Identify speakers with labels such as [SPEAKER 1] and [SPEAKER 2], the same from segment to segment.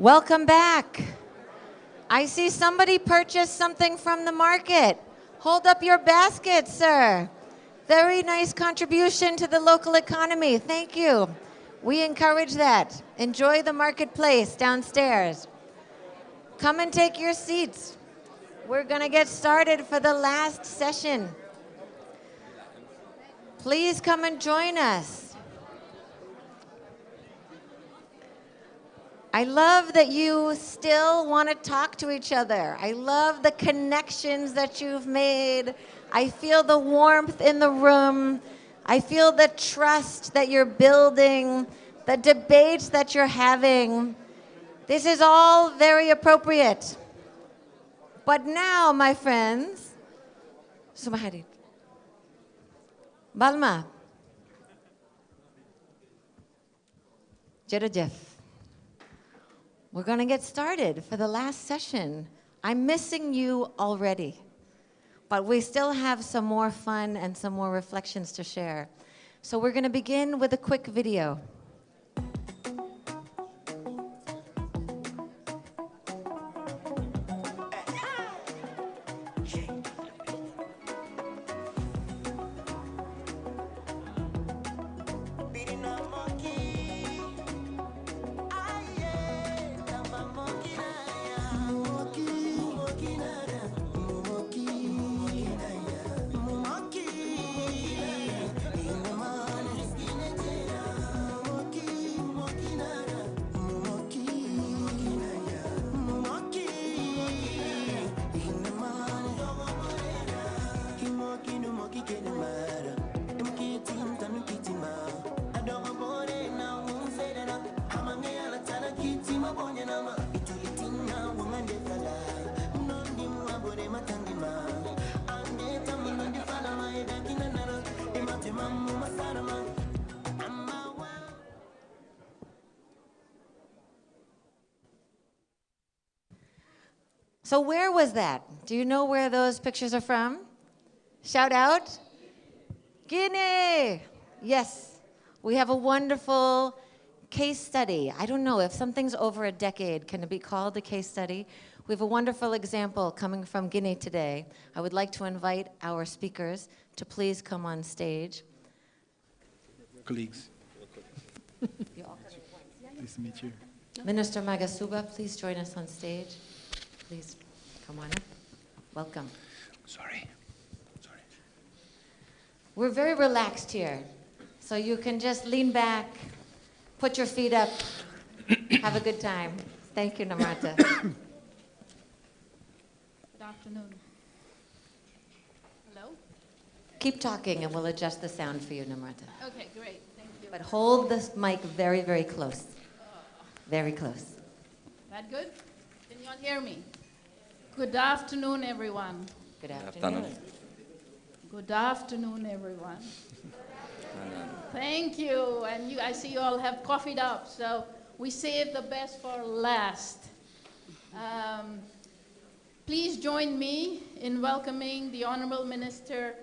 [SPEAKER 1] Welcome back. I see somebody purchased something from the market. Hold up your basket, sir. Very nice contribution to the local economy. Thank you. We encourage that. Enjoy the marketplace downstairs. Come and take your seats. We're going to get started for the last session. Please come and join us. I love that you still want to talk to each other. I love the connections that you've made. I feel the warmth in the room. I feel the trust that you're building, the debates that you're having. This is all very appropriate. But now, my friends, Sumaharit, Balma, Jerajef. We're going to get started for the last session. I'm missing you already, but we still have some more fun and some more reflections to share. So we're going to begin with a quick video. So where was that? Do you know where those pictures are from? Shout out. Guinea. Yes. We have a wonderful case study. I don't know if something's over a decade, can it be called a case study? We have a wonderful example coming from Guinea today. I would like to invite our speakers to please come on stage.
[SPEAKER 2] Colleagues. Nice to meet you.
[SPEAKER 1] Minister Magasuba, please join us on stage. Please come on up. Welcome.
[SPEAKER 2] Sorry.
[SPEAKER 1] We're very relaxed here, so you can just lean back, put your feet up, have a good time. Thank you, Namrata.
[SPEAKER 3] Good afternoon. Hello?
[SPEAKER 1] Keep talking and we'll adjust the sound for you, Namrata.
[SPEAKER 3] Okay, great. Thank you.
[SPEAKER 1] But hold this mic very, very close. Very close.
[SPEAKER 3] That good? Can you all hear me? Good afternoon, everyone.
[SPEAKER 1] Good afternoon.
[SPEAKER 3] Good afternoon, everyone. Thank you. And I see you all have coffeed up, so we saved the best for last. Please join me in welcoming the Honorable Minister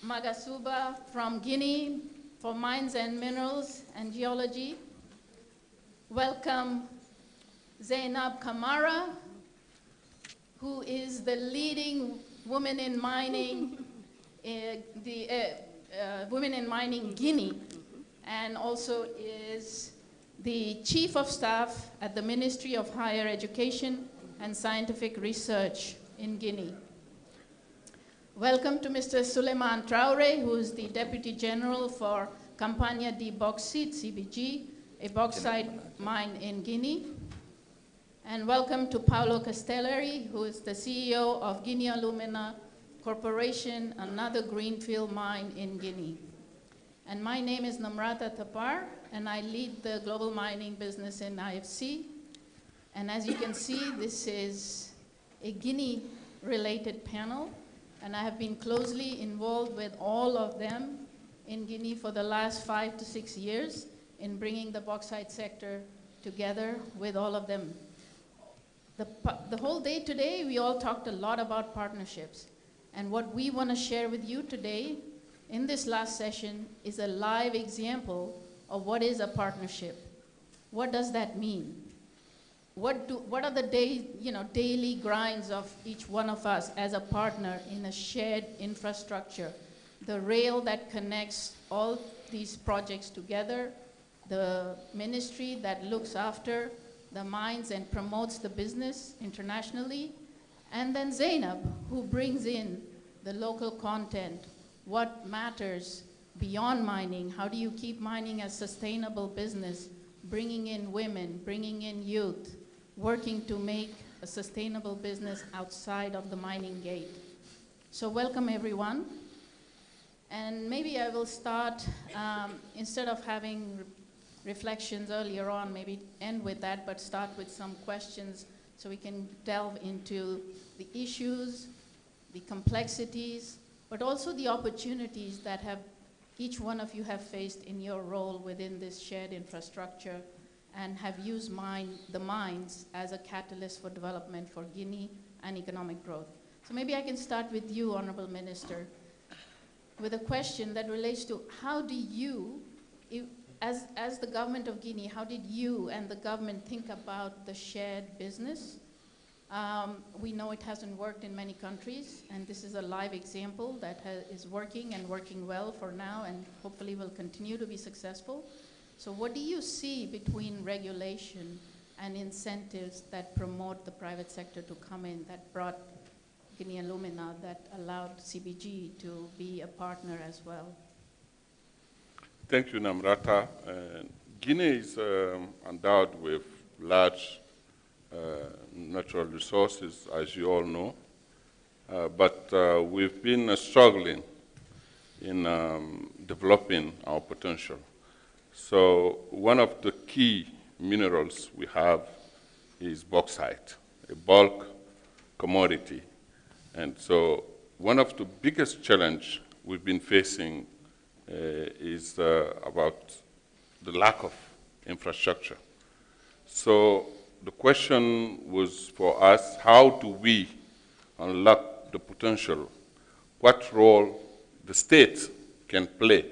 [SPEAKER 3] Magasuba from Guinea for Mines and Minerals and Geology. Welcome Zainab Kamara, who is the leading woman in mining, Women in Mining Guinea, and also is the Chief of Staff at the Ministry of Higher Education and Scientific Research in Guinea. Welcome to Mr. Suleiman Traore, who is the Deputy General for Campania de Bauxite, CBG, a bauxite mine in Guinea. And welcome to Paolo Castellari, who is the CEO of Guinea Alumina Corporation, another greenfield mine in Guinea. And my name is Namrata Tapar, and I lead the global mining business in IFC. And as you can see, this is a Guinea-related panel, and I have been closely involved with all of them in Guinea for the last 5 to 6 years in bringing the bauxite sector together with all of them. The whole day today, we all talked a lot about partnerships. And what we want to share with you today in this last session is a live example of what is a partnership. What does that mean? what are the daily grinds of each one of us as a partner in a shared infrastructure, the rail that connects all these projects together, the ministry that looks after the mines and promotes the business internationally, and then Zainab, who brings in the local content, what matters beyond mining, how do you keep mining a sustainable business, bringing in women, bringing in youth, working to make a sustainable business outside of the mining gate. So welcome everyone. And maybe I will start, instead of having reflections earlier on, maybe end with that, but start with some questions so we can delve into the issues, the complexities, but also the opportunities that each one of you have faced in your role within this shared infrastructure and have used the mines as a catalyst for development for Guinea and economic growth. So maybe I can start with you, Honorable Minister, with a question that relates to how do you, as the government of Guinea, how did you and the government think about the shared business? We know it hasn't worked in many countries, and this is a live example that is working and working well for now and hopefully will continue to be successful. So what do you see between regulation and incentives that promote the private sector to come in, that brought Guinea Alumina, that allowed CBG to be a partner as well?
[SPEAKER 2] Thank you, Namrata. Guinea is endowed with large natural resources, as you all know, but we've been struggling in developing our potential. So one of the key minerals we have is bauxite, a bulk commodity. And so one of the biggest challenge we've been facing is about the lack of infrastructure. So the question was for us, how do we unlock the potential? What role the state can play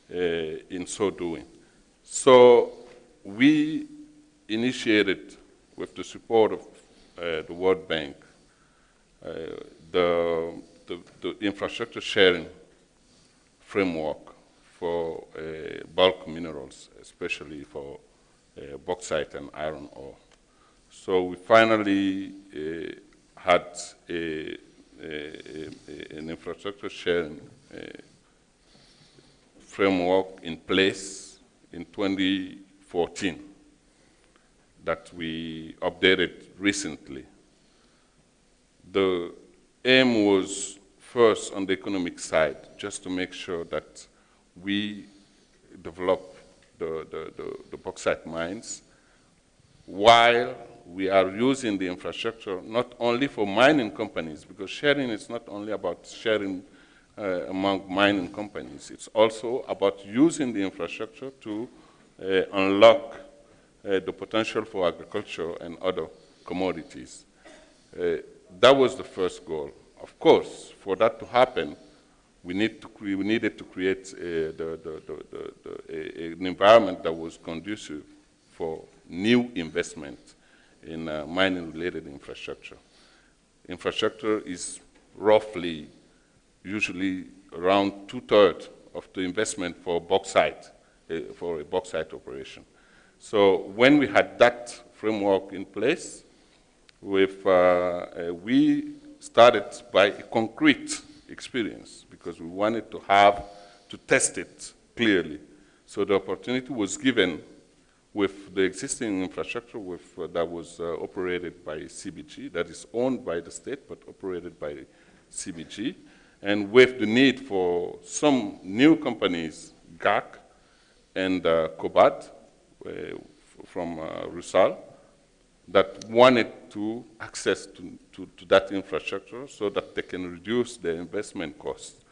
[SPEAKER 2] in so doing? So we initiated, with the support of the World Bank, the infrastructure sharing framework for bulk minerals, especially for bauxite and iron ore. So we finally had an infrastructure sharing framework in place in 2014 that we updated recently. The aim was first on the economic side, just to make sure that we develop the bauxite mines while we are using the infrastructure not only for mining companies, because sharing is not only about sharing among mining companies, it's also about using the infrastructure to unlock the potential for agriculture and other commodities. That was the first goal. Of course, for that to happen, we needed to create an environment that was conducive for new investment in mining-related infrastructure. Infrastructure is roughly, usually around 2/3 of the investment for bauxite, for a bauxite operation. So when we had that framework in place, we started by a concrete experience because we wanted to test it clearly. So the opportunity was given with the existing infrastructure that was operated by CBG, that is owned by the state but operated by CBG, and with the need for some new companies, GAC and Cobad from Rusal, that wanted to access to that infrastructure so that they can reduce their investment costs.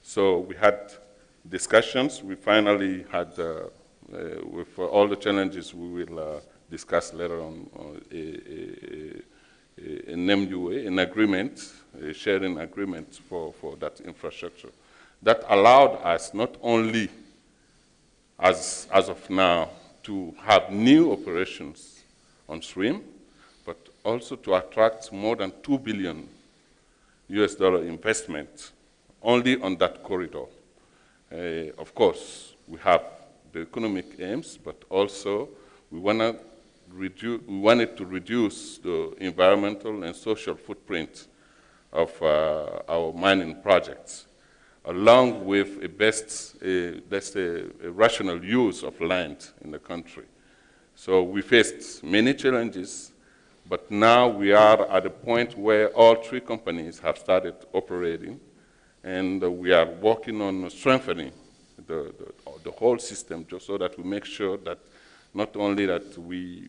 [SPEAKER 2] So we had discussions. We finally had, with all the challenges we will discuss later on, an MUA, an agreement, a sharing agreement for that infrastructure. That allowed us not only, as of now, to have new operations on stream, but also to attract more than $2 billion investment only on that corridor. Of course, we have the economic aims, but also we wanted to reduce the environmental and social footprint of our mining projects, along with a rational use of land in the country. So we faced many challenges, but now we are at a point where all three companies have started operating, and we are working on strengthening the whole system, just so that we make sure that not only that we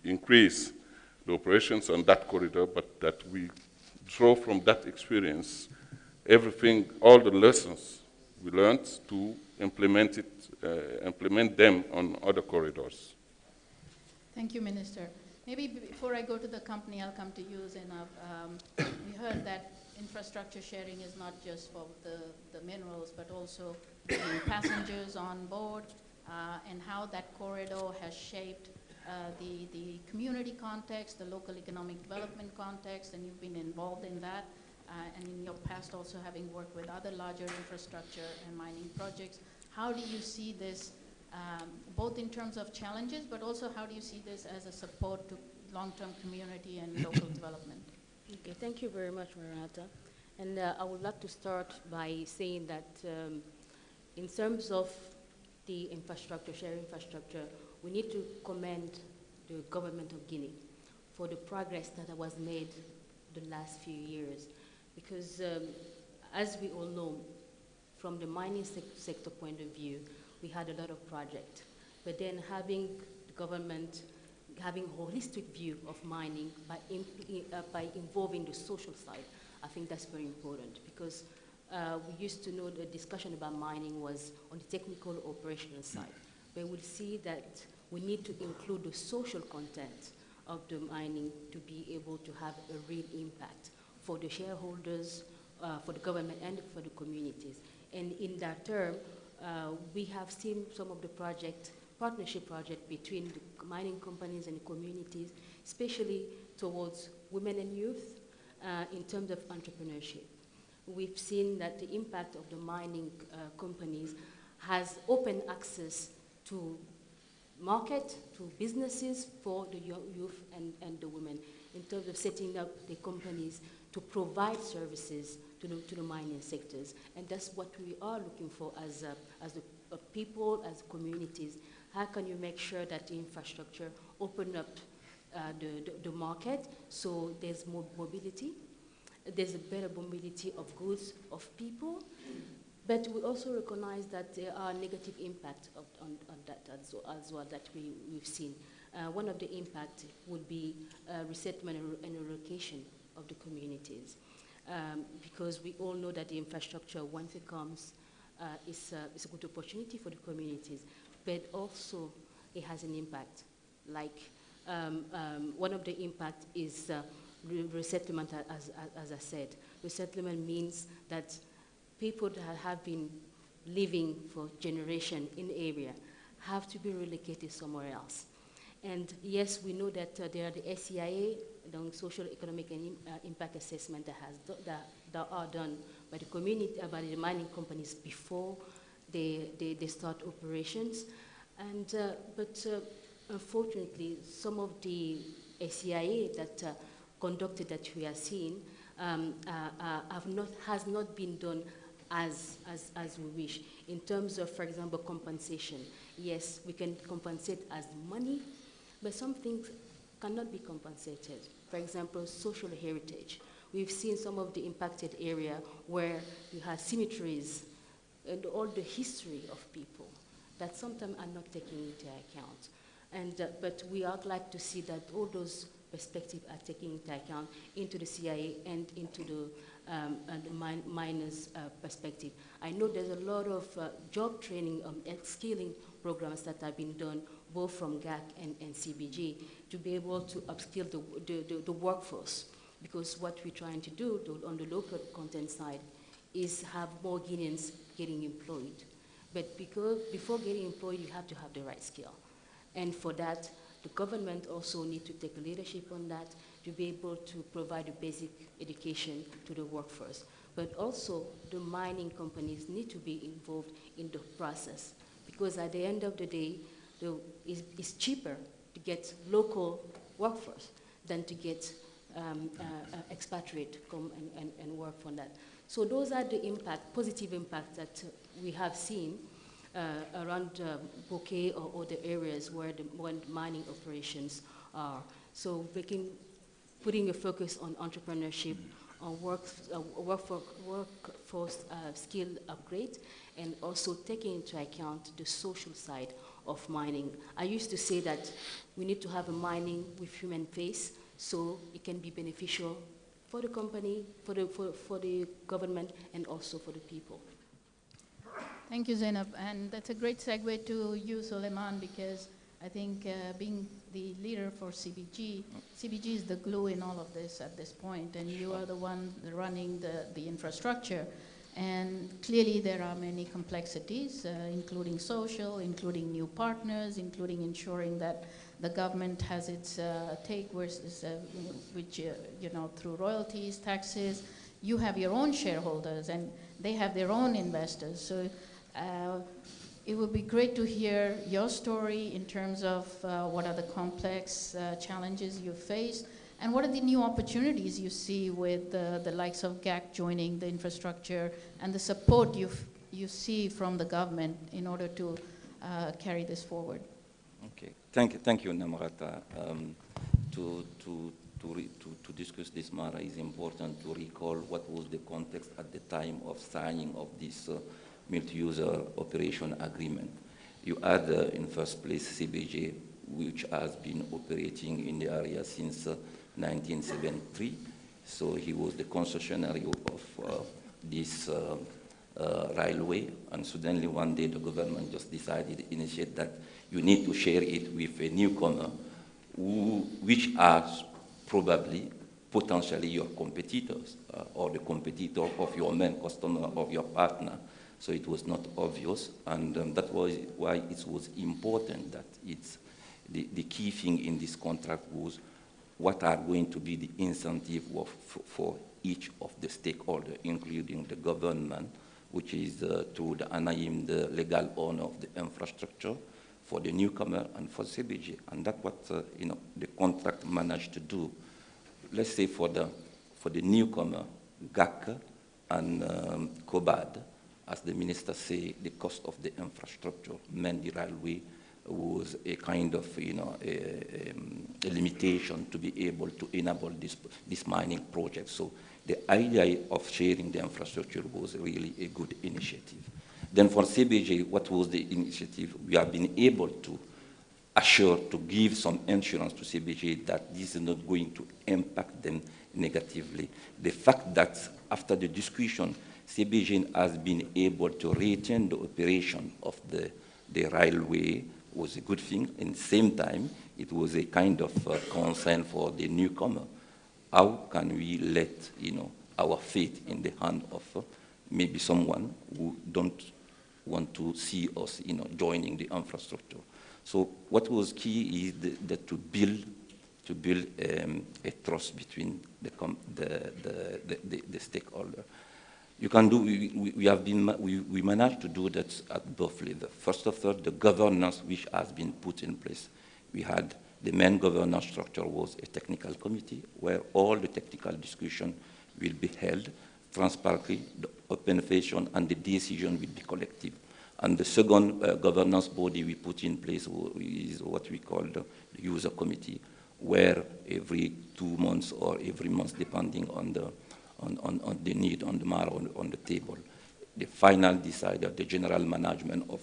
[SPEAKER 2] increase the operations on that corridor, but that we draw from that experience everything, all the lessons we learned to implement them on other corridors.
[SPEAKER 3] Thank you, Minister. Maybe before I go to the company, I'll come to you, Zainab. We heard that infrastructure sharing is not just for the minerals, but also bringing passengers on board, and how that corridor has shaped the community context, the local economic development context, and you've been involved in that. And in your past also having worked with other larger infrastructure and mining projects. How do you see this, both in terms of challenges, but also how do you see this as a support to long-term community and local development?
[SPEAKER 4] Okay, thank you very much, Maranatha. And I would like to start by saying that in terms of the sharing infrastructure, we need to commend the government of Guinea for the progress that was made the last few years. Because as we all know, from the mining sector point of view, we had a lot of projects. But then having the government having a holistic view of mining by involving the social side, I think that's very important, because we used to know the discussion about mining was on the technical operational side. But we'll see that we need to include the social content of the mining to be able to have a real impact for the shareholders, for the government, and for the communities. And in that term, we have seen some of the partnership project between the mining companies and the communities, especially towards women and youth in terms of entrepreneurship. We've seen that the impact of the mining companies has opened access to market, to businesses for the youth and the women, in terms of setting up the companies to provide services to the mining sectors. And that's what we are looking for as the people, as communities. How can you make sure that the infrastructure open up the market so there's more mobility, there's a better mobility of goods, of people, but we also recognize that there are negative impacts on that as well that we've seen. One of the impacts would be resettlement and relocation of the communities, because we all know that the infrastructure, once it comes, is a good opportunity for the communities, but also it has an impact. Like one of the impacts is resettlement, as I said. Resettlement means that people that have been living for generations in the area have to be relocated somewhere else. And yes, we know that there are the SEIA, the social, economic, and impact assessment that are done by the community, by the mining companies before they start operations. And but unfortunately, some of the SEIA that conducted that we are seeing has not been done as we wish. In terms of, for example, compensation. Yes, we can compensate as money, but some things cannot be compensated. For example, social heritage. We've seen some of the impacted area where you have cemeteries and all the history of people that sometimes are not taken into account. And, but we are glad to see that all those perspectives are taken into account into the CIA and into the miners' perspective. I know there's a lot of job training and skilling programs that have been done both from GAC and CBG to be able to upskill the workforce, because what we're trying to do on the local content side is have more Guineans getting employed. But because before getting employed, you have to have the right skill. And for that, the government also need to take leadership on that to be able to provide a basic education to the workforce. But also the mining companies need to be involved in the process, because at the end of the day, it's cheaper to get local workforce than to get expatriate come and work on that. So those are the positive impact that we have seen around Bouquet or other areas where the mining operations are. So putting a focus on entrepreneurship, on workforce skill upgrade, and also taking into account the social side of mining. I used to say that we need to have a mining with human face, so it can be beneficial for the company, for the government, and also for the people.
[SPEAKER 3] Thank you, Zainab. And that's a great segue to you, Suleiman, because I think being the leader for CBG is the glue in all of this at this point, and you are the one running the infrastructure. And clearly there are many complexities, including social, including new partners, including ensuring that the government has its take, which, through royalties, taxes. You have your own shareholders, and they have their own investors. So it would be great to hear your story in terms of what are the complex challenges you face, and what are the new opportunities you see with the likes of GAC joining the infrastructure, and the support you see from the government in order to carry this forward.
[SPEAKER 5] Okay, thank you, Namrata. To discuss this matter, it's important to recall what was the context at the time of signing of this multi-user operation agreement. You had, in first place, CBG, which has been operating in the area since 1973. So he was the concessionary of this railway, and suddenly one day the government just decided to initiate that you need to share it with a newcomer, which are probably potentially your competitors or the competitor of your main customer or your partner. So it was not obvious, and that was why it was important that it's the key thing in this contract was what are going to be the incentive for each of the stakeholders, including the government, which is to the ANAIM, the legal owner of the infrastructure, for the newcomer, and for CBG. And that's what the contract managed to do. Let's say for the newcomer, GAC and COBAD, as the minister say, the cost of the infrastructure, mainly railway, was a kind of a limitation to be able to enable this mining project. So the idea of sharing the infrastructure was really a good initiative. Then for CBG, what was the initiative? We have been able to assure, to give some insurance to CBG that this is not going to impact them negatively. The fact that after the discussion, CBG has been able to retain the operation of the railway was a good thing. At the same time, it was a kind of concern for the newcomer. How can we let our fate in the hand of maybe someone who don't want to see us joining the infrastructure? So what was key is that to build a trust between the stakeholder. You can do. We managed to do that at both levels. First of all, the governance which has been put in place. We had the main governance structure was a technical committee where all the technical discussion will be held transparently, the open fashion, and the decision will be collective. And the second governance body we put in place is what we call the user committee, where every 2 months or every month, depending on the need, on the matter, on the table, the final decider, the general management of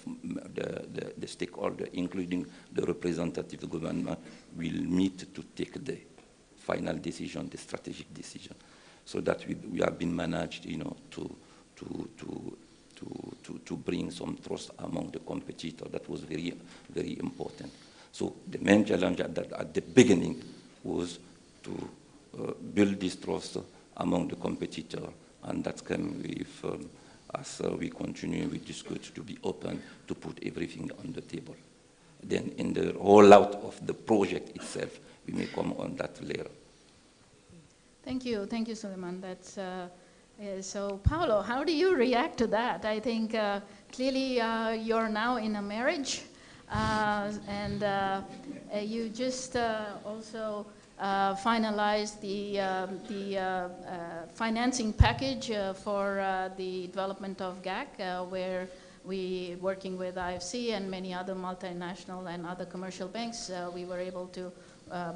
[SPEAKER 5] the stakeholder, including the representative government, will meet to take the final decision, the strategic decision, so that we have been managed, to bring some trust among the competitors. That was very, very important. So the main challenge at the beginning was to build this trust among the competitors, and that came with, as we continue, we discuss to be open to put everything on the table. Then in the rollout of the project itself, we may come on that later.
[SPEAKER 3] Thank you, Suleiman. That's so. Paolo, how do you react to that? I think clearly you're now in a marriage, and you just also finalized the financing package for the development of GAC, where we, working with IFC and many other multinational and other commercial banks, we were able to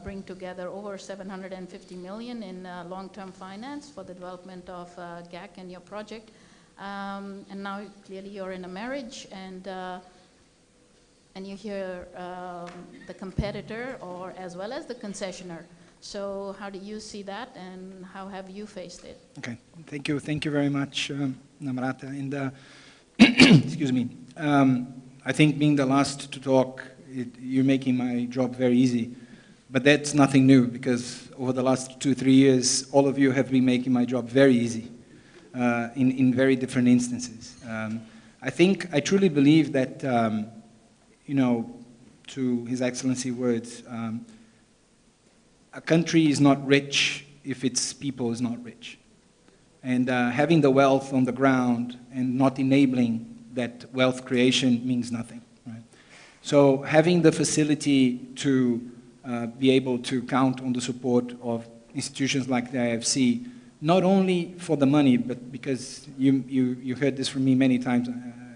[SPEAKER 3] bring together over 750 million in long-term finance for the development of GAC and your project. And now clearly you're in a marriage, and you hear the competitor or as well as the concessionaire. So how do you see that, and how have you faced it?
[SPEAKER 6] Okay, thank you very much, Namrata. And excuse me. I think being the last to talk, you're making my job very easy. But that's nothing new, because over the last 2-3 years, all of you have been making my job very easy in very different instances. I truly believe that, you know, to His Excellency words, a country is not rich if its people is not rich. And having the wealth on the ground and not enabling that wealth creation means nothing, right? So having the facility to be able to count on the support of institutions like the IFC, not only for the money, but because you heard this from me many times,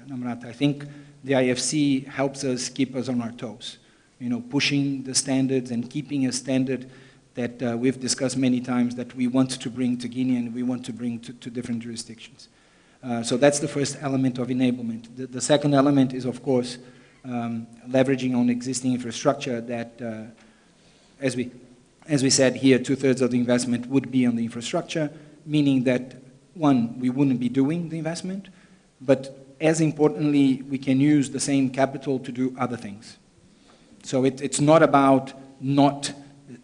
[SPEAKER 6] Namrata, I think the IFC helps us keep us on our toes, you know, pushing the standards and keeping a standard that we've discussed many times that we want to bring to Guinea and we want to bring to different jurisdictions. So that's the first element of enablement. The second element is, of course, leveraging on existing infrastructure that, as we said here, 2/3 of the investment would be on the infrastructure, meaning that, one, we wouldn't be doing the investment, but as importantly, we can use the same capital to do other things. So it's not about not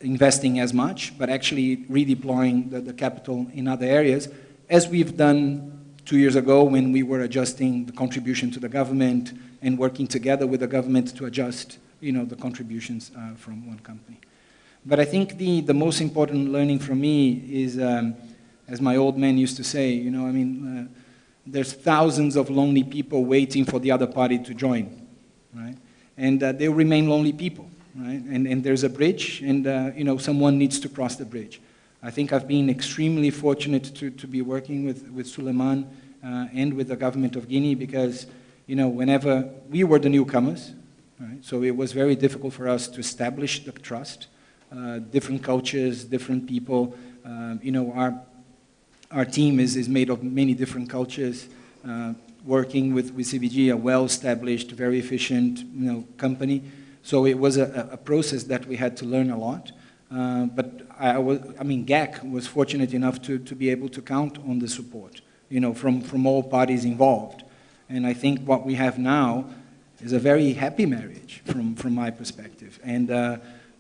[SPEAKER 6] investing as much, but actually redeploying the capital in other areas, as we've done 2 years ago when we were adjusting the contribution to the government and working together with the government to adjust, you know, the contributions from one company. But I think the most important learning for me is, as my old man used to say, you know, I mean, there's thousands of lonely people waiting for the other party to join, right? And they'll remain lonely people. Right? And there's a bridge, and you know, someone needs to cross the bridge. I think I've been extremely fortunate to be working with Suleiman and with the government of Guinea, because, you know, whenever we were the newcomers, right? So it was very difficult for us to establish the trust. Different cultures, different people. You know, our team is made of many different cultures. Working with CBG, a well-established, very efficient, you know, company. So it was a process that we had to learn a lot. But I mean, GAC was fortunate enough to be able to count on the support, you know, from all parties involved. And I think what we have now is a very happy marriage from my perspective. And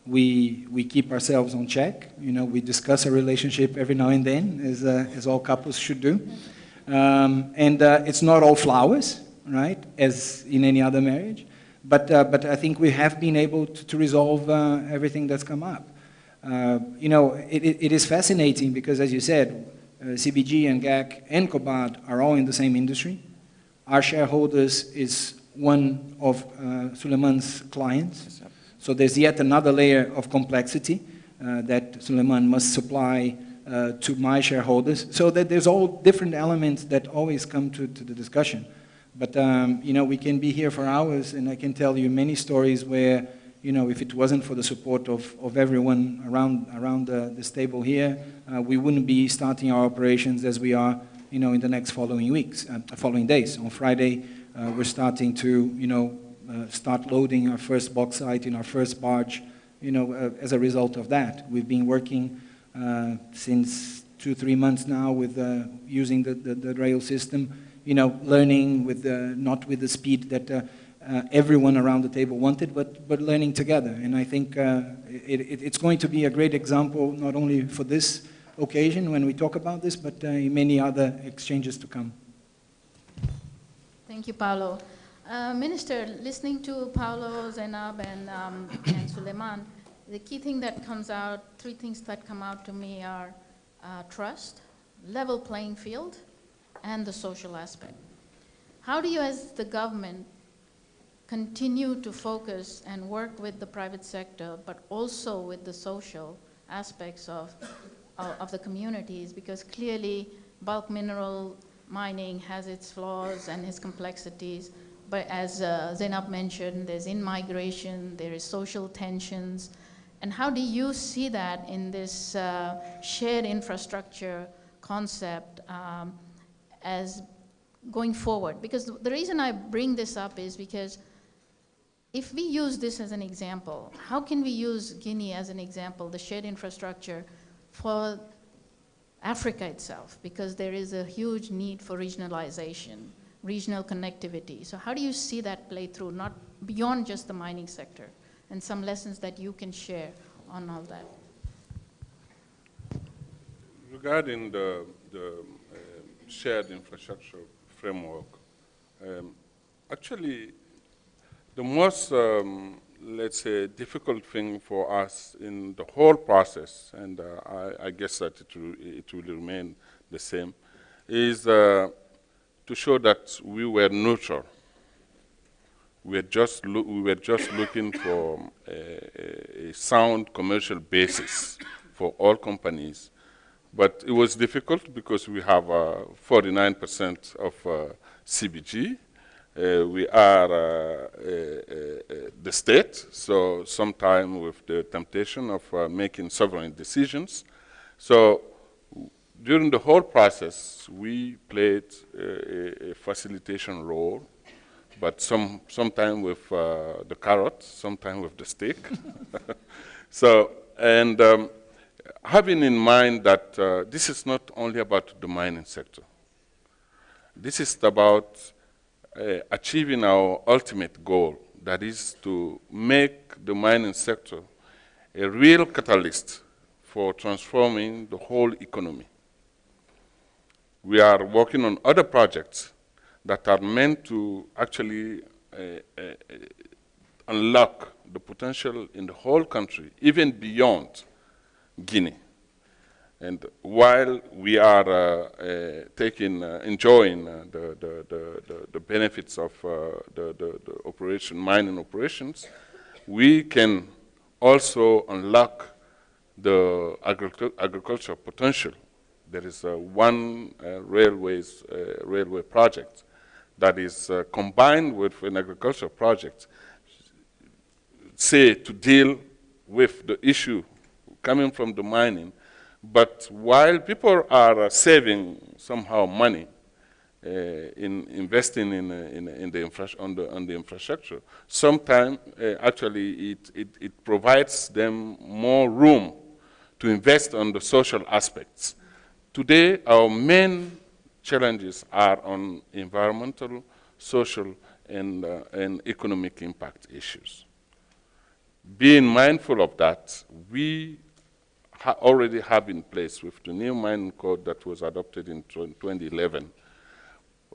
[SPEAKER 6] we keep ourselves on check. You know, we discuss a relationship every now and then, as all couples should do. And it's not all flowers, right, as in any other marriage. But I think we have been able to resolve everything that's come up. You know, it is fascinating because, as you said, CBG and GAC and COBAD are all in the same industry. Our shareholders is one of Suleiman's clients. So there's yet another layer of complexity that Suleiman must supply to my shareholders. So that there's all different elements that always come to the discussion. But, you know, we can be here for hours, and I can tell you many stories where, you know, if it wasn't for the support of everyone around this table here, we wouldn't be starting our operations as we are, you know, in the next following days. On Friday, we're starting to, you know, start loading our first bauxite in our first barge, you know, as a result of that. We've been working since 2-3 months now with using the rail system, you know, learning with not with the speed that everyone around the table wanted, but learning together. And I think it's going to be a great example, not only for this occasion when we talk about this, but in many other exchanges to come.
[SPEAKER 3] Thank you, Paolo. Minister, listening to Paulo, Zainab, and Suleiman, the key thing that comes out, three things that come out to me are trust, level playing field, and the social aspect. How do you, as the government, continue to focus and work with the private sector, but also with the social aspects of the communities? Because clearly, bulk mineral mining has its flaws and its complexities. But as Zainab mentioned, there's in-migration, there is social tensions. And how do you see that in this shared infrastructure concept as going forward? Because the reason I bring this up is because if we use this as an example, how can we use Guinea as an example, the shared infrastructure, for Africa itself? Because there is a huge need for regionalization, regional connectivity. So how do you see that play through, not beyond just the mining sector, and some lessons that you can share on all that?
[SPEAKER 2] Regarding the shared infrastructure framework, actually, the most, let's say, difficult thing for us in the whole process, and I guess that it will remain the same, is to show that we were neutral. We were just looking for a sound commercial basis for all companies. But it was difficult because we have 49% of CBG. We are the state, so sometimes with the temptation of making sovereign decisions. So during the whole process, we played a facilitation role, but sometimes with the carrot, sometimes with the stick. So, and having in mind that this is not only about the mining sector. This is about achieving our ultimate goal, that is to make the mining sector a real catalyst for transforming the whole economy. We are working on other projects that are meant to actually unlock the potential in the whole country, even beyond Guinea. And while we are enjoying the benefits of the mining operations, we can also unlock the agricultural potential. There is one railway project that is combined with an agricultural project, say, to deal with the issue coming from the mining. But while people are saving somehow money in investing in the infrastructure, sometimes actually it provides them more room to invest on the social aspects. Today, our main challenges are on environmental, social, and economic impact issues. Being mindful of that, we already have in place with the new mining code that was adopted in 2011,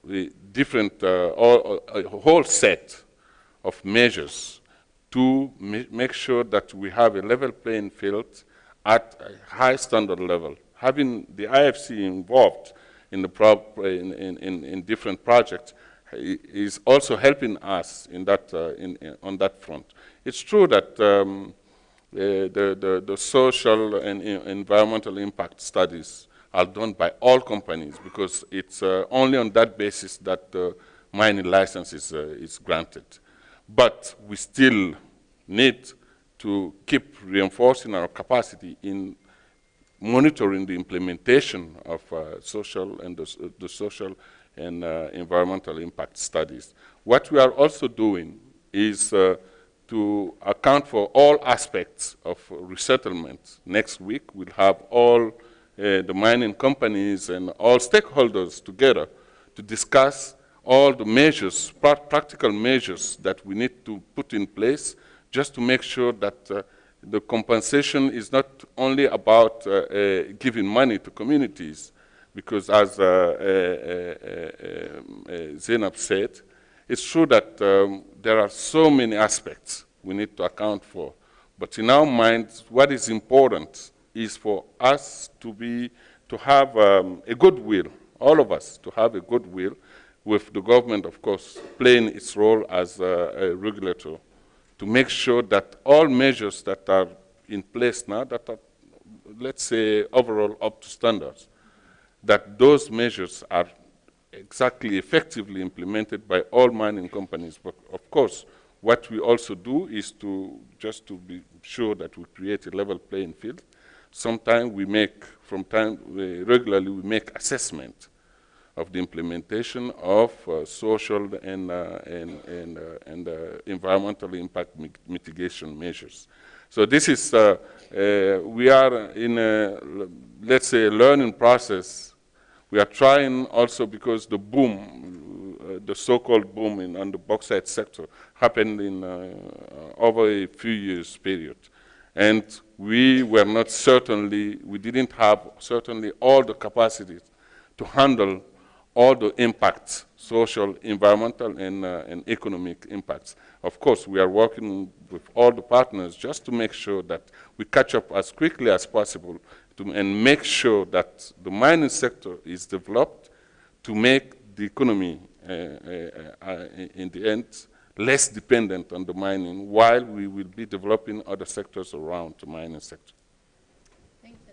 [SPEAKER 2] the different, a whole set of measures to make sure that we have a level playing field at a high standard level. Having the IFC involved in the different projects is also helping us in that on that front. It's true that the social and environmental impact studies are done by all companies because it's only on that basis that the mining license is granted. But we still need to keep reinforcing our capacity in monitoring the implementation of social and the social and environmental impact studies. What we are also doing is to account for all aspects of resettlement. Next week, we'll have all the mining companies and all stakeholders together to discuss all the measures, practical measures that we need to put in place just to make sure that the compensation is not only about giving money to communities, because as Zainab said, it's true that there are so many aspects we need to account for. But in our minds, what is important is for us to have a goodwill, all of us to have a goodwill, with the government, of course, playing its role as a regulator, to make sure that all measures that are in place now, that are, let's say, overall up to standards, that those measures are exactly effectively implemented by all mining companies. But of course, what we also do is to be sure that we create a level playing field. Sometimes we make, regularly we make assessment of the implementation of social and environmental impact mitigation measures. So this is, we are in a, let's say, a learning process. We are trying also, because the boom, the so-called boom on the bauxite sector happened in over a few years period. And we were not we didn't have certainly all the capacities to handle all the impacts, social, environmental, and economic impacts. Of course, we are working with all the partners just to make sure that we catch up as quickly as possible and make sure that the mining sector is developed to make the economy, in the end, less dependent on the mining, while we will be developing other sectors around the mining sector.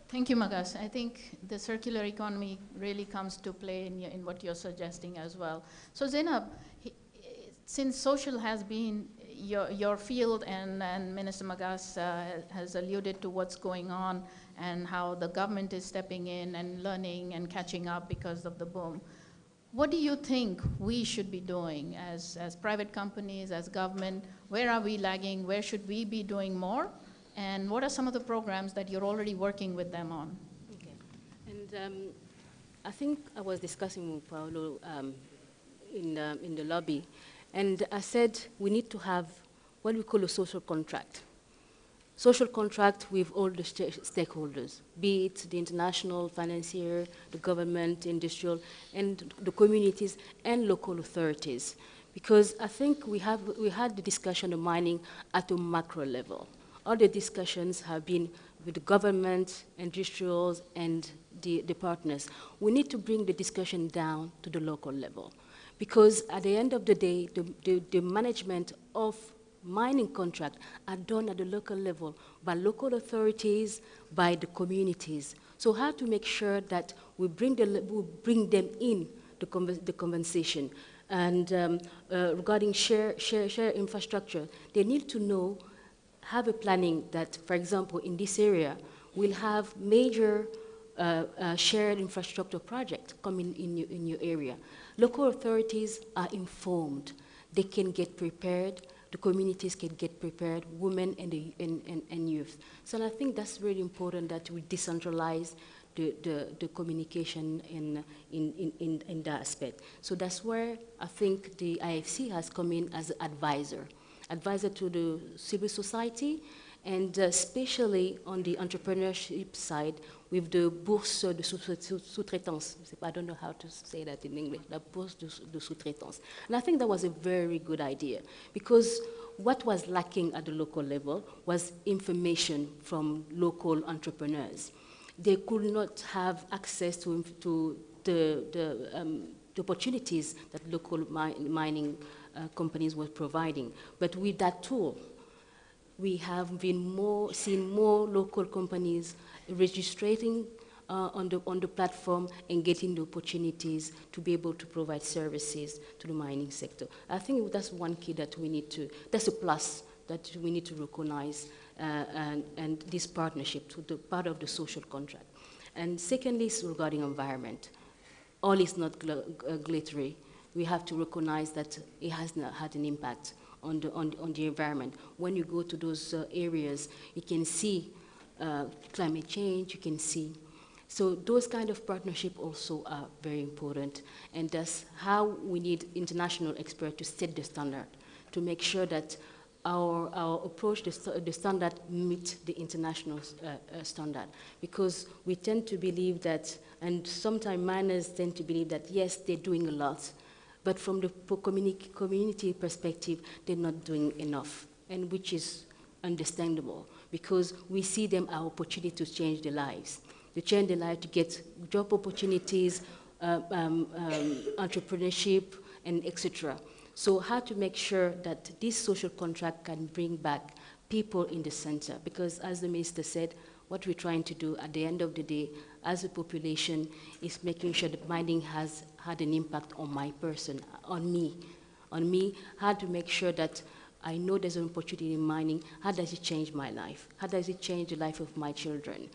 [SPEAKER 3] Thank you, Magas. I think the circular economy really comes to play in what you're suggesting as well. So Zainab, since social has been your field, and Minister Magas has alluded to what's going on and how the government is stepping in and learning and catching up because of the boom, what do you think we should be doing as private companies, as government? Where are we lagging? Where should we be doing more? And what are some of the programs that you're already working with them on?
[SPEAKER 4] Okay. And I think I was discussing with Paulo in the lobby, and I said we need to have what we call a social contract. Social contract with all the stakeholders, be it the international financier, the government, industrial, and the communities and local authorities. Because I think we had the discussion of mining at a macro level. All the discussions have been with the government, industrials, and the partners. We need to bring the discussion down to the local level. Because at the end of the day, the management of mining contract are done at the local level by local authorities, by the communities. So how to make sure that we bring them in the conversation. And regarding share infrastructure, they need to have a planning that, for example, in this area, we'll have major shared infrastructure project coming in your area. Local authorities are informed. They can get prepared. The communities can get prepared, women and youth. So I think that's really important that we decentralize the communication in that aspect. So that's where I think the IFC has come in as an advisor to the civil society, and especially on the entrepreneurship side with the bourse de sous-traitance. I don't know how to say that in English, the bourse de sous-traitance. And I think that was a very good idea, because what was lacking at the local level was information from local entrepreneurs. They could not have access to the opportunities that local mining companies were providing. But with that tool, we have been seeing more local companies registering on the platform and getting the opportunities to be able to provide services to the mining sector. I think that's one key that that's a plus that we need to recognize, and this partnership to the part of the social contract. And secondly, is regarding environment. All is not glittery. We have to recognize that it has not had an impact on the environment. When you go to those areas, you can see climate change, you can see. So those kind of partnership also are very important, and that's how we need international experts to set the standard, to make sure that our approach, the standard, meet the international standard. Because we tend to believe that, and sometimes miners tend to believe that, yes, they're doing a lot, But from the community perspective, they're not doing enough, and which is understandable, because we see them as opportunity to change their lives, to get job opportunities, entrepreneurship, and etc. So how to make sure that this social contract can bring back people in the center, because as the minister said, what we're trying to do at the end of the day as a population is making sure that mining has had an impact on my person, on me, how to make sure that I know there's an opportunity in mining, how does it change my life? How does it change the life of my children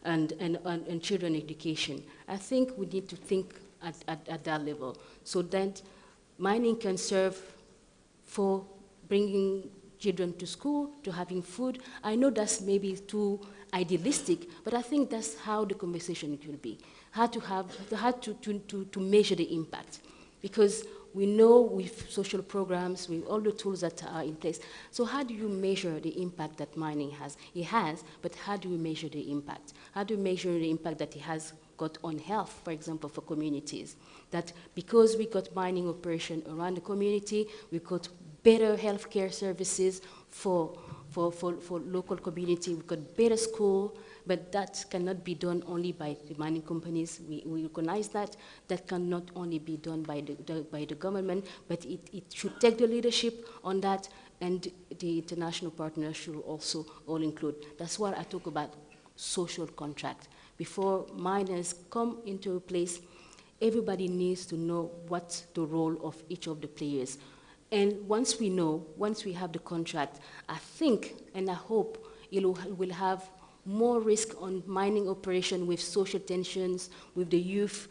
[SPEAKER 4] and children education? I think we need to think at that level, so that mining can serve for bringing children to school, to having food. I know that's maybe too idealistic, but I think that's how the conversation will be. How to measure the impact. Because we know with social programs, with all the tools that are in place, so how do you measure the impact that mining has? It has, but how do we measure the impact? How do we measure the impact that it has got on health, for example, for communities? That because we got mining operation around the community, we got better healthcare services for local community, we got better school, but that cannot be done only by the mining companies. We recognize that. That cannot only be done by the government, but it should take the leadership on that, and the international partners should also all include. That's why I talk about social contract. Before miners come into a place, everybody needs to know what's the role of each of the players. And once we know, once we have the contract, I think and I hope it will have more risk on mining operation with social tensions, with the youth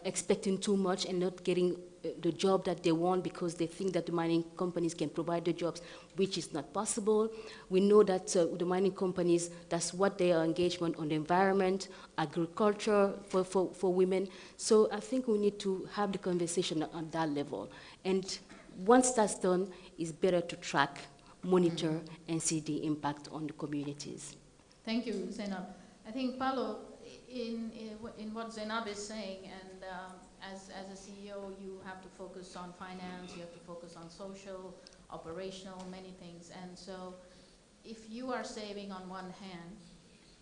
[SPEAKER 4] expecting too much and not getting the job that they want because they think that the mining companies can provide the jobs, which is not possible. We know that the mining companies, that's what their engagement on the environment, agriculture for women. So I think we need to have the conversation on that level. And once that's done, it's better to track, monitor, and see the impact on the communities.
[SPEAKER 3] Thank you, Zainab. I think, Paulo, in what Zainab is saying, and as a CEO, you have to focus on finance, you have to focus on social, operational, many things. And so if you are saving on one hand,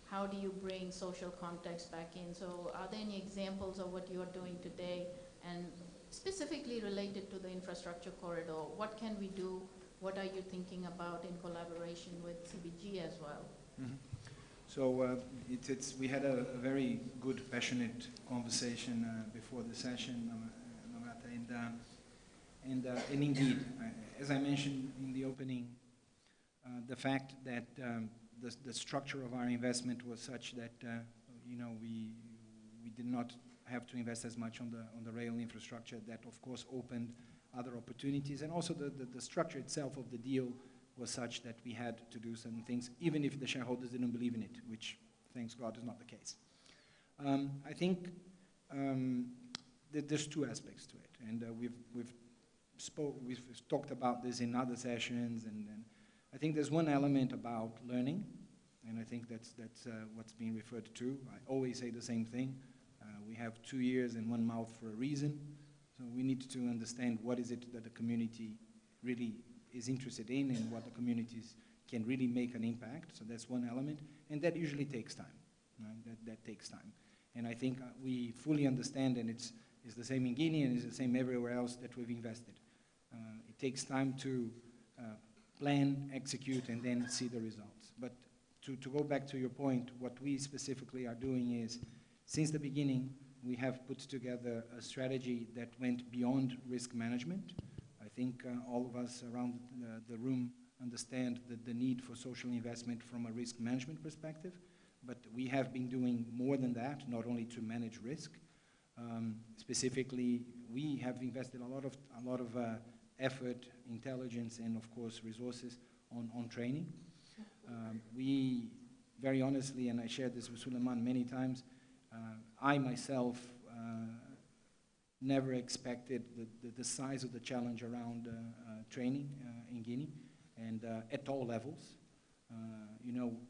[SPEAKER 3] how do you bring social context back in? So are there any examples of what you are doing today, and specifically related to the infrastructure corridor? What can we do? What are you thinking about in collaboration with CBG as well?
[SPEAKER 6] Mm-hmm. So we had a very good, passionate conversation before the session, Namrata, and indeed, as I mentioned in the opening, the fact that the structure of our investment was such that we did not have to invest as much on the rail infrastructure. That of course opened other opportunities, and also the structure itself of the deal was such that we had to do certain things, even if the shareholders didn't believe in it, which, thanks God, is not the case. I think that there's two aspects to it, and we've talked about this in other sessions, and I think there's one element about learning, and I think that's what's being referred to. I always say the same thing. We have 2 ears and 1 mouth for a reason, so we need to understand what is it that the community really is interested in and what the communities can really make an impact. So that's one element, and that usually takes time. Right? That takes time. And I think we fully understand, and it's the same in Guinea and it's the same everywhere else that we've invested. It takes time to plan, execute, and then see the results. But to go back to your point, what we specifically are doing is, since the beginning, we have put together a strategy that went beyond risk management. I think all of us around the room understand the need for social investment from a risk management perspective, but we have been doing more than that, not only to manage risk. Specifically, we have invested a lot of effort, intelligence, and of course resources on training. We, very honestly, and I shared this with Suleiman many times, I myself never expected the size of the challenge around training in Guinea, and at all levels.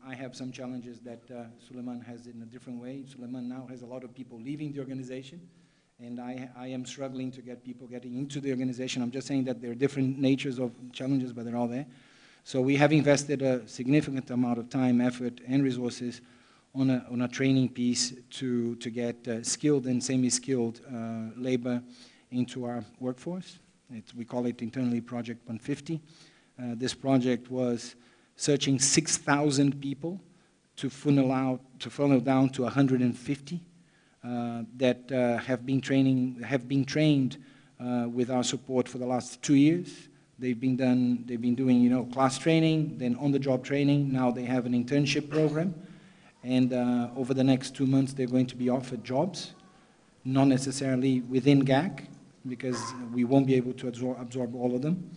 [SPEAKER 6] I have some challenges that Suleiman has in a different way. Suleiman now has a lot of people leaving the organization, And I am struggling to get people getting into the organization. I'm just saying that there are different natures of challenges, but they're all there. So we have invested a significant amount of time, effort, and resources on a training piece to get skilled and semi-skilled labor into our workforce. We call it internally Project 150. This project was searching 6,000 people to funnel down to 150 that have been trained with our support for the last 2 years. They've been doing class training, then on-the-job training. Now they have an internship program, and over the next 2 months they're going to be offered jobs, not necessarily within GAC, because we won't be able to absorb all of them.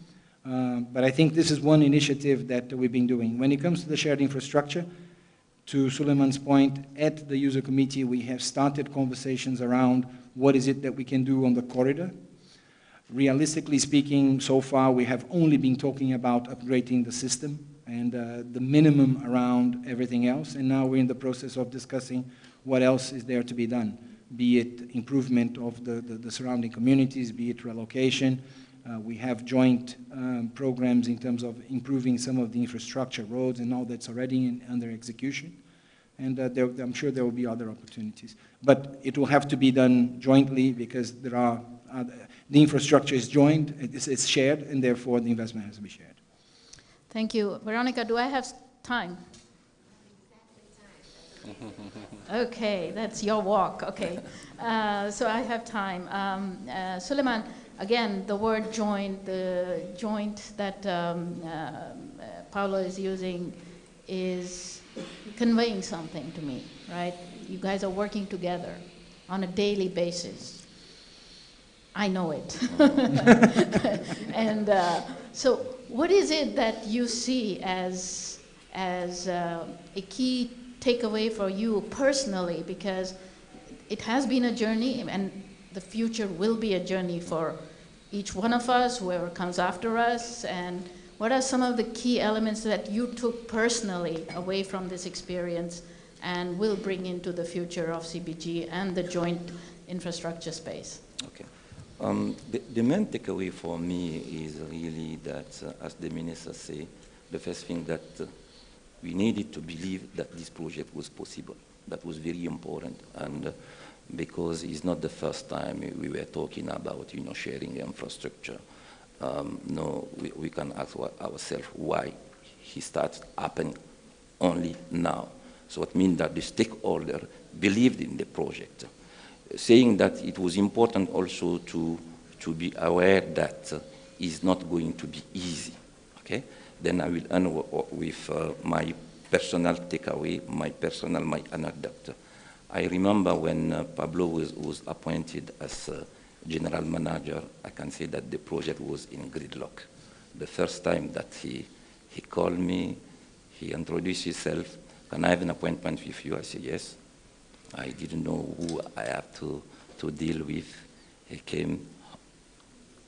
[SPEAKER 6] But I think this is one initiative that we've been doing. When it comes to the shared infrastructure, to Suleiman's point, at the user committee we have started conversations around what is it that we can do on the corridor. Realistically speaking, so far we have only been talking about upgrading the system and the minimum around everything else, and now we're in the process of discussing what else is there to be done, be it improvement of the surrounding communities, be it relocation. We have joint programs in terms of improving some of the infrastructure, roads and all that's already under execution. And I'm sure there will be other opportunities. But it will have to be done jointly because the infrastructure is joined, it's shared, and therefore the investment has to be shared.
[SPEAKER 3] Thank you. Veronica, do I have time? Okay, that's your walk. Okay, so I have time. Suleiman, again, the word joint, the joint that Paulo is using is conveying something to me, right? You guys are working together on a daily basis. I know it. And so what is it that you see as a key takeaway for you personally? Because it has been a journey, and the future will be a journey for each one of us, whoever comes after us. And what are some of the key elements that you took personally away from this experience and will bring into the future of CBG and the joint infrastructure space?
[SPEAKER 5] Okay. The main takeaway for me is really that, as the minister said, the first thing that we needed to believe that this project was possible. That was very important, and because it's not the first time we were talking about, sharing infrastructure. No, we can ask ourselves why he starts happening only now. So it means that the stakeholder believed in the project, saying that it was important also to be aware that it's not going to be easy. Okay, then I will end with my personal takeaway, my anecdote. I remember when Pablo was appointed as general manager, I can say that the project was in gridlock. The first time that he called me, he introduced himself. Can I have an appointment with you? I said, yes. I didn't know who I have to deal with. He came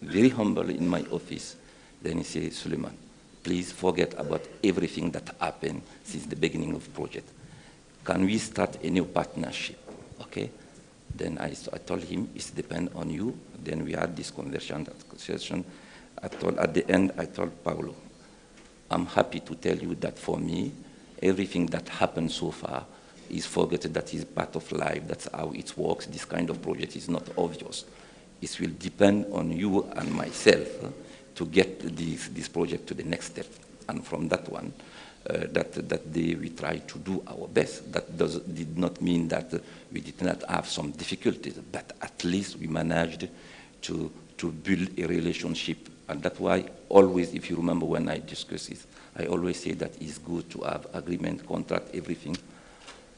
[SPEAKER 5] very humble in my office. Then he said, Suleiman, please forget about everything that happened since the beginning of the project. Can we start a new partnership? Okay. Then I told him, it depends on you. Then we had this conversation. At the end, I told Paulo, I'm happy to tell you that for me, everything that happened so far is forgotten, that is part of life. That's how it works. This kind of project is not obvious. It will depend on you and myself to get this project to the next step. And from that one, that day we tried to do our best. That did not mean that we did not have some difficulties, but at least we managed to build a relationship. And that's why always, if you remember when I discuss this, I always say that it's good to have agreement, contract, everything.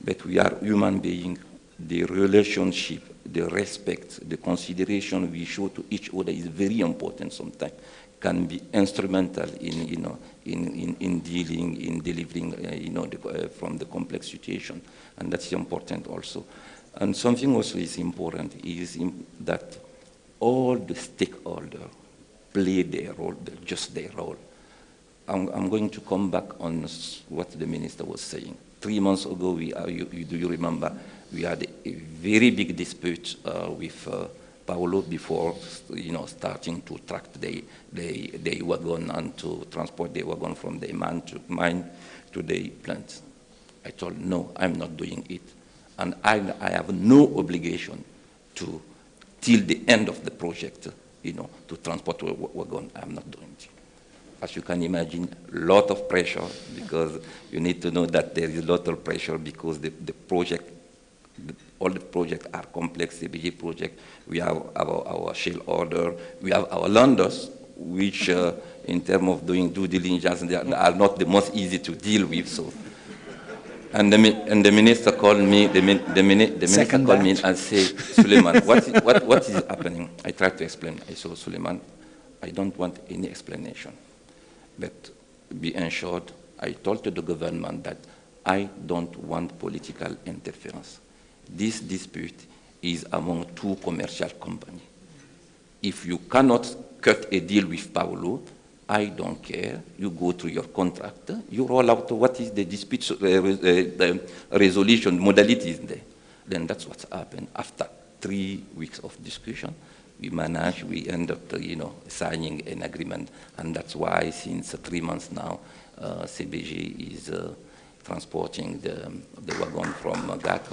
[SPEAKER 5] But we are human beings. The relationship, the respect, the consideration we show to each other is very important sometimes. Can be instrumental in dealing, in delivering, from the complex situation, and that's important also. And something also is important is that all the stakeholders play their role, just their role. I'm going to come back on what the minister was saying. 3 months ago, do you remember, we had a very big dispute with Paulo before, starting to track the wagon and to transport the wagon from the mine to the plant. I told, no, I'm not doing it. And I have no obligation to, till the end of the project, to transport a wagon. I'm not doing it. As you can imagine, a lot of pressure, because you need to know that there is a lot of pressure because the project, all the projects are complex, CBG project. We have our shell order, we have our lenders, which in terms of doing due diligence, they are not the most easy to deal with. So, and the minister called me, the minister called me and said, Suleiman, what is happening? I tried to explain. I said, Suleiman, I don't want any explanation. But be ensured, I told to the government that I don't want political interference. This dispute is among two commercial companies. If you cannot cut a deal with Paulo, I don't care. You go through your contract, you roll out what is the dispute the resolution modalities there. Then that's what's happened. After 3 weeks of discussion, we end up, signing an agreement, and that's why since 3 months now, CBG is transporting the wagon from Gat.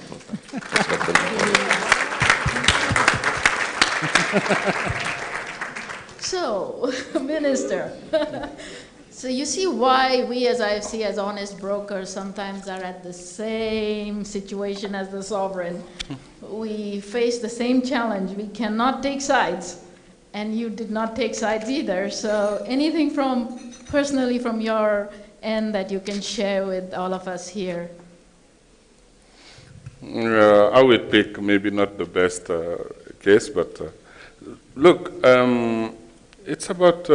[SPEAKER 3] So, Minister, so you see why we as IFC, as honest brokers, sometimes are at the same situation as the sovereign. We face the same challenge. We cannot take sides, and you did not take sides either. So anything personally from your end that you can share with all of us here?
[SPEAKER 2] I would pick maybe not the best case, but look, it's about,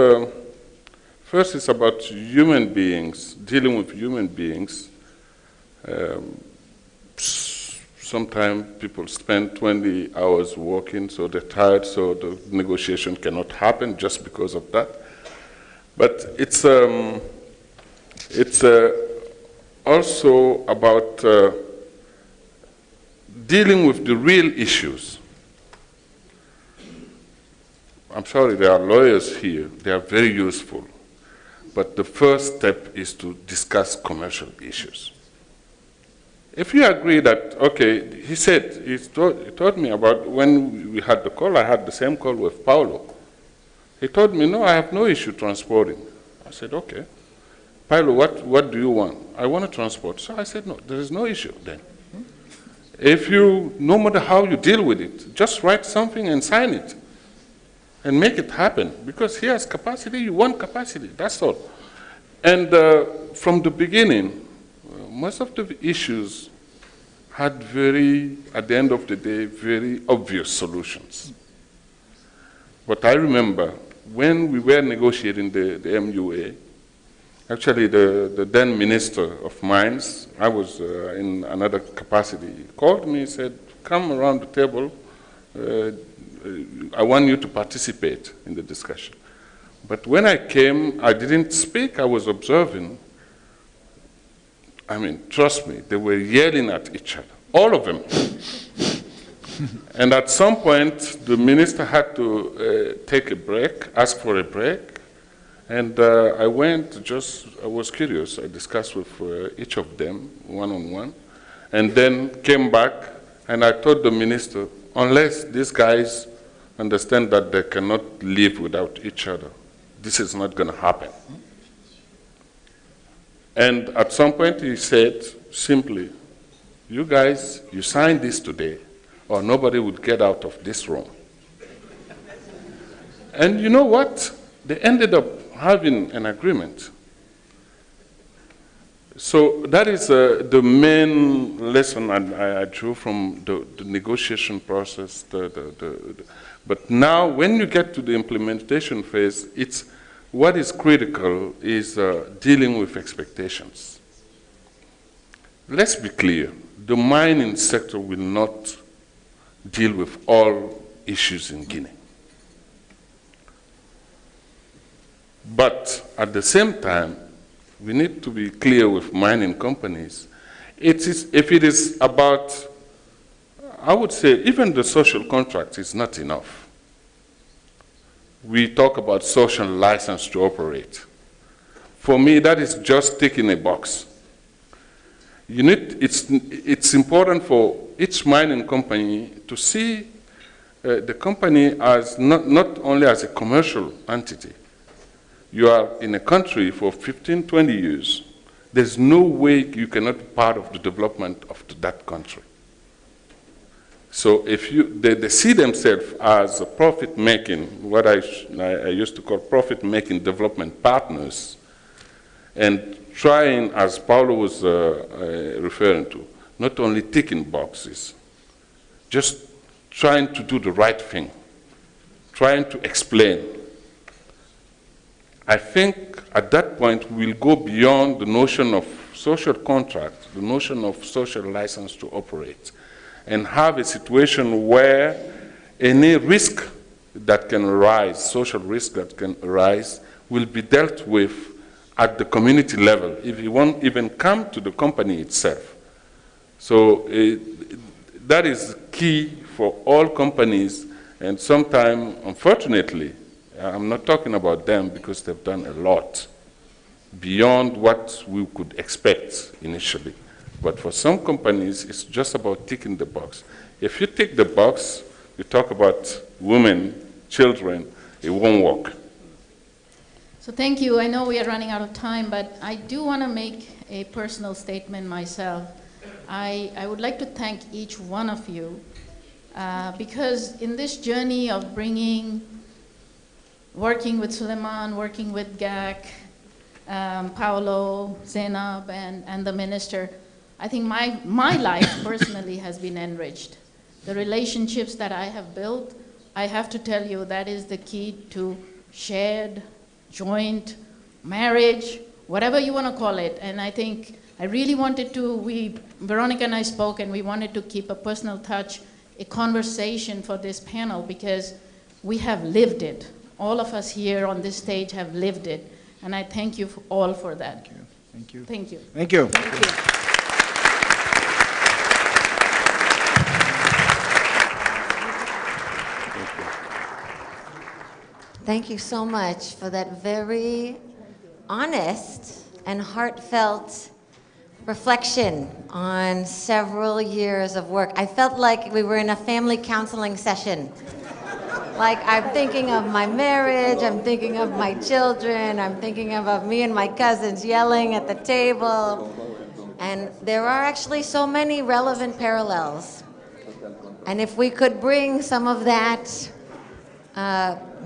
[SPEAKER 2] first it's about human beings, dealing with human beings. Sometimes people spend 20 hours working, so they're tired, so the negotiation cannot happen just because of that. But it's also about dealing with the real issues. I'm sorry, there are lawyers here, they are very useful. But the first step is to discuss commercial issues. If you agree that, okay, he told me about when we had the call, I had the same call with Paulo. He told me, no, I have no issue transporting. I said, okay. Paulo, what do you want? I want to transport. So I said, no, there is no issue then. If you, no matter how you deal with it, just write something and sign it and make it happen. Because he has capacity, you want capacity, that's all. And from the beginning, most of the issues had at the end of the day, very obvious solutions. But I remember when we were negotiating the MUA, actually the then Minister of Mines, I was in another capacity, he called me and said, come around the table, I want you to participate in the discussion. But when I came, I didn't speak, I was observing. I mean, trust me, they were yelling at each other, all of them. And at some point, the minister had to take a break, ask for a break. And I went, I was curious. I discussed with each of them, one-on-one. And then came back, and I told the minister, unless these guys understand that they cannot live without each other, this is not going to happen. And at some point he said simply, you guys, you sign this today or nobody would get out of this room. And you know what? They ended up having an agreement. So that is the main lesson I drew from the negotiation process. But now when you get to the implementation phase, what is critical is dealing with expectations. Let's be clear, the mining sector will not deal with all issues in Guinea. But at the same time, we need to be clear with mining companies. If it is about, I would say even the social contract is not enough. we talk about social license to operate. For me, that is just ticking a box. It's important for each mining company to see the company as not only as a commercial entity. You are in a country for 15, 20 years. There's no way you cannot be part of the development of that country. So if they see themselves as a profit-making, what I used to call profit-making development partners, and trying, as Paulo was referring to, not only ticking boxes, just trying to do the right thing, trying to explain. I think at that point we'll go beyond the notion of social contract, the notion of social license to operate, and have a situation where any risk that can arise, social risk that can arise, will be dealt with at the community level, if you won't even come to the company itself. So that is key for all companies, and sometimes, unfortunately, I'm not talking about them because they've done a lot beyond what we could expect initially. But for some companies, it's just about ticking the box. If you tick the box, you talk about women, children, it won't work.
[SPEAKER 3] So thank you. I know we are running out of time, but I do want to make a personal statement myself. I would like to thank each one of you because in this journey of working with Suleiman, working with GAC, Paulo, Zainab, and the minister, I think my life personally has been enriched. The relationships that I have built, I have to tell you, that is the key to shared, joint, marriage, whatever you want to call it. And I think I really wanted to, Veronica and I spoke, and we wanted to keep a personal touch, a conversation for this panel, because we have lived it. All of us here on this stage have lived it. And I thank you all for that.
[SPEAKER 6] Thank you.
[SPEAKER 3] Thank you.
[SPEAKER 6] Thank you.
[SPEAKER 3] Thank you.
[SPEAKER 1] Thank you so much for that very honest and heartfelt reflection on several years of work. I felt like we were in a family counseling session. Like, I'm thinking of my marriage, I'm thinking of my children, I'm thinking of me and my cousins yelling at the table. And there are actually so many relevant parallels. And if we could bring some of that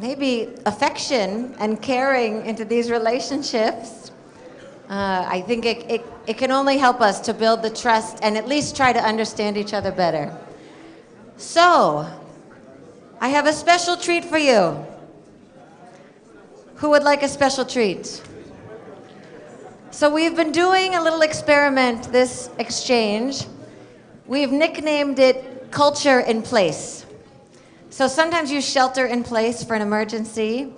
[SPEAKER 1] maybe affection and caring into these relationships, I think it can only help us to build the trust and at least try to understand each other better. So, I have a special treat for you. Who would like a special treat? So we've been doing a little experiment, this exchange. We've nicknamed it Culture in Place. So sometimes you shelter in place for an emergency.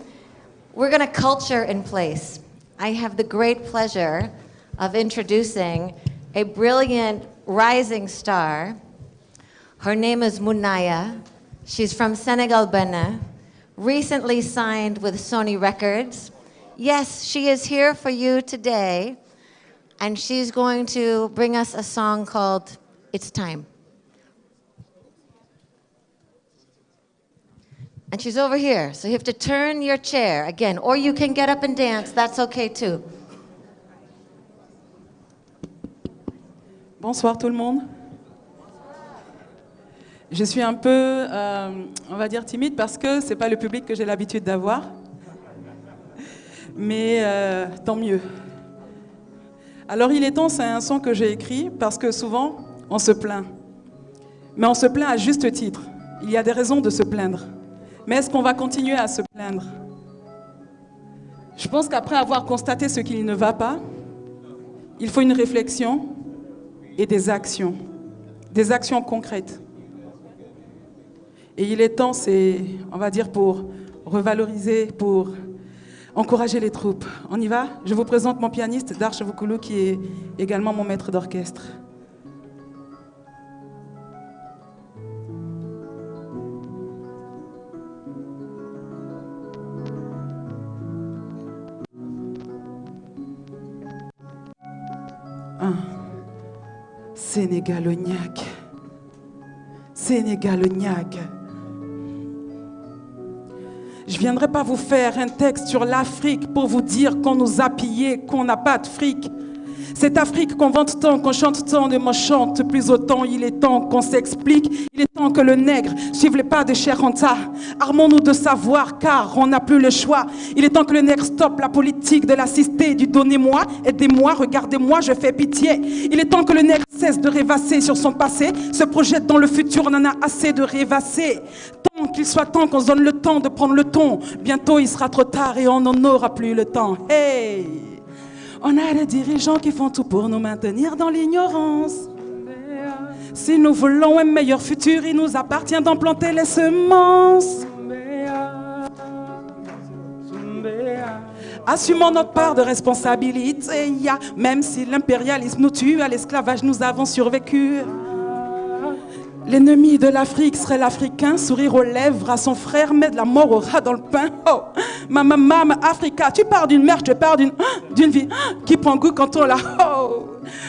[SPEAKER 1] We're going to culture in place. I have the great pleasure of introducing a brilliant rising star. Her name is Munaya. She's from Senegal, Benin, recently signed with Sony Records. Yes, she is here for you today, and she's going to bring us a song called It's Time. And she's over here, so you have to turn your chair again, or you can get up and dance, that's okay too.
[SPEAKER 7] Bonsoir tout le monde. Je suis un peu, on va dire, timide parce que ce n'est pas le public que j'ai l'habitude d'avoir. Mais tant mieux. Alors il est temps, c'est un son que j'ai écrit parce que souvent on se plaint. Mais on se plaint à juste titre. Il y a des raisons de se plaindre. Mais est-ce qu'on va continuer à se plaindre? Je pense qu'après avoir constaté ce qui ne va pas, il faut une réflexion et des actions concrètes. Et il est temps, c'est, on va dire, pour revaloriser, pour encourager les troupes. On y va? Je vous présente mon pianiste, Darche Vukulu, qui est également mon maître d'orchestre. Sénégalognac. Sénégalognac. Je viendrai pas vous faire un texte sur l'Afrique pour vous dire qu'on nous a pillés, qu'on n'a pas de fric. Cette Afrique qu'on vante tant, qu'on chante tant, ne m'en chante plus autant. Il est temps qu'on s'explique, il est temps que le nègre suive les pas de Cheranta. Armons-nous de savoir car on n'a plus le choix. Il est temps que le nègre stoppe la politique de l'assister, du donnez-moi, aidez-moi, regardez-moi, je fais pitié. Il est temps que le nègre cesse de rêvasser sur son passé, se projette dans le futur, on en a assez de rêvasser. Tant qu'il soit temps qu'on se donne le temps de prendre le ton, bientôt il sera trop tard et on n'en aura plus le temps. Hey! On a des dirigeants qui font tout pour nous maintenir dans l'ignorance. Si nous voulons un meilleur futur, il nous appartient d'en planter les semences. Assumons notre part de responsabilité, même si l'impérialisme nous tue, à l'esclavage nous avons survécu. L'ennemi de l'Afrique serait l'Africain, sourire aux lèvres à son frère, mettre la mort au rat dans le pain. Oh, maman, Africa, tu pars d'une mère, je pars d'une vie qui prend goût quand on la... Oh,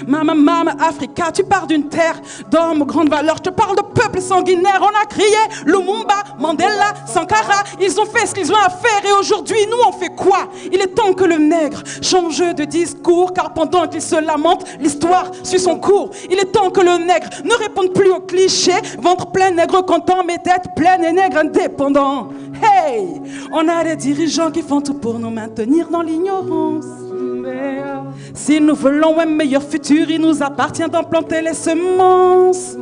[SPEAKER 7] maman, Africa, tu pars d'une terre d'hommes grande valeur. Je te parle de peuple sanguinaire, on a crié Lumumba, Mandela, Sankara. Ils ont fait ce qu'ils ont à faire et aujourd'hui, nous, on fait quoi? Il est temps que le nègre change de discours, car pendant qu'il se lamente, l'histoire suit son cours. Il est temps que le nègre ne réponde plus aux clichés. Ventre plein, nègre content, mais tête pleine et nègre indépendant. Hey! On a des dirigeants qui font tout pour nous maintenir dans l'ignorance. Si nous voulons un meilleur futur, il nous appartient d'en planter les semences.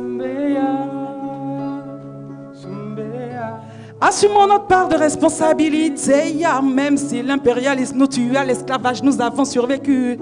[SPEAKER 7] Assumons notre part de responsabilité, même si l'impérialisme nous tue, à l'esclavage nous avons survécu.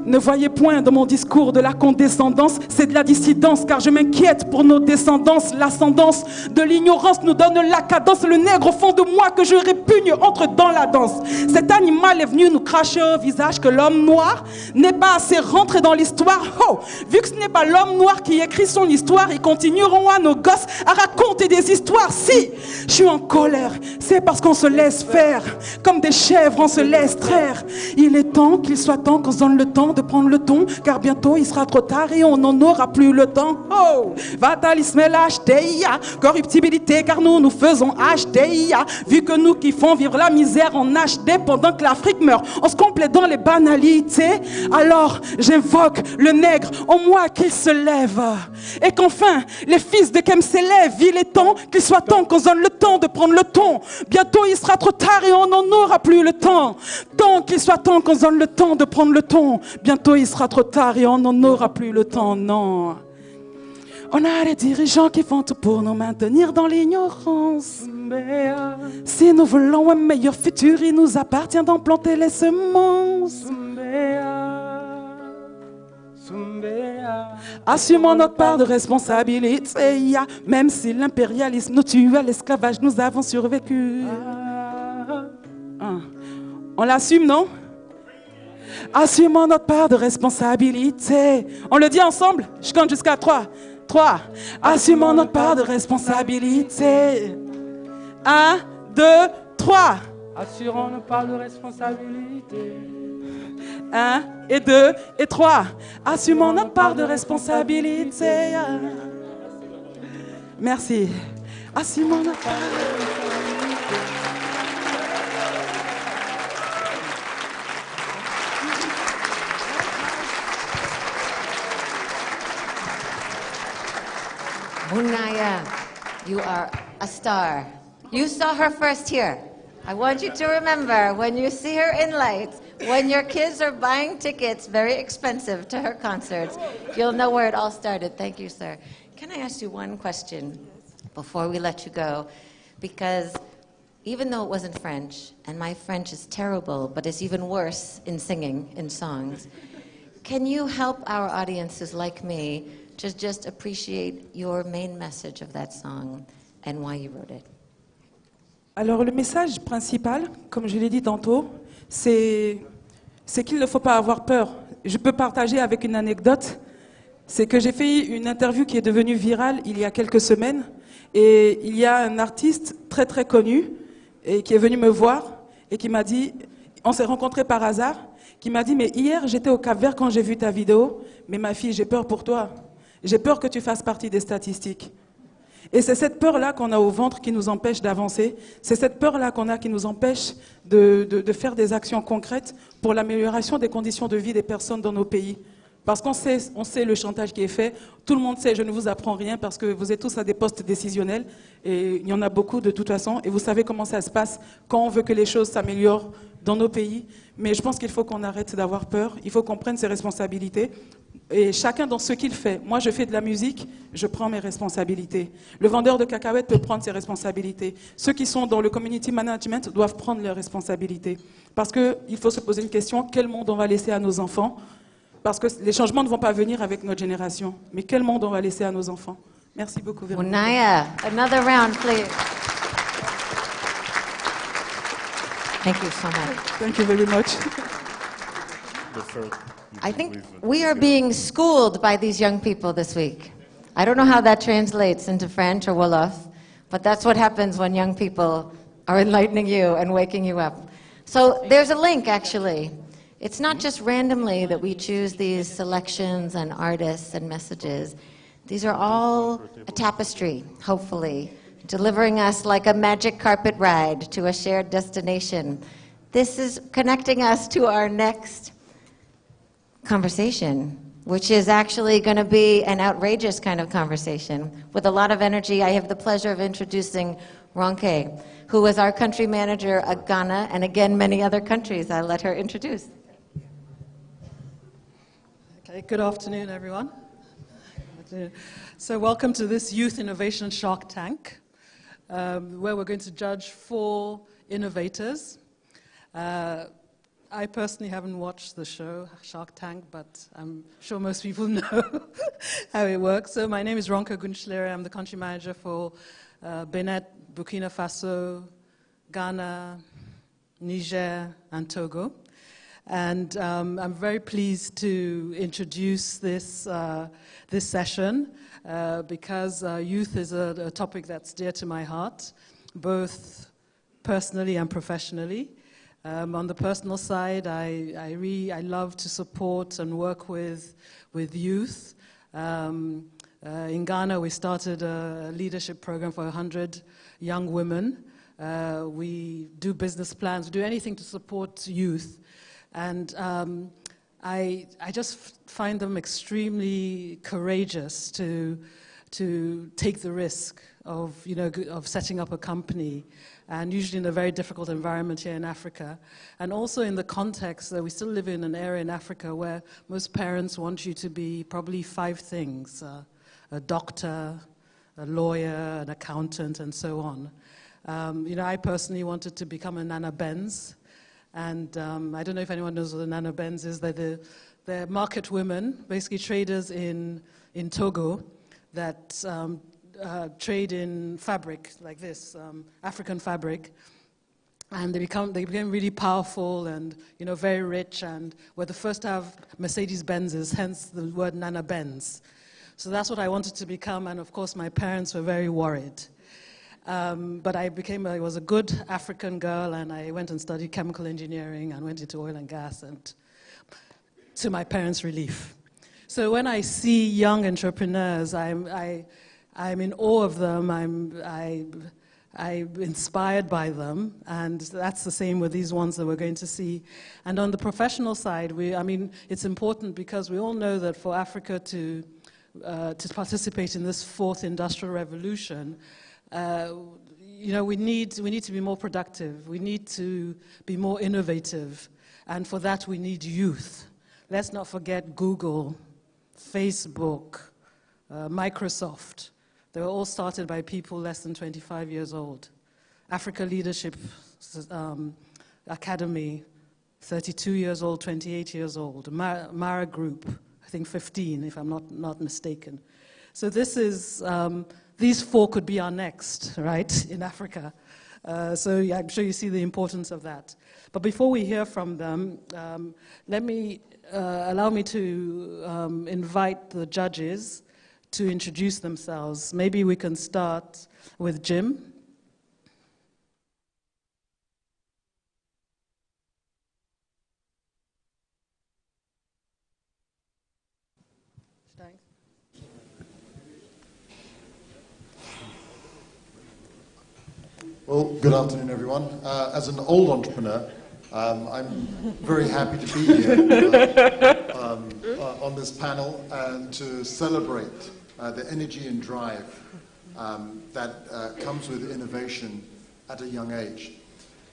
[SPEAKER 7] Ne voyez point dans mon discours de la condescendance, c'est de la dissidence, car je m'inquiète pour nos descendances. L'ascendance de l'ignorance nous donne la cadence. Le nègre au fond de moi que je répugne entre dans la danse. Cet animal est venu nous cracher au visage que l'homme noir n'est pas assez rentré dans l'histoire. Oh, vu que ce n'est pas l'homme noir qui écrit son histoire, ils continueront à nos gosses à raconter des histoires. Si je suis en colère, c'est parce qu'on se laisse faire. Comme des chèvres, on se laisse traire. Il est temps qu'il soit temps qu'on se donne le temps de prendre le ton, car bientôt il sera trop tard et on n'en aura plus le temps. Oh, fatalisme et lâcheté, corruptibilité, car nous faisons acheter, vu que nous qui font vivre la misère en HD pendant que l'Afrique meurt, on se complète dans les banalités. Alors j'invoque le nègre en moi qu'il se lève et qu'enfin les fils de Kem s'élèvent. Il est temps qu'il soit temps qu'on se donne le temps de prendre le ton. Bientôt il sera trop tard et on n'en aura plus le temps. Tant qu'il soit temps qu'on se donne le temps de prendre le ton. Bientôt il sera trop tard et on n'en aura plus le temps, non. On a des dirigeants qui font tout pour nous maintenir dans l'ignorance. Si nous voulons un meilleur futur, il nous appartient d'en planter les semences. Assumons notre part de responsabilité, même si l'impérialisme nous tue, à l'esclavage nous avons survécu. On l'assume, non? Assumons notre part de responsabilité. On le dit ensemble? Je compte jusqu'à 3. 3. Assumons notre part de responsabilité. 1, 2, 3.
[SPEAKER 8] Assurons notre part de responsabilité.
[SPEAKER 7] 1 et 2 et 3. Assumons notre part de responsabilité. Merci. Assumons notre part de responsabilité.
[SPEAKER 1] Munaya, you are a star. You saw her first here. I want you to remember, when you see her in lights, when your kids are buying tickets, very expensive, to her concerts, you'll know where it all started. Thank you, sir. Can I ask you one question before we let you go? Because even though it wasn't French, and my French is terrible, but it's even worse in singing, in songs, can you help our audiences like me to just appreciate your main message of that song and why you wrote it?
[SPEAKER 7] Alors le message principal, comme je l'ai dit tantôt, c'est qu'il ne faut pas avoir peur. Je peux partager avec une anecdote. C'est que j'ai fait une interview qui est devenue virale il y a quelques semaines. Et il y a un artiste très très connu et qui est venu me voir et qui m'a dit, on s'est rencontrés par hasard, qui m'a dit, mais hier, j'étais au Cap-Vert quand j'ai vu ta vidéo, mais ma fille, j'ai peur pour toi. J'ai peur que tu fasses partie des statistiques. Et c'est cette peur-là qu'on a au ventre qui nous empêche d'avancer. C'est cette peur-là qu'on a qui nous empêche de faire des actions concrètes pour l'amélioration des conditions de vie des personnes dans nos pays. Parce qu'on sait le chantage qui est fait. Tout le monde sait, je ne vous apprends rien parce que vous êtes tous à des postes décisionnels. Et il y en a beaucoup de toute façon. Et vous savez comment ça se passe quand on veut que les choses s'améliorent dans nos pays. Mais je pense qu'il faut qu'on arrête d'avoir peur. Il faut qu'on prenne ses responsabilités. Et chacun dans ce qu'il fait. Moi, je fais de la musique, je prends mes responsabilités. Le vendeur de cacahuètes peut prendre ses responsabilités. Ceux qui sont dans le community management doivent prendre leurs responsabilités. Parce qu'il faut se poser une question, quel monde on va laisser à nos enfants? Parce que les changements ne vont pas venir avec notre génération. Mais quel monde on va laisser à nos enfants? Merci beaucoup, Véronique.
[SPEAKER 1] Unaya, another round, please. Thank you so much.
[SPEAKER 7] Thank you very much.
[SPEAKER 1] I think we are being schooled by these young people this week. I don't know how that translates into French or Wolof, but that's what happens when young people are enlightening you and waking you up. So there's a link, actually. It's not just randomly that we choose these selections and artists and messages. These are all a tapestry, hopefully, delivering us like a magic carpet ride to a shared destination. This is connecting us to our next conversation, which is actually going to be an outrageous kind of conversation with a lot of energy. I have the pleasure of introducing Ronke, who is our country manager at Ghana and again many other countries. I'll let her introduce.
[SPEAKER 9] Okay, good afternoon, everyone. So welcome to this Youth Innovation Shark Tank, where we're going to judge 4 innovators. I personally haven't watched the show Shark Tank, but I'm sure most people know how it works. So my name is Ronke Gunschlere. I'm the country manager for Benin, Burkina Faso, Ghana, Niger, and Togo. And I'm very pleased to introduce this session because youth is a topic that's dear to my heart, both personally and professionally. On the personal side, I love to support and work with youth. In Ghana, we started a leadership program for 100 young women. We do business plans, we do anything to support youth. And I just find them extremely courageous to take the risk of setting up a company, and usually in a very difficult environment here in Africa. And also in the context that we still live in an area in Africa where most parents want you to be probably 5 things, a doctor, a lawyer, an accountant, and so on. I personally wanted to become a Nana Benz. And I don't know if anyone knows what a Nana Benz is. They're market women, basically traders in Togo that trade in fabric like this, African fabric. And they became really powerful and very rich, and were the first to have Mercedes-Benzes, hence the word Nana Benz. So that's what I wanted to become, and of course my parents were very worried. But I was a good African girl, and I went and studied chemical engineering and went into oil and gas, and to my parents' relief. So when I see young entrepreneurs, I'm in awe of them. I'm inspired by them, and that's the same with these ones that we're going to see. And on the professional side, it's important because we all know that for Africa to participate in this 4th industrial revolution, we need to be more productive. We need to be more innovative, and for that we need youth. Let's not forget Google, Facebook, Microsoft. They were all started by people less than 25 years old. Africa Leadership Academy, 32 years old, 28 years old. Mara Group, I think 15, if I'm not mistaken. So this is, these 4 could be our next, right, in Africa. So yeah, I'm sure you see the importance of that. But before we hear from them, allow me to invite the judges to introduce themselves. Maybe we can start with Jim.
[SPEAKER 10] Well, good afternoon, everyone. As an old entrepreneur, I'm very happy to be here on this panel and to celebrate the energy and drive that comes with innovation at a young age.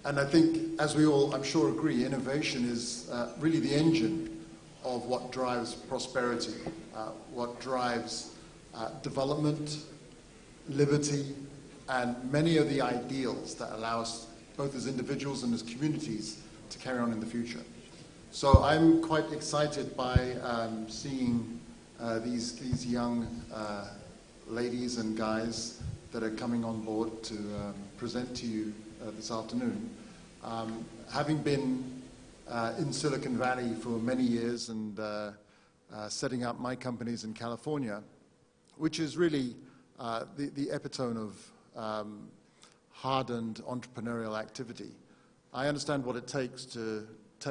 [SPEAKER 10] And I think, as we all, I'm sure, agree, innovation is really the engine of what drives prosperity, what drives development, liberty, and many of the ideals that allow us, both as individuals and as communities, to carry on in the future. So I'm quite excited by seeing these young ladies and guys that are coming on board to present to you this afternoon. Having been in Silicon Valley for many years and setting up my companies in California, which is really the epitome of hardened entrepreneurial activity. I understand what it takes to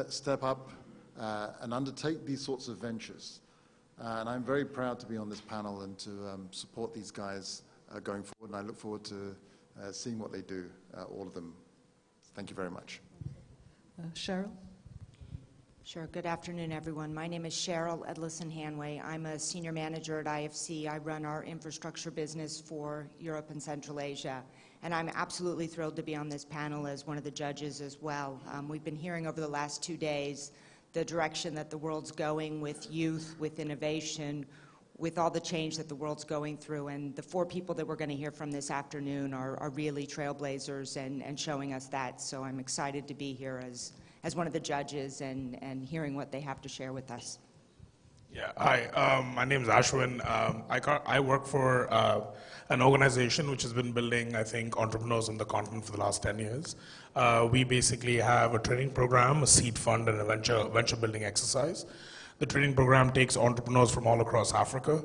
[SPEAKER 10] step up and undertake these sorts of ventures. And I'm very proud to be on this panel and to support these guys going forward. And I look forward to seeing what they do, all of them. Thank you very much.
[SPEAKER 9] Cheryl?
[SPEAKER 11] Sure. Good afternoon, everyone. My name is Cheryl Edlison-Hanway. I'm a senior manager at IFC. I run our infrastructure business for Europe and Central Asia. And I'm absolutely thrilled to be on this panel as one of the judges as well. We've been hearing over the last 2 days the direction that the world's going with youth, with innovation, with all the change that the world's going through. And the 4 people that we're going to hear from this afternoon are really trailblazers and showing us that. So I'm excited to be here as one of the judges and hearing what they have to share with us.
[SPEAKER 12] Yeah, hi, my name is Ashwin. I work for an organization which has been building, I think, entrepreneurs on the continent for the last 10 years. We basically have a training program, a seed fund, and a venture building exercise. The training program takes entrepreneurs from all across Africa.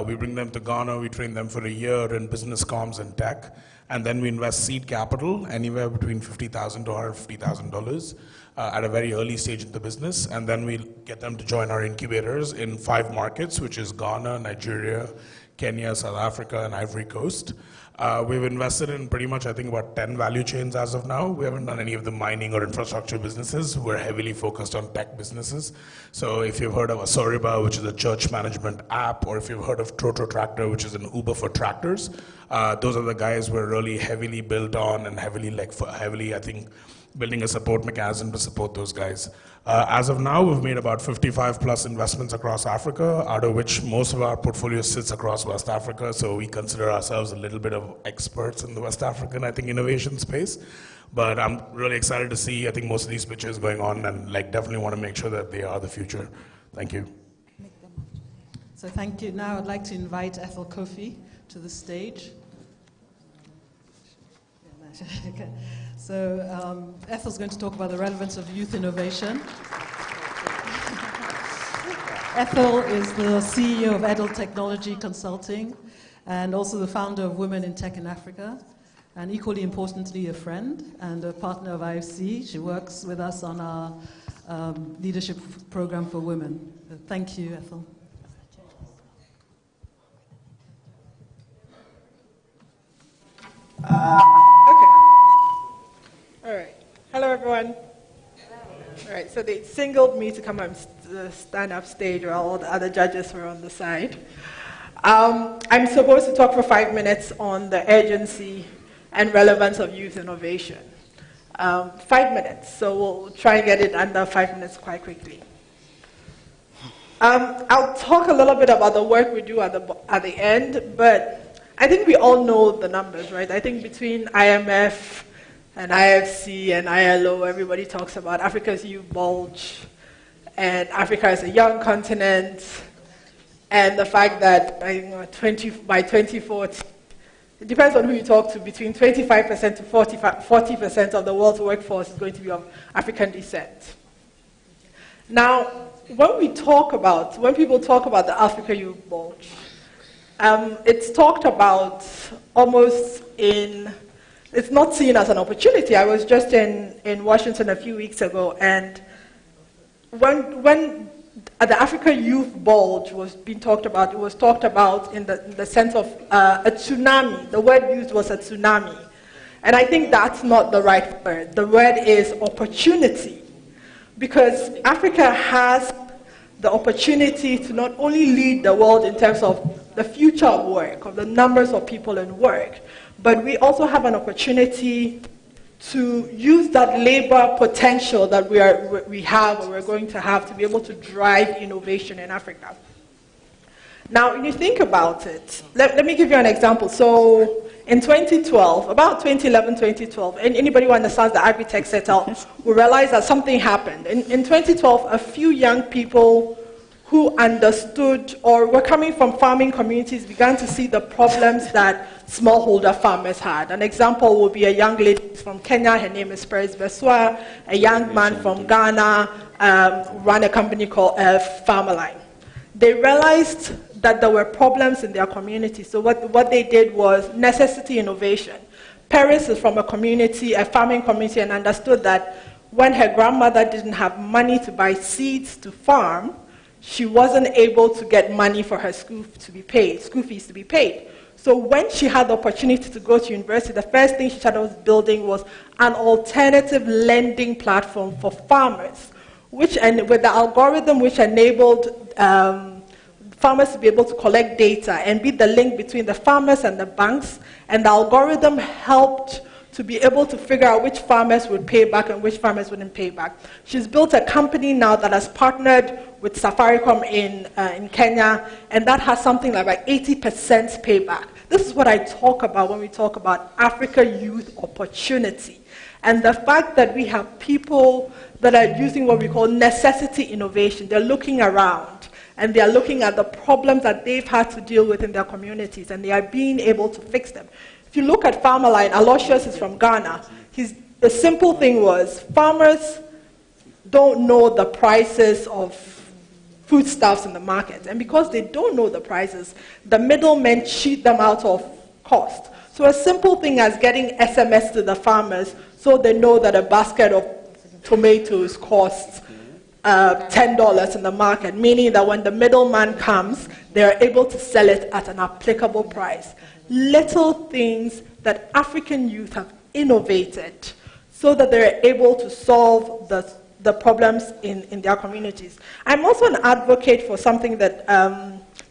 [SPEAKER 12] We bring them to Ghana, we train them for a year in business comms and tech, and then we invest seed capital, anywhere between $50,000 to $150,000 at a very early stage in the business, and then we get them to join our incubators in 5 markets, which is Ghana, Nigeria, Kenya, South Africa, and Ivory Coast. We've invested in pretty much, I think, about 10 value chains as of now. We haven't done any of the mining or infrastructure businesses. We're heavily focused on tech businesses. So if you've heard of Asoriba, which is a church management app, or if you've heard of Toto Tractor, which is an Uber for tractors, those are the guys we're really heavily built on and heavily, I think, building a support mechanism to support those guys. As of now, we've made about 55 plus investments across Africa, out of which most of our portfolio sits across West Africa, so we consider ourselves a little bit of experts in the West African, I think, innovation space. But I'm really excited to see, I think, most of these pitches going on, and definitely want to make sure that they are the future. Thank you.
[SPEAKER 9] So thank you. Now I'd like to invite Ethel Kofi to the stage. Okay. So Ethel's going to talk about the relevance of youth innovation. Ethel is the CEO of Edel Technology Consulting and also the founder of Women in Tech in Africa, and equally importantly, a friend and a partner of IFC. She works with us on our leadership program for women. Thank you, Ethel.
[SPEAKER 13] All right. Hello, everyone. All right, so they singled me to come and stand up stage while all the other judges were on the side. I'm supposed to talk for 5 minutes on the urgency and relevance of youth innovation. 5 minutes, so we'll try and get it under 5 minutes quite quickly. I'll talk a little bit about the work we do at the end, but I think we all know the numbers, right? I think between IMF and IFC and ILO, everybody talks about Africa's youth bulge, and Africa is a young continent, and the fact that by 2040, it depends on who you talk to, between 25% to 40% of the world's workforce is going to be of African descent. Now, when people talk about the Africa youth bulge, it's talked about almost it's not seen as an opportunity. I was just in Washington a few weeks ago, and when the Africa youth bulge was being talked about, it was talked about in the sense of a tsunami. The word used was a tsunami. And I think that's not the right word. The word is opportunity. Because Africa has the opportunity to not only lead the world in terms of the future of work, of the numbers of people in work, but we also have an opportunity to use that labor potential that we have or we're going to have to be able to drive innovation in Africa. Now, when you think about it, let me give you an example. So in 2012, about 2011, 2012, and anybody who understands the agri-tech setup will realize that something happened. In 2012, a few young people who understood or were coming from farming communities began to see the problems that smallholder farmers had. An example would be a young lady from Kenya, her name is Peres Beswa, a young man from Ghana who ran a company called Farmerline. They realized that there were problems in their community, so what they did was necessity innovation. Peres is from a community, a farming community, and understood that when her grandmother didn't have money to buy seeds to farm, she wasn't able to get money for her school fees to be paid. So when she had the opportunity to go to university, the first thing she started building was an alternative lending platform for farmers, and with the algorithm which enabled farmers to be able to collect data and be the link between the farmers and the banks, and the algorithm helped to be able to figure out which farmers would pay back and which farmers wouldn't pay back. She's built a company now that has partnered with Safaricom in Kenya, and that has something like 80% payback. This is what I talk about when we talk about Africa youth opportunity. And the fact that we have people that are using what we call necessity innovation. They're looking around, and they're looking at the problems that they've had to deal with in their communities, and they are being able to fix them. If you look at Farmerline, Aloysius is from Ghana. The simple thing was, farmers don't know the prices of foodstuffs in the market. And because they don't know the prices, the middlemen cheat them out of cost. So a simple thing as getting SMS to the farmers so they know that a basket of tomatoes costs $10 in the market, meaning that when the middleman comes, they're able to sell it at an applicable price. Little things that African youth have innovated so that they're able to solve the problems in their communities. I'm also an advocate for something that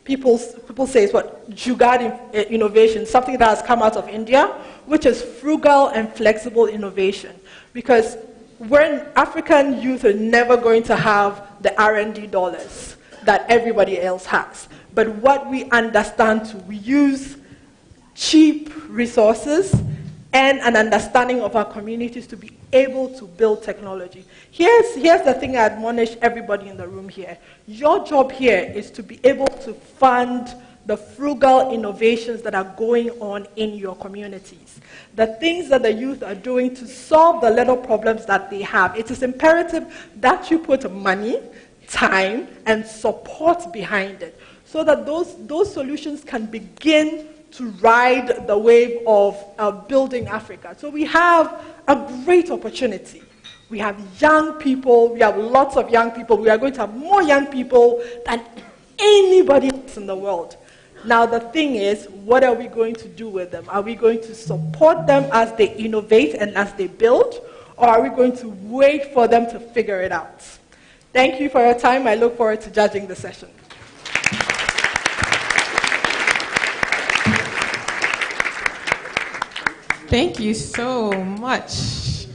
[SPEAKER 13] people say is what Jugaad innovation, something that has come out of India, which is frugal and flexible innovation. Because when African youth are never going to have the R&D dollars that everybody else has. But what we understand to use cheap resources and an understanding of our communities to be able to build technology. Here's the thing I admonish everybody in the room here. Your job here is to be able to fund the frugal innovations that are going on in your communities. The things that the youth are doing to solve the little problems that they have. It is imperative that you put money, time, and support behind it so that those solutions can begin to ride the wave of building Africa. So we have a great opportunity. We have young people, we have lots of young people, we are going to have more young people than anybody else in the world. Now the thing is, what are we going to do with them? Are we going to support them as they innovate and as they build, or are we going to wait for them to figure it out? Thank you for your time. I look forward to judging the session.
[SPEAKER 14] Thank you so much.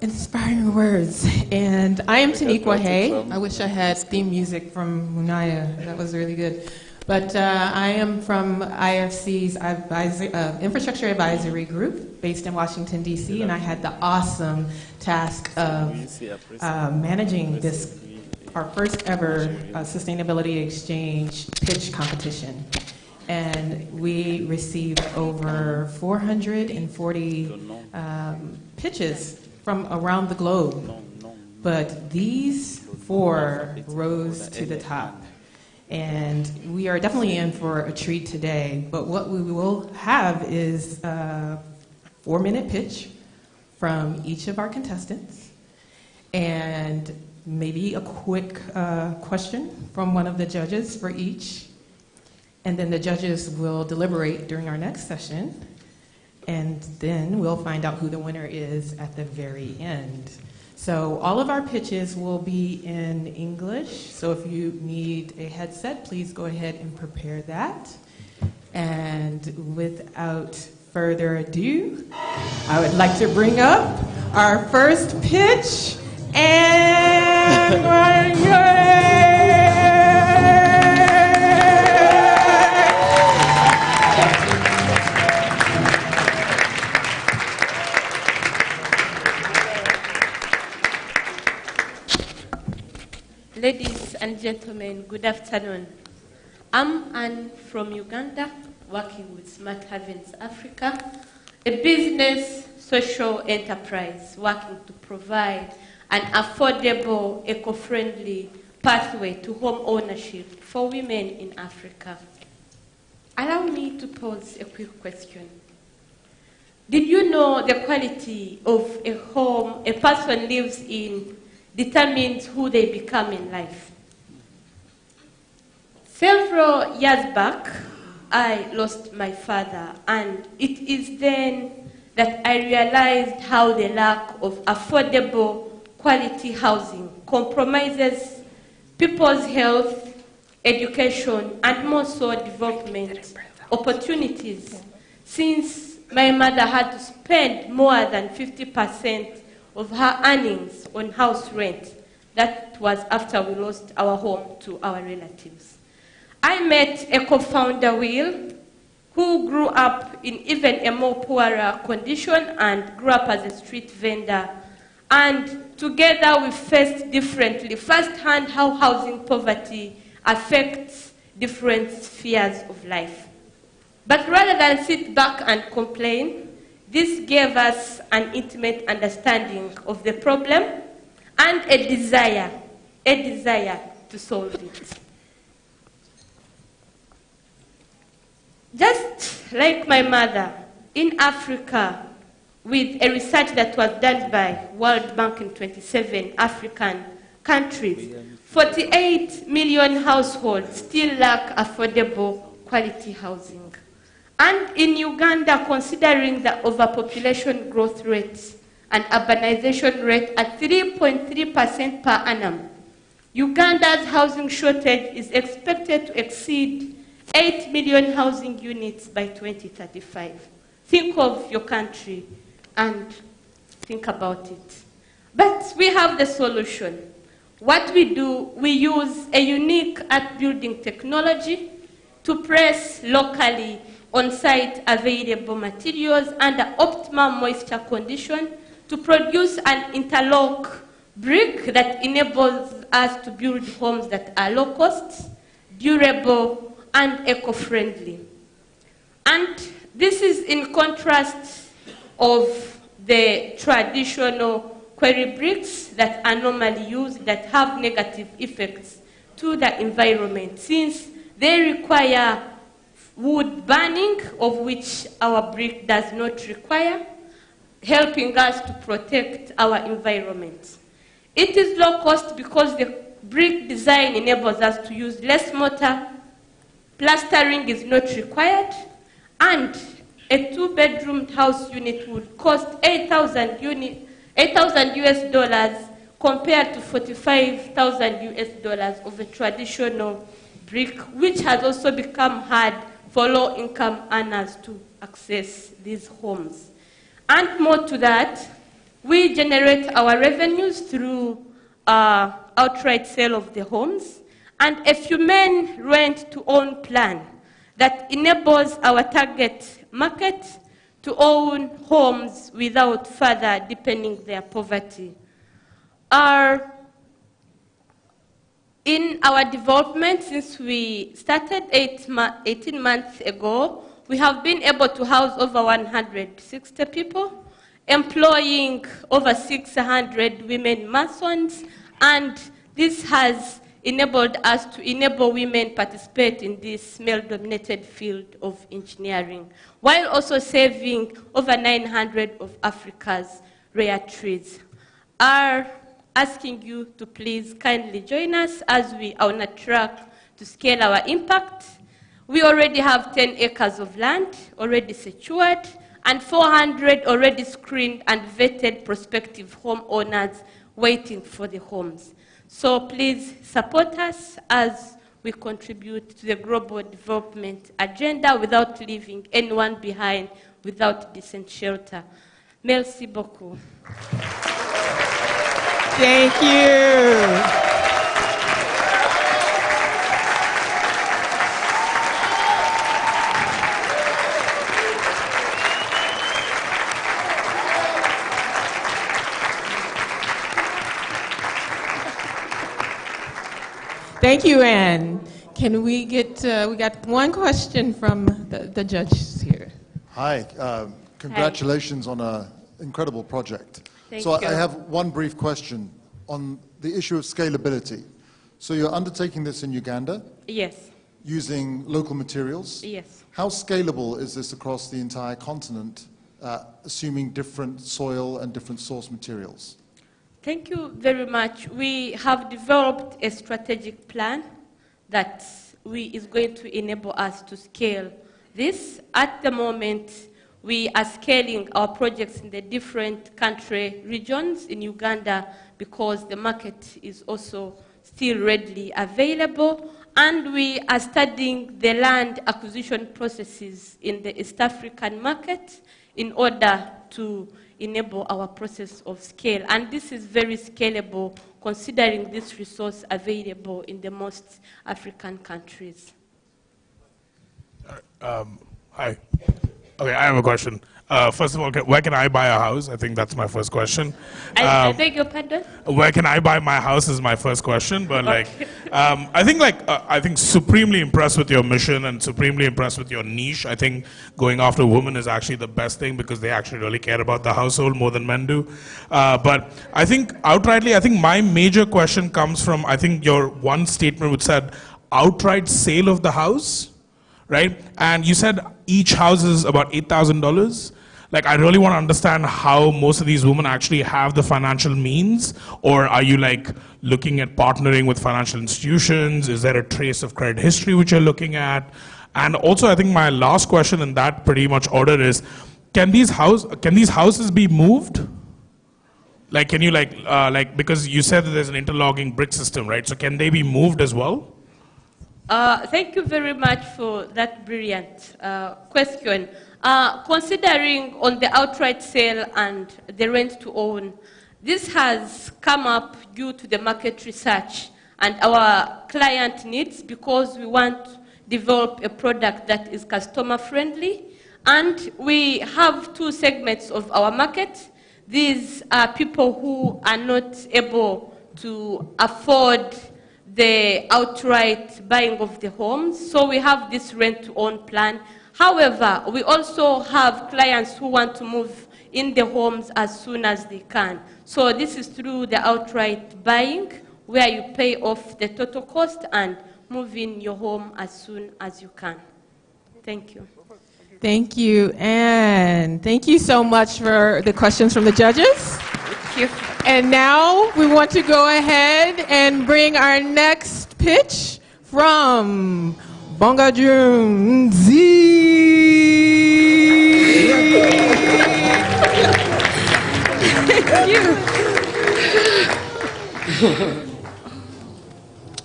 [SPEAKER 14] Inspiring words. And I am Taniqua Hay. I wish I had theme music from Munaya. That was really good. But I am from IFC's Infrastructure Advisory Group based in Washington, D.C., and I had the awesome task of managing this, our first ever Sustainability Exchange pitch competition. And we received over 440 pitches from around the globe. But these 4 rose to the top. And we are definitely in for a treat today. But what we will have is a 4-minute pitch from each of our contestants, and maybe a quick question from one of the judges for each. And then the judges will deliberate during our next session. and then we'll find out who the winner is at the very end. So all of our pitches will be in English, so if you need a headset, please go ahead and prepare that. And without further ado, I would like to bring up our first pitch, and
[SPEAKER 15] Ladies and gentlemen, good afternoon. I'm Anne from Uganda, working with Smart Havens Africa, a business social enterprise working to provide an affordable, eco-friendly pathway to home ownership for women in Africa. Allow me to pose a quick question. Did you know the quality of a home a person lives in determines who they become in life? Several years back, I lost my father, and it is then that I realized how the lack of affordable quality housing compromises people's health, education, and more so development opportunities, since my mother had to spend more than 50% of her earnings on house rent. That was after we lost our home to our relatives. I met a co-founder, Will, who grew up in even a more poorer condition and grew up as a street vendor. And together we faced differently firsthand how housing poverty affects different spheres of life. But rather than sit back and complain, this gave us an intimate understanding of the problem and a desire to solve it. Just like my mother, in Africa, with a research that was done by World Bank in 27 African countries, 48 million households still lack affordable quality housing. And in Uganda, considering the overpopulation growth rates and urbanization rate at 3.3% per annum, Uganda's housing shortage is expected to exceed 8 million housing units by 2035. Think of your country and think about it. But we have the solution. What we do, we use a unique earth building technology to press locally on-site available materials under optimum moisture condition to produce an interlock brick that enables us to build homes that are low cost, durable, and eco-friendly. And this is in contrast of the traditional quarry bricks that are normally used that have negative effects to the environment, since they require wood burning, of which our brick does not require, helping us to protect our environment. It is low cost because the brick design enables us to use less mortar, plastering is not required, and a two-bedroom house unit would cost $8,000 US dollars compared to $45,000 US dollars of a traditional brick, which has also become hard for low-income earners to access these homes. And more to that, we generate our revenues through outright sale of the homes and a humane rent-to-own plan that enables our target market to own homes without further deepening their poverty. In our development, since we started 18 months ago, we have been able to house over 160 people, employing over 600 women masons, and this has enabled us to enable women participate in this male-dominated field of engineering, while also saving over 900 of Africa's rare trees. Are asking you to please kindly join us as we are on a track to scale our impact. We already have 10 acres of land already secured, and 400 already screened and vetted prospective homeowners waiting for the homes. So please support us as we contribute to the global development agenda without leaving anyone behind, without decent shelter. Merci beaucoup.
[SPEAKER 14] Thank you. Thank you, Anne. Can we get, we got one question from the judges here.
[SPEAKER 10] Hi, congratulations on an incredible project.
[SPEAKER 15] Thank
[SPEAKER 10] so
[SPEAKER 15] you.
[SPEAKER 10] I have one brief question on the issue of scalability. So you're undertaking this in Uganda?
[SPEAKER 15] Yes.
[SPEAKER 10] Using local materials?
[SPEAKER 15] Yes.
[SPEAKER 10] How scalable is this across the entire continent, assuming different soil and different source materials?
[SPEAKER 15] Thank you very much. We have developed a strategic plan that is going to enable us to scale this. At the moment, we are scaling our projects in the different country regions in Uganda because the market is also still readily available. And we are studying the land acquisition processes in the East African market in order to enable our process of scale. And this is very scalable considering this resource available in the most African countries.
[SPEAKER 12] Hi. Okay, I have a question. First of all, where can I buy a house? I think that's my first question.
[SPEAKER 15] I beg your pardon?
[SPEAKER 12] Where can I buy my house is my first question. But I think supremely impressed with your mission and supremely impressed with your niche. I think going after women is actually the best thing because they actually really care about the household more than men do. But I think outrightly, I think my major question comes from, I think your one statement which said outright sale of the house, right? And you said each house is about $8,000. Like, I really want to understand how most of these women actually have the financial means, or are you like looking at partnering with financial institutions? Is there a trace of credit history which you're looking at? And also, I think my last question in that pretty much order is, can these houses be moved? Like, can you because you said that there's an interlocking brick system, right? So can they be moved as well?
[SPEAKER 15] Thank you very much for that brilliant question. Considering on the outright sale and the rent to own, this has come up due to the market research and our client needs because we want to develop a product that is customer friendly. And we have two segments of our market. These are people who are not able to afford the outright buying of the homes. So we have this rent-to-own plan. However, we also have clients who want to move in the homes as soon as they can. So this is through the outright buying, where you pay off the total cost and move in your home as soon as you can. Thank you.
[SPEAKER 14] Thank you, Anne. Thank you so much for the questions from the judges.
[SPEAKER 15] Thank you.
[SPEAKER 14] And now we want to go ahead and bring our next pitch from Bongajum
[SPEAKER 16] Thank you.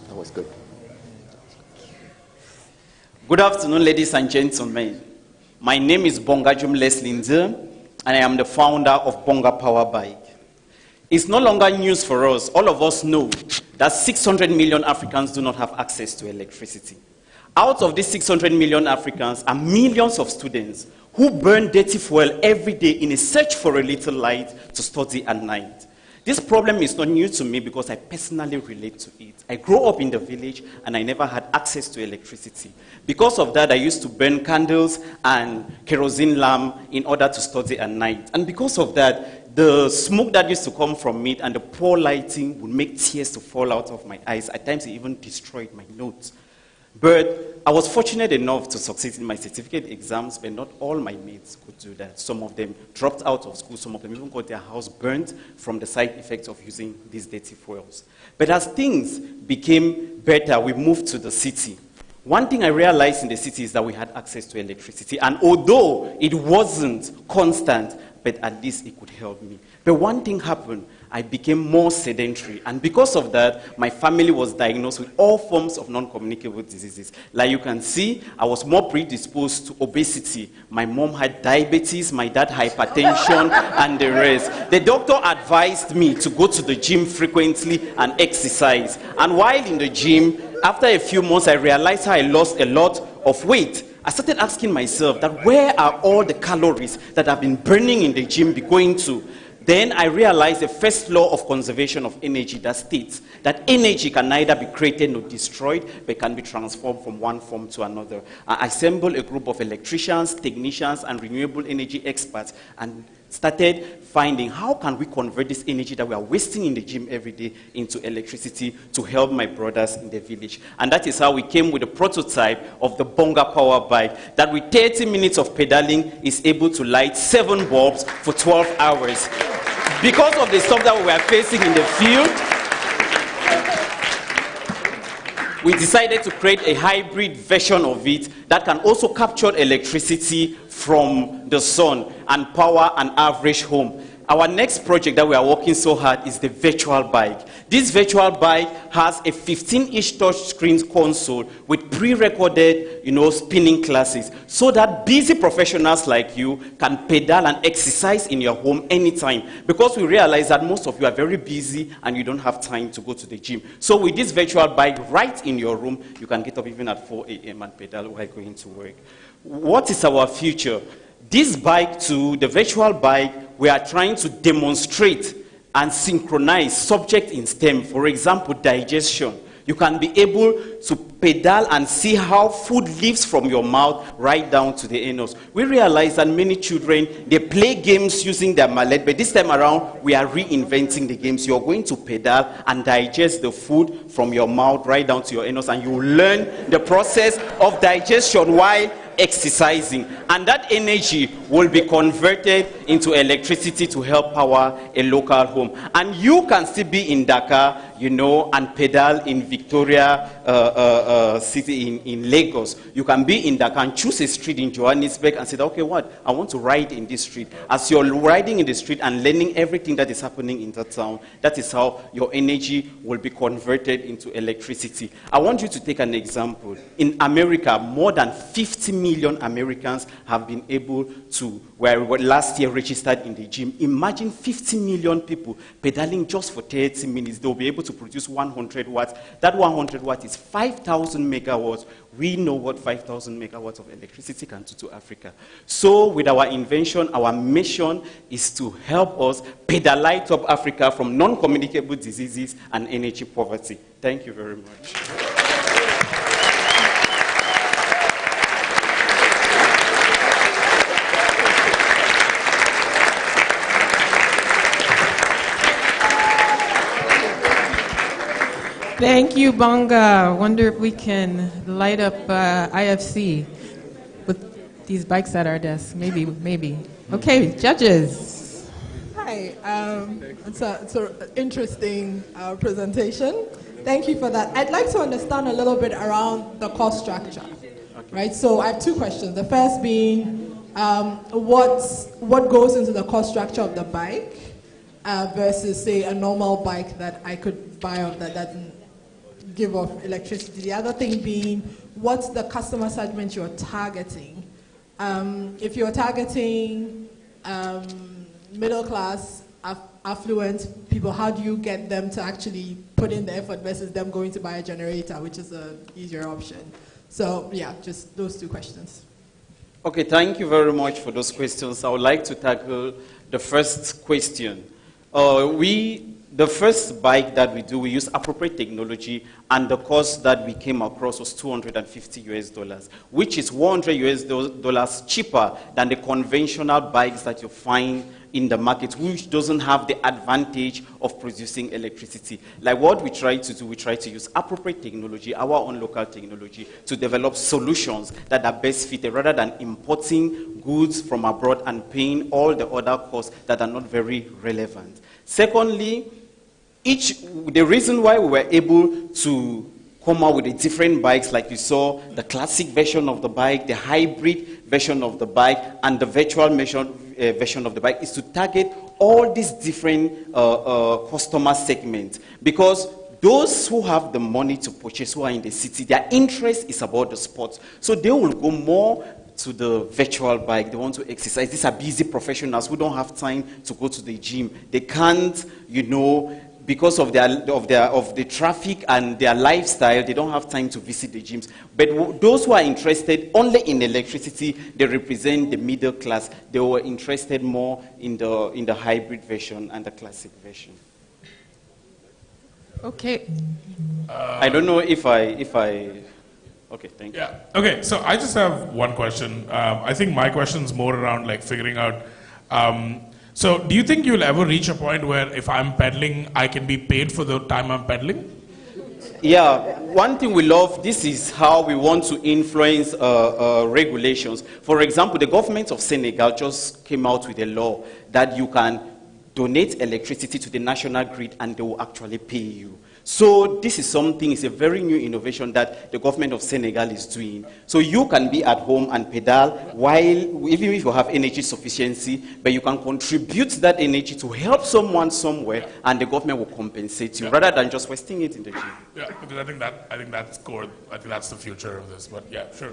[SPEAKER 16] That was good. Good afternoon, ladies and gentlemen. My name is Bongajum Leslie Nze, and I am the founder of Bonga Power Bike. It's no longer news for us. All of us know that 600 million Africans do not have access to electricity. Out of these 600 million Africans are millions of students who burn dirty fuel every day in a search for a little light to study at night. This problem is not new to me because I personally relate to it. I grew up in the village and I never had access to electricity. Because of that, I used to burn candles and kerosene lamp in order to study at night. And because of that, the smoke that used to come from it and the poor lighting would make tears to fall out of my eyes. At times, it even destroyed my notes. But I was fortunate enough to succeed in my certificate exams, but not all my mates could do that. Some of them dropped out of school. Some of them even got their house burnt from the side effects of using these dirty fuels. But as things became better, we moved to the city. One thing I realized in the city is that we had access to electricity, and although it wasn't constant, but at least it could help me. But one thing happened. I became more sedentary, and because of that, my family was diagnosed with all forms of non-communicable diseases. Like you can see, I was more predisposed to obesity. My mom had diabetes, my dad hypertension, and the rest. The doctor advised me to go to the gym frequently and exercise. And while in the gym, after a few months, I realized how I lost a lot of weight. I started asking myself that where are all the calories that I've been burning in the gym be going to? Then I realized the first law of conservation of energy that states that energy can neither be created nor destroyed, but can be transformed from one form to another. I assembled a group of electricians, technicians, and renewable energy experts, and started finding how can we convert this energy that we are wasting in the gym every day into electricity to help my brothers in the village. And that is how we came with a prototype of the Bonga Power Bike that with 30 minutes of pedaling is able to light 7 bulbs for 12 hours. Because of the stuff that we were facing in the field, we decided to create a hybrid version of it that can also capture electricity from the sun and power an average home. Our next project that we are working so hard is the virtual bike. This virtual bike has a 15-inch touchscreen console with pre-recorded, spinning classes, so that busy professionals like you can pedal and exercise in your home anytime. Because we realize that most of you are very busy and you don't have time to go to the gym. So with this virtual bike right in your room, you can get up even at 4 a.m. and pedal while going to work. What is our future? This bike too, the virtual bike, we are trying to demonstrate and synchronize subject in STEM. For example, digestion. You can be able to pedal and see how food leaves from your mouth right down to the anus. We realize that many children, they play games using their mallet, but this time around, we are reinventing the games. You're going to pedal and digest the food from your mouth right down to your anus, and you learn the process of digestion while exercising, and that energy will be converted into electricity to help power a local home. And you can still be in Dakar, and pedal in Victoria city in Lagos. You can be in Dakar and choose a street in Johannesburg and say, okay, I want to ride in this street. As you're riding in the street and learning everything that is happening in that town, that is how your energy will be converted into electricity. I want you to take an example. In America, more than 50 million Americans have been able to, were last year registered in the gym. Imagine 50 million people pedaling just for 30 minutes. They'll be able to produce 100 watts. That 100 watts is 5,000 megawatts. We know what 5,000 megawatts of electricity can do to Africa. So with our invention, our mission is to help us pedalize up Africa from non-communicable diseases and energy poverty. Thank you very much.
[SPEAKER 14] Thank you, Bonga. Wonder if we can light up IFC with these bikes at our desk. Maybe. Okay, judges.
[SPEAKER 17] Hi. It's an interesting presentation. Thank you for that. I'd like to understand a little bit around the cost structure. Right. So I have 2 questions. The first being, what goes into the cost structure of the bike versus, say, a normal bike that I could buy that doesn't give off electricity. The other thing being, what's the customer segment you're targeting? If you're targeting middle class, affluent people, how do you get them to actually put in the effort versus them going to buy a generator, which is an easier option? So yeah, just those 2 questions.
[SPEAKER 16] Okay, thank you very much for those questions. I would like to tackle the first question. The first bike that we use appropriate technology, and the cost that we came across was $250, which is $100 cheaper than the conventional bikes that you find in the market, which doesn't have the advantage of producing electricity. Like what we try to do, we try to use appropriate technology, our own local technology, to develop solutions that are best fitted, rather than importing goods from abroad and paying all the other costs that are not very relevant. Secondly, the reason why we were able to come out with the different bikes, like you saw, the classic version of the bike, the hybrid version of the bike, and the virtual version of the bike, is to target all these different customer segments. Because those who have the money to purchase, who are in the city, their interest is about the sports. So they will go more to the virtual bike. They want to exercise. These are busy professionals who don't have time to go to the gym. They can't, because of the traffic and their lifestyle, they don't have time to visit the gyms. But those who are interested only in electricity, they represent the middle class. They were interested more in the hybrid version and the classic version.
[SPEAKER 14] Okay.
[SPEAKER 16] I don't know if I. Okay, thank you.
[SPEAKER 12] Yeah. Okay, so I just have one question. I think my question is more around like figuring out. So do you think you'll ever reach a point where if I'm pedaling, I can be paid for the time I'm pedaling?
[SPEAKER 16] Yeah, one thing we love, this is how we want to influence regulations. For example, the government of Senegal just came out with a law that you can donate electricity to the national grid and they will actually pay you. So this is something, it's a very new innovation that the government of Senegal is doing. So you can be at home and pedal even if you have energy sufficiency, but you can contribute that energy to help someone somewhere and the government will compensate you rather than just wasting it in the gym.
[SPEAKER 12] Yeah, because I think that's core. I think that's the future of this. But yeah, sure.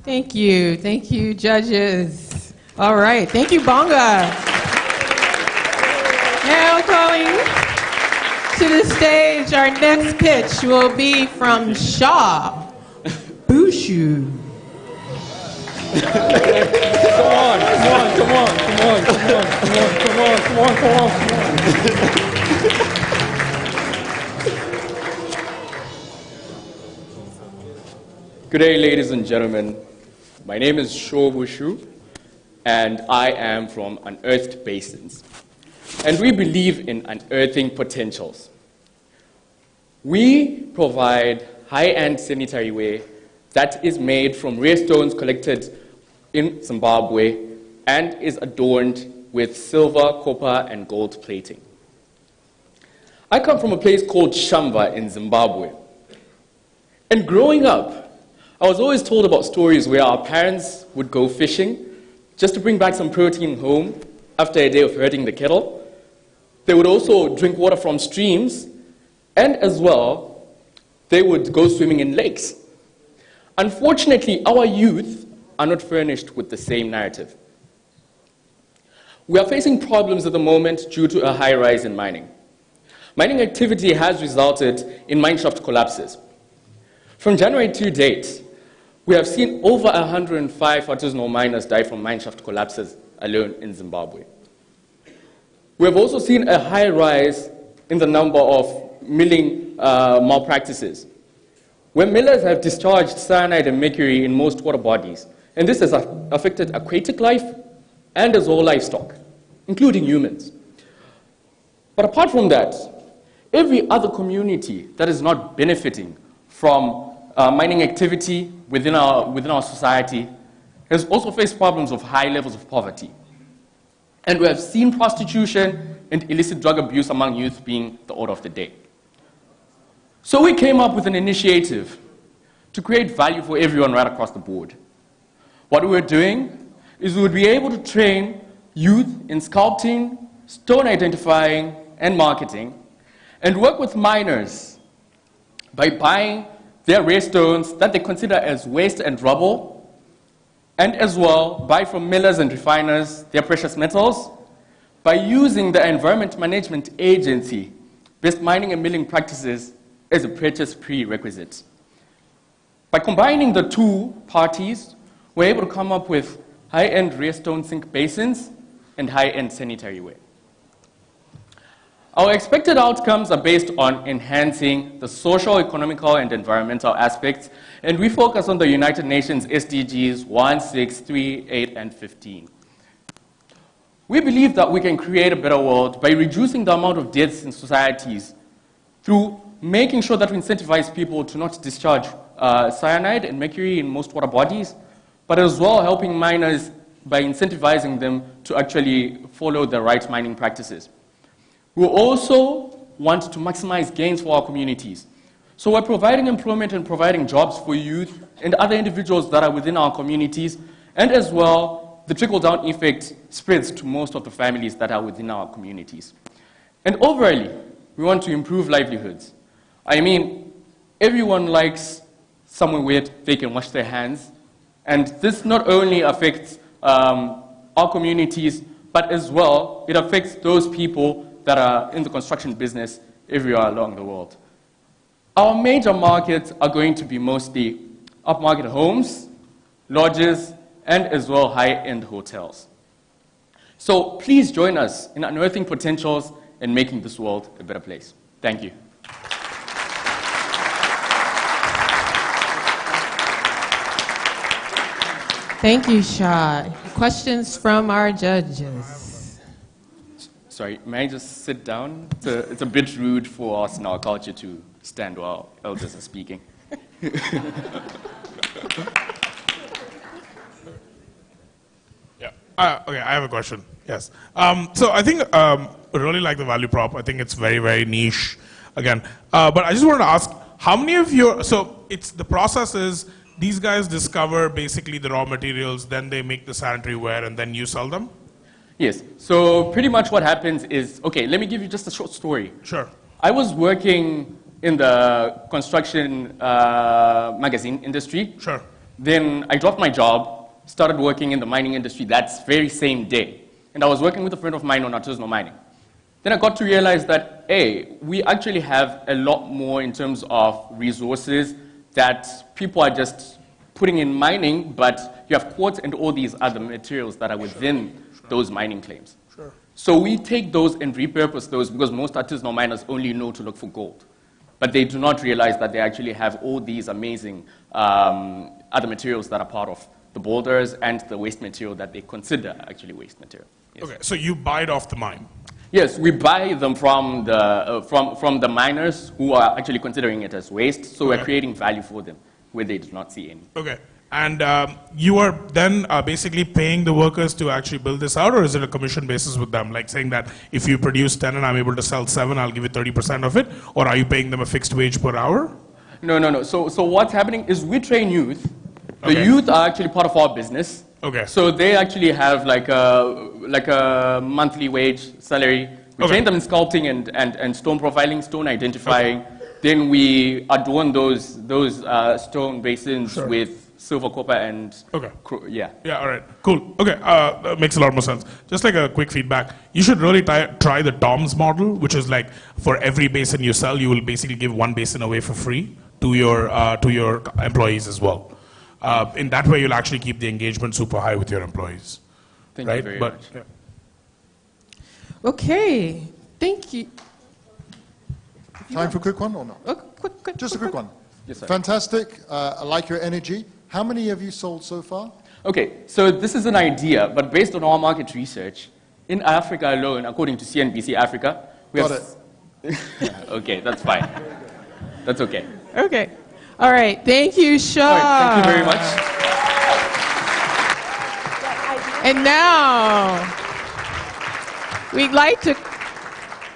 [SPEAKER 12] Thank you.
[SPEAKER 14] Thank you, judges. All right, thank you, Bonga. Now calling to the stage, our next pitch will be from Shaw Bushu.
[SPEAKER 18] Good day, ladies and gentlemen. My name is Shaw Bushu, and I am from Unearthed Basins. And we believe in unearthing potentials. We provide high-end sanitary ware that is made from rare stones collected in Zimbabwe and is adorned with silver, copper, and gold plating. I come from a place called Shamba in Zimbabwe. And growing up, I was always told about stories where our parents would go fishing just to bring back some protein home after a day of herding the cattle. They would also drink water from streams, and as well, they would go swimming in lakes. Unfortunately, our youth are not furnished with the same narrative. We are facing problems at the moment due to a high rise in mining. Mining activity has resulted in mineshaft collapses. From January to date, we have seen over 105 artisanal miners die from mineshaft collapses alone in Zimbabwe. We have also seen a high rise in the number of milling malpractices, where millers have discharged cyanide and mercury in most water bodies, and this has affected aquatic life and as well livestock, including humans. But apart from that, every other community that is not benefiting from mining activity within our society has also faced problems of high levels of poverty. And we have seen prostitution and illicit drug abuse among youth being the order of the day. So we came up with an initiative to create value for everyone right across the board. What we were doing is we would be able to train youth in sculpting, stone identifying, and marketing, and work with miners by buying their rare stones that they consider as waste and rubble, and as well buy from millers and refiners their precious metals by using the Environment Management Agency best mining and milling practices as a purchase prerequisite. By combining the two parties, we're able to come up with high-end rare stone sink basins and high-end sanitary ware. Our expected outcomes are based on enhancing the social, economical, and environmental aspects, and we focus on the United Nations SDGs 1, 6, 3, 8, and 15. We believe that we can create a better world by reducing the amount of deaths in societies through making sure that we incentivize people to not discharge cyanide and mercury in most water bodies, but as well helping miners by incentivizing them to actually follow the right mining practices. We'll also want to maximize gains for our communities. So we're providing employment and providing jobs for youth and other individuals that are within our communities, and as well, the trickle-down effect spreads to most of the families that are within our communities. And overall, we want to improve livelihoods. I mean, everyone likes somewhere where they can wash their hands, and this not only affects our communities, but as well, it affects those people that are in the construction business everywhere along the world. Our major markets are going to be mostly upmarket homes, lodges, and as well high-end hotels. So please join us in unearthing potentials and making this world a better place. Thank you.
[SPEAKER 14] Thank you, Shah. Questions from our judges?
[SPEAKER 18] Sorry, may I just sit down? It's a bit rude for us in our culture to stand while elders are speaking.
[SPEAKER 12] Okay, I have a question. Yes. So I think I really like the value prop. I think it's very, very niche. Again, but I just wanted to ask, how many of your, so it's the process is these guys discover basically the raw materials, then they make the sanitary ware, and then you sell them?
[SPEAKER 18] Yes. So pretty much what happens is, okay, let me give you just a short story.
[SPEAKER 12] Sure.
[SPEAKER 18] I was working in the construction magazine industry.
[SPEAKER 12] Sure.
[SPEAKER 18] Then I dropped my job, started working in the mining industry that very same day. And I was working with a friend of mine on artisanal mining. Then I got to realize that, hey, we actually have a lot more in terms of resources that people are just putting in mining, but you have quartz and all these other materials that are within those mining claims.
[SPEAKER 12] Sure.
[SPEAKER 18] So we take those and repurpose those because most artisanal miners only know to look for gold. But they do not realize that they actually have all these amazing other materials that are part of the boulders and the waste material that they consider actually waste material. Yes.
[SPEAKER 12] Okay, so you buy it off the mine?
[SPEAKER 18] Yes, we buy them from the miners who are actually considering it as waste, so we're creating value for them where they do not see any.
[SPEAKER 12] Okay, and you are then basically paying the workers to actually build this out, or is it a commission basis with them? Like saying that if you produce 10 and I'm able to sell 7, I'll give you 30% of it, or are you paying them a fixed wage per hour?
[SPEAKER 18] No. So what's happening is we train youth. The youth are actually part of our business.
[SPEAKER 12] Okay.
[SPEAKER 18] So they actually have like a monthly wage salary. We train them in sculpting and stone profiling, stone identifying. Then we adorn those stone basins with silver, copper, and yeah.
[SPEAKER 12] Yeah, all right, cool. Okay, that makes a lot more sense. Just like a quick feedback, you should really try the DOMS model, which is like for every basin you sell, you will basically give one basin away for free to your employees as well. In that way, you'll actually keep the engagement super high with your employees.
[SPEAKER 18] Thank you very much.
[SPEAKER 12] Yeah.
[SPEAKER 14] Okay, thank you.
[SPEAKER 10] Time for a quick one or not?
[SPEAKER 14] Quick,
[SPEAKER 10] Just a quick one.
[SPEAKER 18] Yes, sir.
[SPEAKER 10] Fantastic. I like your energy. How many have you sold so far?
[SPEAKER 18] Okay, so this is an idea, but based on our market research, in Africa alone, according to CNBC Africa, we
[SPEAKER 10] Got
[SPEAKER 18] have... Okay, that's fine. That's okay.
[SPEAKER 14] Okay. All right. Thank you, Shaw.
[SPEAKER 18] All right, thank you very much.
[SPEAKER 14] And now, we'd like to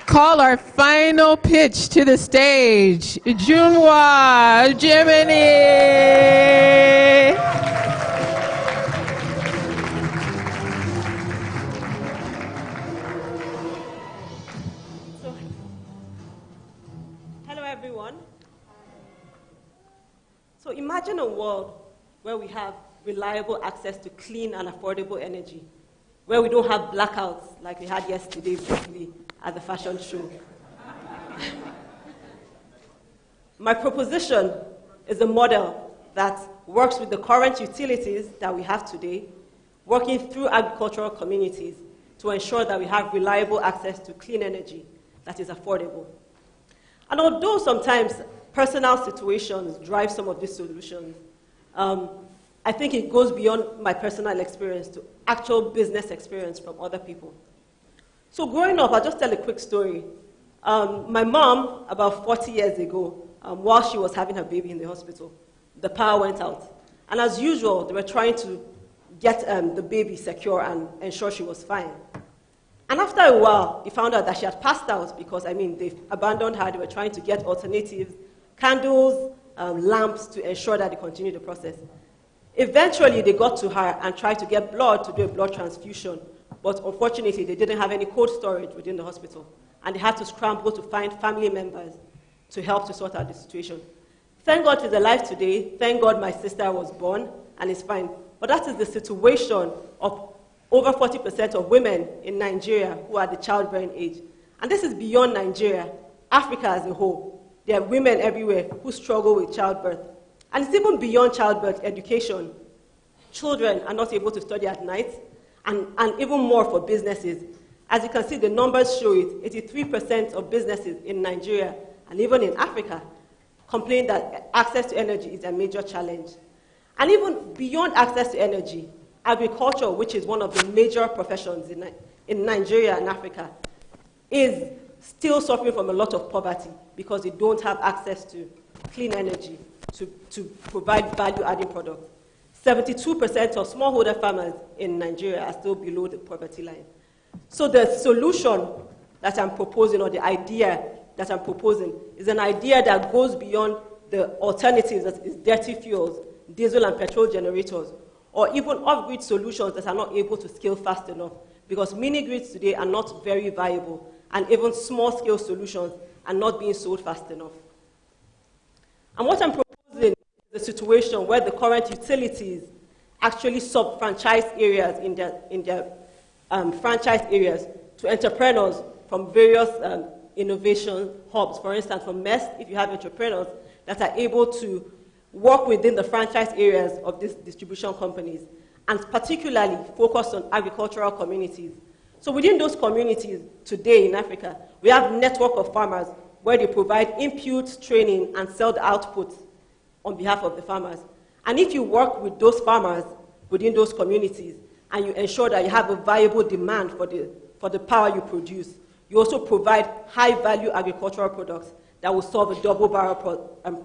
[SPEAKER 14] call our final pitch to the stage. Junwa Jiminy.
[SPEAKER 19] Hello, everyone. So imagine a world where we have reliable access to clean and affordable energy, where we don't have blackouts like we had yesterday briefly at the fashion show. My proposition is a model that works with the current utilities that we have today, working through agricultural communities to ensure that we have reliable access to clean energy that is affordable. And although sometimes personal situations drive some of these solutions, I think it goes beyond my personal experience to actual business experience from other people. So growing up, I'll just tell a quick story. My mom, about 40 years ago, while she was having her baby in the hospital, the power went out. And as usual, they were trying to get the baby secure and ensure she was fine. And after a while, he found out that she had passed out because, I mean, they abandoned her. They were trying to get alternatives, candles, lamps to ensure that they continued the process. Eventually, they got to her and tried to get blood to do a blood transfusion. But unfortunately, they didn't have any cold storage within the hospital. And they had to scramble to find family members to help to sort out the situation. Thank God she's alive today. Thank God my sister was born and is fine. But that is the situation of over 40% of women in Nigeria who are the childbearing age. And this is beyond Nigeria, Africa as a whole. There are women everywhere who struggle with childbirth. And it's even beyond childbirth education. Children are not able to study at night, and even more for businesses. As you can see, the numbers show it. 83% of businesses in Nigeria, and even in Africa, complain that access to energy is a major challenge. And even beyond access to energy, agriculture, which is one of the major professions in Nigeria and Africa, is still suffering from a lot of poverty because they don't have access to clean energy to provide value-adding products. 72% of smallholder farmers in Nigeria are still below the poverty line. So the solution that I'm proposing, or the idea that I'm proposing, is an idea that goes beyond the alternatives, that is dirty fuels, diesel and petrol generators, or even off-grid solutions that are not able to scale fast enough, because mini-grids today are not very viable, and even small-scale solutions are not being sold fast enough. And what I'm proposing is a situation where the current utilities actually sub-franchise areas in their franchise areas to entrepreneurs from various innovation hubs. For instance, from MEST, if you have entrepreneurs that are able to work within the franchise areas of these distribution companies, and particularly focus on agricultural communities. So within those communities today in Africa, we have a network of farmers where they provide inputs, training, and sell the outputs on behalf of the farmers. And if you work with those farmers within those communities, and you ensure that you have a viable demand for the power you produce, you also provide high-value agricultural products that will solve a double-barrel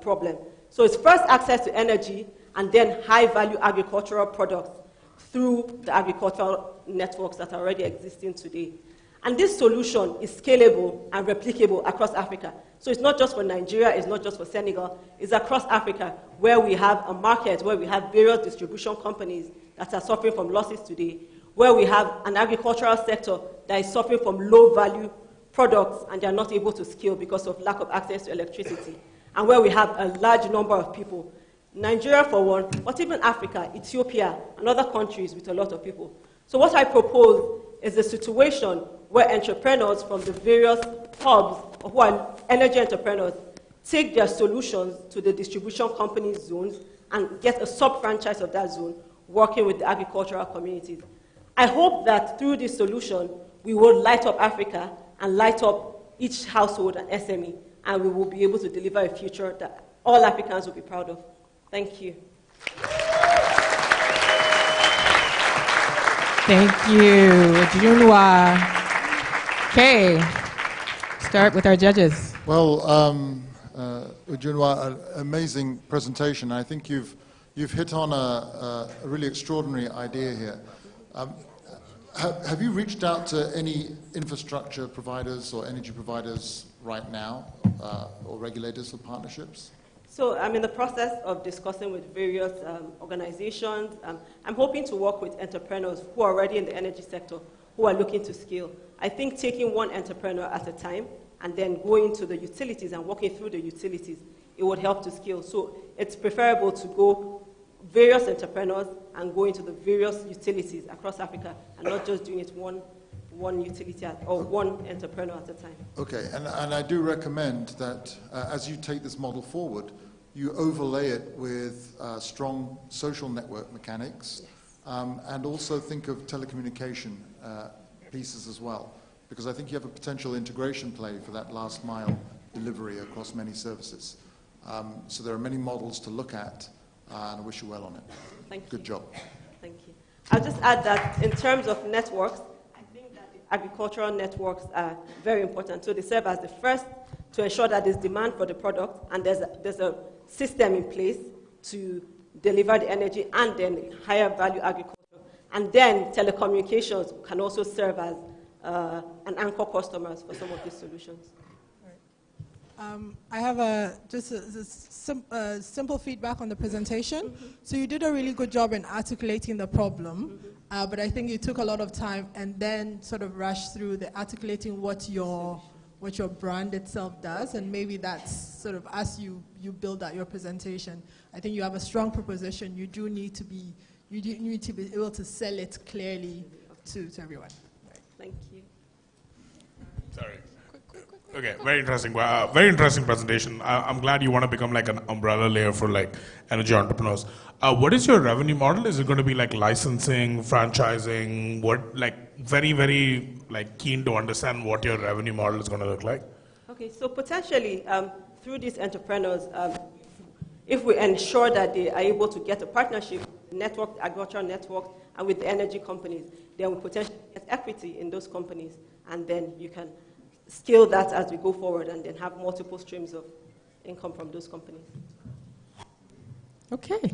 [SPEAKER 19] problem. So it's first access to energy, and then high-value agricultural products through the agricultural networks that are already existing today. And this solution is scalable and replicable across Africa. So it's not just for Nigeria, it's not just for Senegal, it's across Africa where we have a market, where we have various distribution companies that are suffering from losses today, where we have an agricultural sector that is suffering from low-value products and they are not able to scale because of lack of access to electricity, and where we have a large number of people. Nigeria for one, but even Africa, Ethiopia, and other countries with a lot of people. So what I propose is a situation where entrepreneurs from the various hubs, or who are energy entrepreneurs, take their solutions to the distribution company zones and get a sub-franchise of that zone, working with the agricultural communities. I hope that through this solution, we will light up Africa and light up each household and SME, and we will be able to deliver a future that all Africans will be proud of. Thank you.
[SPEAKER 14] Thank you, Ujunwa. Okay, start with our judges.
[SPEAKER 10] Well, Ujunwa, an amazing presentation. I think you've hit on a really extraordinary idea here. Have you reached out to any infrastructure providers or energy providers right now, or regulators for partnerships?
[SPEAKER 19] So I'm in the process of discussing with various organizations. I'm hoping to work with entrepreneurs who are already in the energy sector, who are looking to scale. I think taking one entrepreneur at a time and then going to the utilities and working through the utilities, it would help to scale. So it's preferable to go various entrepreneurs and go into the various utilities across Africa and not just doing it one utility or one entrepreneur at a time.
[SPEAKER 10] Okay, and I do recommend that as you take this model forward, you overlay it with strong social network mechanics, and also think of telecommunication pieces as well, because I think you have a potential integration play for that last mile delivery across many services. So there are many models to look at, and I wish you well on it.
[SPEAKER 19] Thank you.
[SPEAKER 10] Good job.
[SPEAKER 19] Thank you. I'll just add that in terms of networks, I think that the agricultural networks are very important. So they serve as the first to ensure that there's demand for the product and there's a system in place to deliver the energy and then higher value agriculture. And then telecommunications can also serve as and anchor customers for some of these solutions.
[SPEAKER 17] I have just simple feedback on the presentation. So you did a really good job in articulating the problem, but I think you took a lot of time and then sort of rushed through the articulating what your brand itself does, and maybe that's sort of as you build out your presentation. I think you have a strong proposition. You do need to be able to sell it clearly to everyone.
[SPEAKER 19] Thank you.
[SPEAKER 12] Sorry. Okay, very interesting. Very interesting presentation. I'm glad you want to become like an umbrella layer for like energy entrepreneurs. What is your revenue model? Is it going to be like licensing, franchising? What, like very, very like keen to understand what your revenue model is going to look like?
[SPEAKER 19] Okay, so potentially through these entrepreneurs, if we ensure that they are able to get a partnership, network, agricultural network, and with the energy companies, then we potentially get equity in those companies, and then you can scale that as we go forward and then have multiple streams of income from those companies.
[SPEAKER 14] Okay.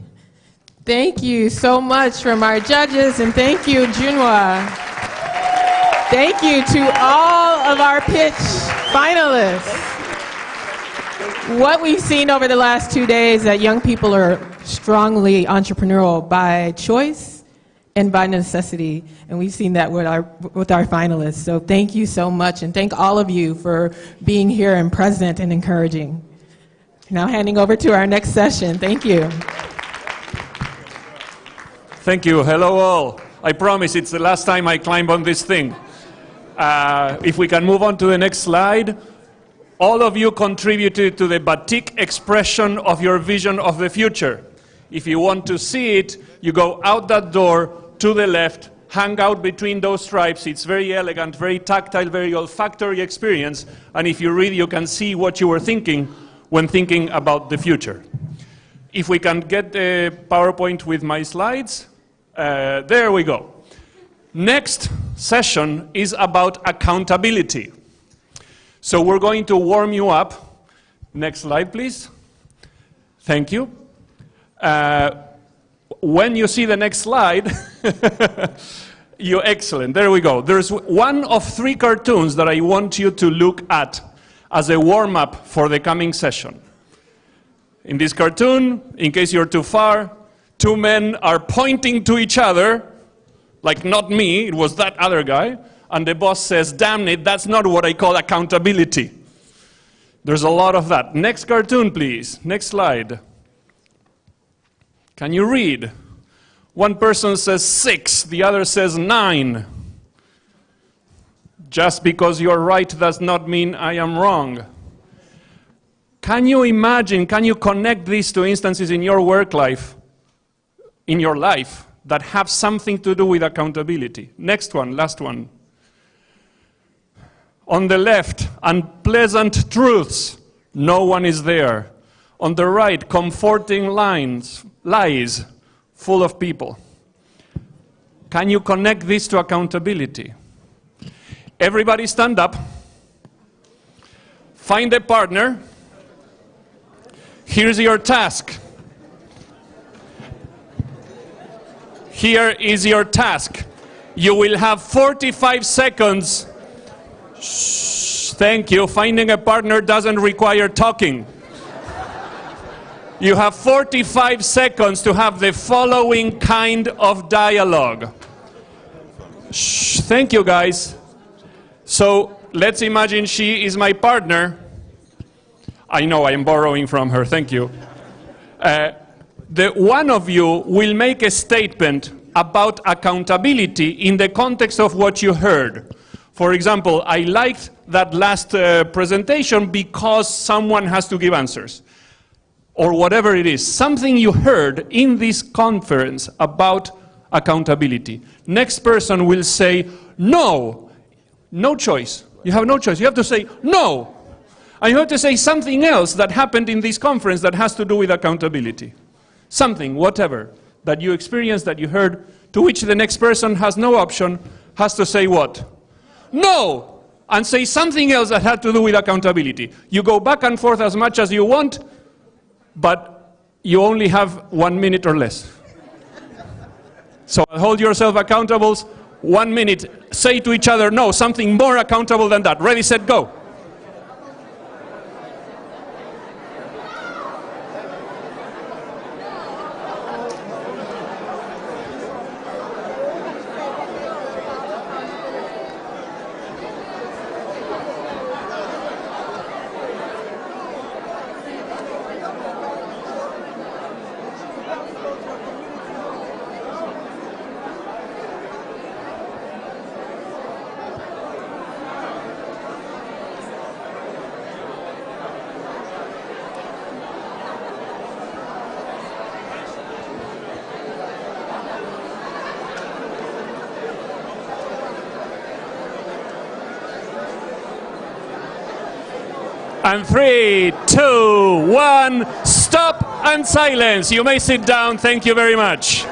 [SPEAKER 14] Thank you so much from our judges, and thank you, Junwa. Thank you to all of our pitch finalists. What we've seen over the last 2 days is that young people are strongly entrepreneurial by choice and by necessity, and we've seen that with our finalists. So thank you so much, and thank all of you for being here and present and encouraging. Now handing over to our next session. Thank you.
[SPEAKER 20] Thank you. Hello all. I promise it's the last time I climb on this thing. If we can move on to the next slide. All of you contributed to the batik expression of your vision of the future. If you want to see it, you go out that door to the left, hang out between those stripes. It's very elegant, very tactile, very olfactory experience. And if you read, you can see what you were thinking when thinking about the future. If we can get the PowerPoint with my slides, there we go. Next session is about accountability. So we're going to warm you up. Next slide, please. Thank you. When you see the next slide, you're excellent. There we go. There's one of 3 cartoons that I want you to look at as a warm-up for the coming session. In this cartoon, in case you're too far, 2 men are pointing to each other, like not me, it was that other guy, and the boss says, damn it, that's not what I call accountability. There's a lot of that. Next cartoon, please. Next slide. Can you read? One person says 6, the other says 9. Just because you're right does not mean I am wrong. Can you imagine, can you connect these to instances in your work life, in your life, that have something to do with accountability? Next one, last one. On the left, unpleasant truths. No one is there. On the right, comforting lies, full of people. Can you connect this to accountability? Everybody stand up. Find a partner. Here's your task. Here is your task. You will have 45 seconds. Shh, thank you. Finding a partner doesn't require talking. You have 45 seconds to have the following kind of dialogue. Shh, thank you, guys. So let's imagine she is my partner. I know I am borrowing from her, thank you. The one of you will make a statement about accountability in the context of what you heard. For example, I liked that last presentation because someone has to give answers. Or whatever it is, something you heard in this conference about accountability. Next person will say, no, no choice. You have no choice. You have to say, no. And you have to say something else that happened in this conference that has to do with accountability. Something, whatever, that you experienced, that you heard, to which the next person has no option, has to say what? No! And say something else that had to do with accountability. You go back and forth as much as you want, but you only have 1 minute or less. So hold yourself accountable. 1 minute, say to each other, no, something more accountable than that. Ready, set, go. And 3, 2, 1, stop and silence. You may sit down. Thank you very much.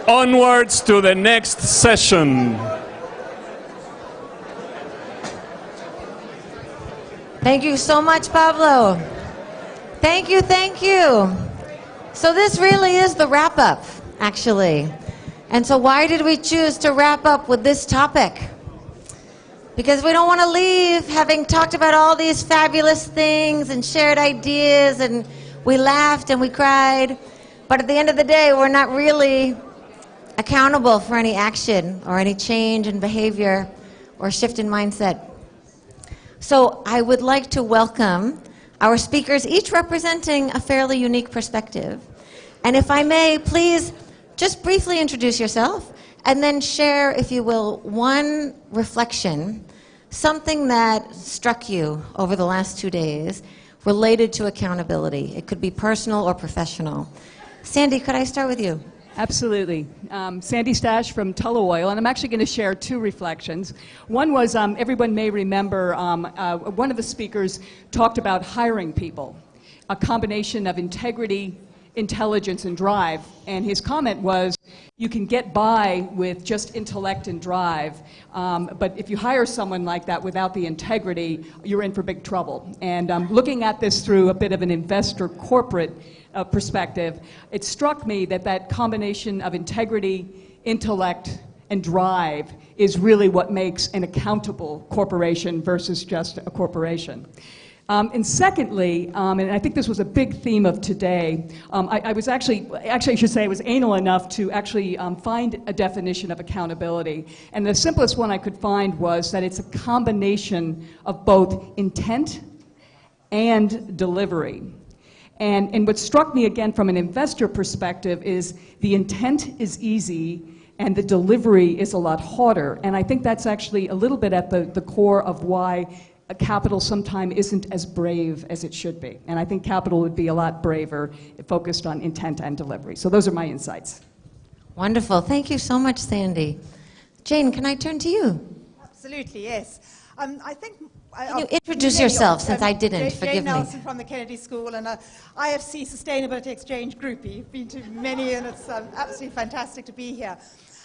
[SPEAKER 20] Onwards to the next session.
[SPEAKER 1] Thank you so much, Pablo. Thank you, thank you. So this really is the wrap-up, actually. And so why did we choose to wrap up with this topic? Because we don't want to leave having talked about all these fabulous things and shared ideas, and we laughed and we cried. But at the end of the day, we're not really accountable for any action or any change in behavior or shift in mindset. So I would like to welcome our speakers, each representing a fairly unique perspective. And if I may, please just briefly introduce yourself and then share, if you will, one reflection, something that struck you over the last 2 days related to accountability. It could be personal or professional. Sandy, could I start with you?
[SPEAKER 21] Absolutely. Sandy Stash from Tullow Oil, and I'm actually going to share 2 reflections. One was, everyone may remember, one of the speakers talked about hiring people, a combination of integrity, intelligence, and drive. And his comment was, you can get by with just intellect and drive, but if you hire someone like that without the integrity, you're in for big trouble. And looking at this through a bit of an investor corporate perspective, it struck me that that combination of integrity, intellect, and drive is really what makes an accountable corporation versus just a corporation. And secondly, and I think this was a big theme of today, I was actually I should say I was anal enough to actually find a definition of accountability. And the simplest one I could find was that it's a combination of both intent and delivery. And what struck me again from an investor perspective is the intent is easy and the delivery is a lot harder. And I think that's actually a little bit at the core of why capital sometimes isn't as brave as it should be. And I think capital would be a lot braver if focused on intent and delivery. So those are my insights.
[SPEAKER 1] Wonderful. Thank you so much, Sandy. Jane, can I turn to you?
[SPEAKER 22] Absolutely, yes. I think...
[SPEAKER 1] Can you introduce yourself, since I didn't? Forgive
[SPEAKER 22] Jane
[SPEAKER 1] me.
[SPEAKER 22] Nelson from the Kennedy School and IFC Sustainability Exchange groupie. You've been to many, and it's absolutely fantastic to be here.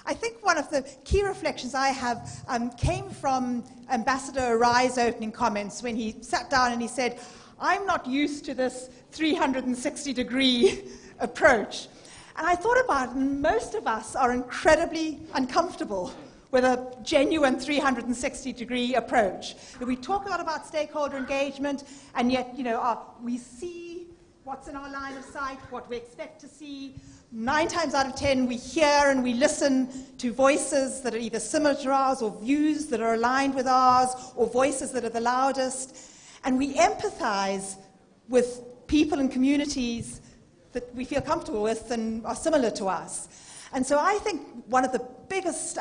[SPEAKER 22] I think one of the key reflections I have came from Ambassador Arai's opening comments when he sat down and he said, I'm not used to this 360-degree approach. And I thought about it, and most of us are incredibly uncomfortable with a genuine 360-degree approach. We talk a lot about stakeholder engagement, and yet, we see what's in our line of sight, what we expect to see. 9 times out of 10, we hear and we listen to voices that are either similar to ours, or views that are aligned with ours, or voices that are the loudest. And we empathize with people and communities that we feel comfortable with and are similar to us. And so I think one of the biggest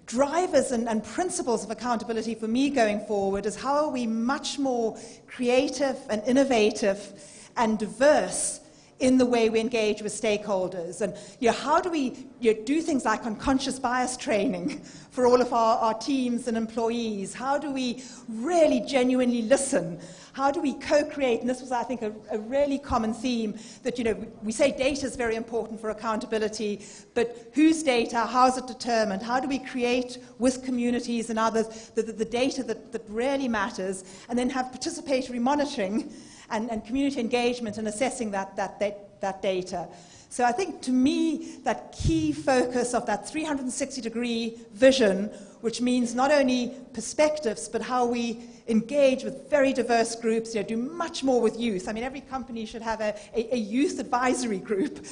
[SPEAKER 22] drivers and principles of accountability for me going forward is how are we much more creative and innovative and diverse in the way we engage with stakeholders. And how do we do things like unconscious bias training for all of our teams and employees? How do we really genuinely listen? How do we co-create? And this was, I think, a really common theme that, we say data is very important for accountability, but whose data? How is it determined? How do we create with communities and others the data that really matters, and then have participatory monitoring and community engagement in assessing that data? So I think, to me, that key focus of that 360-degree vision, which means not only perspectives, but how we engage with very diverse groups, do much more with youth. I mean, every company should have a youth advisory group,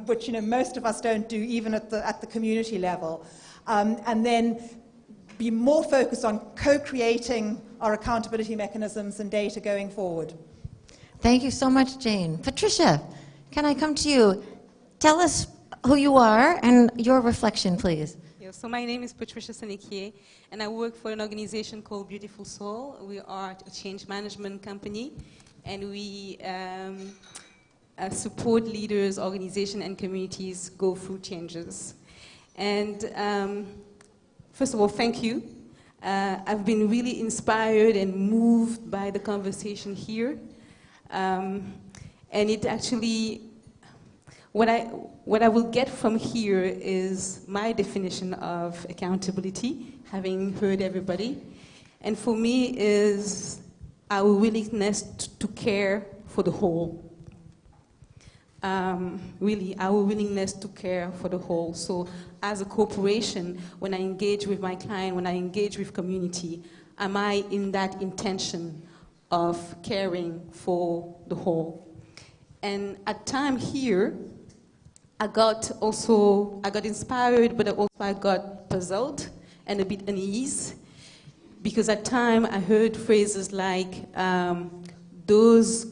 [SPEAKER 22] which most of us don't do, even at the community level. And then be more focused on co-creating our accountability mechanisms and data going forward.
[SPEAKER 1] Thank you so much, Jane. Patricia, can I come to you? Tell us who you are and your reflection, please.
[SPEAKER 4] Yeah, so my name is Patricia Senekier, and I work for an organization called Beautiful Soul. We are a change management company, and we support leaders, organizations, and communities go through changes. And first of all, thank you. I've been really inspired and moved by the conversation here. And it actually, what I will get from here is my definition of accountability, having heard everybody. And for me is our willingness to care for the whole. Really, our willingness to care for the whole. So as a corporation, when I engage with my client, when I engage with community, am I in that intention of caring for the whole? And at time here, I got inspired, but also I got puzzled and a bit uneasy, because at time I heard phrases like those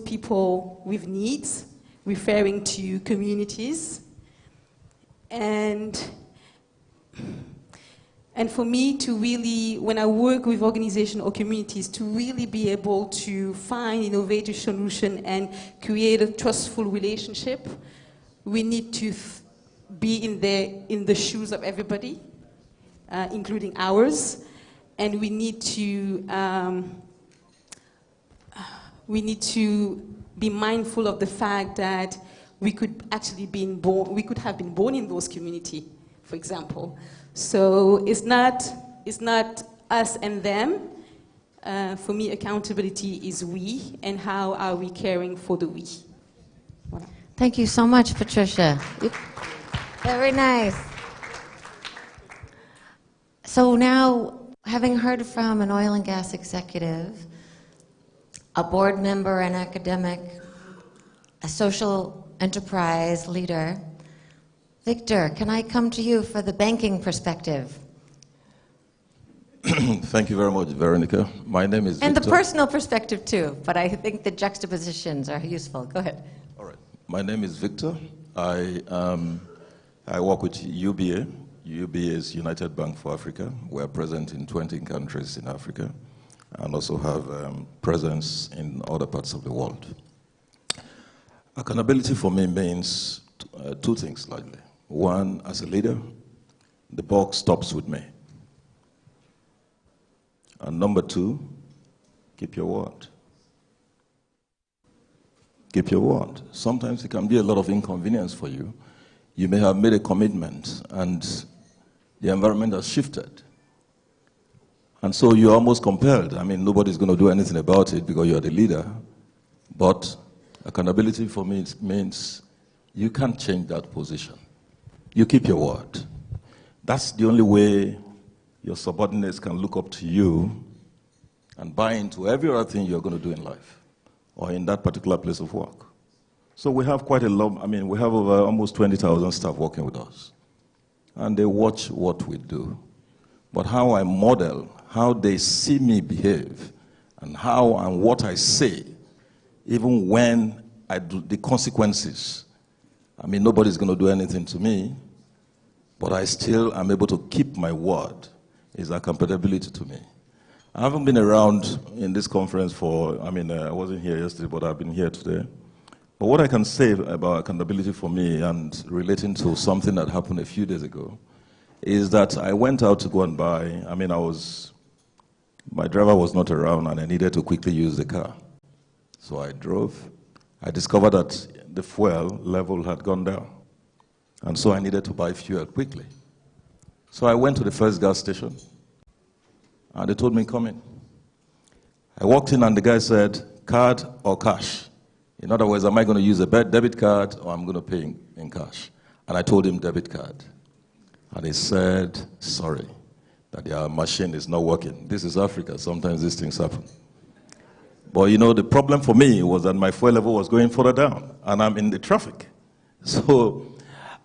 [SPEAKER 4] people with needs, referring to communities. And for me to really, when I work with organizations or communities, to really be able to find innovative solution and create a trustful relationship, we need to be in the shoes of everybody, including ours, and we need to be mindful of the fact that we could actually we could have been born in those communities, for example. So it's not us and them. For me, accountability is we, and how are we caring for the we. Voilà.
[SPEAKER 1] Thank you so much, Patricia. Very nice. So now, having heard from an oil and gas executive, a board member, an academic, a social enterprise leader, Victor, can I come to you for the banking perspective?
[SPEAKER 5] Thank you very much, Veronica. My name is Victor.
[SPEAKER 1] And the personal perspective too, but I think the juxtapositions are useful. Go ahead.
[SPEAKER 5] All right. My name is Victor. I work with UBA. UBA is United Bank for Africa. We're present in 20 countries in Africa and also have presence in other parts of the world. Accountability for me means two things largely. One, as a leader, the buck stops with me. And number two, keep your word. Keep your word. Sometimes it can be a lot of inconvenience for you. You may have made a commitment and the environment has shifted. And so you're almost compelled. I mean, nobody's going to do anything about it because you're the leader. But accountability for me means you can't change that position. You keep your word. That's the only way your subordinates can look up to you and buy into every other thing you're going to do in life or in that particular place of work. So we have quite a lot, I mean, we have over almost 20,000 staff working with us. And they watch what we do. But how I model, how they see me behave, and how and what I say, even when I do the consequences. I mean, nobody's going to do anything to me, but I still am able to keep my word. Is accountability to me. I haven't been around in this conference for, I mean, I wasn't here yesterday, but I've been here today. But what I can say about accountability for me and relating to something that happened a few days ago is that I went out to go and buy, I mean, my driver was not around and I needed to quickly use the car. So I drove. I discovered that the fuel level had gone down. And so I needed to buy fuel quickly. So I went to the first gas station, and they told me, come in. I walked in, and the guy said, card or cash? In other words, am I going to use a debit card or I'm going to pay in cash? And I told him debit card. And he said, sorry, that their machine is not working. This is Africa. Sometimes these things happen. But you know, the problem for me was that my fuel level was going further down, and I'm in the traffic. So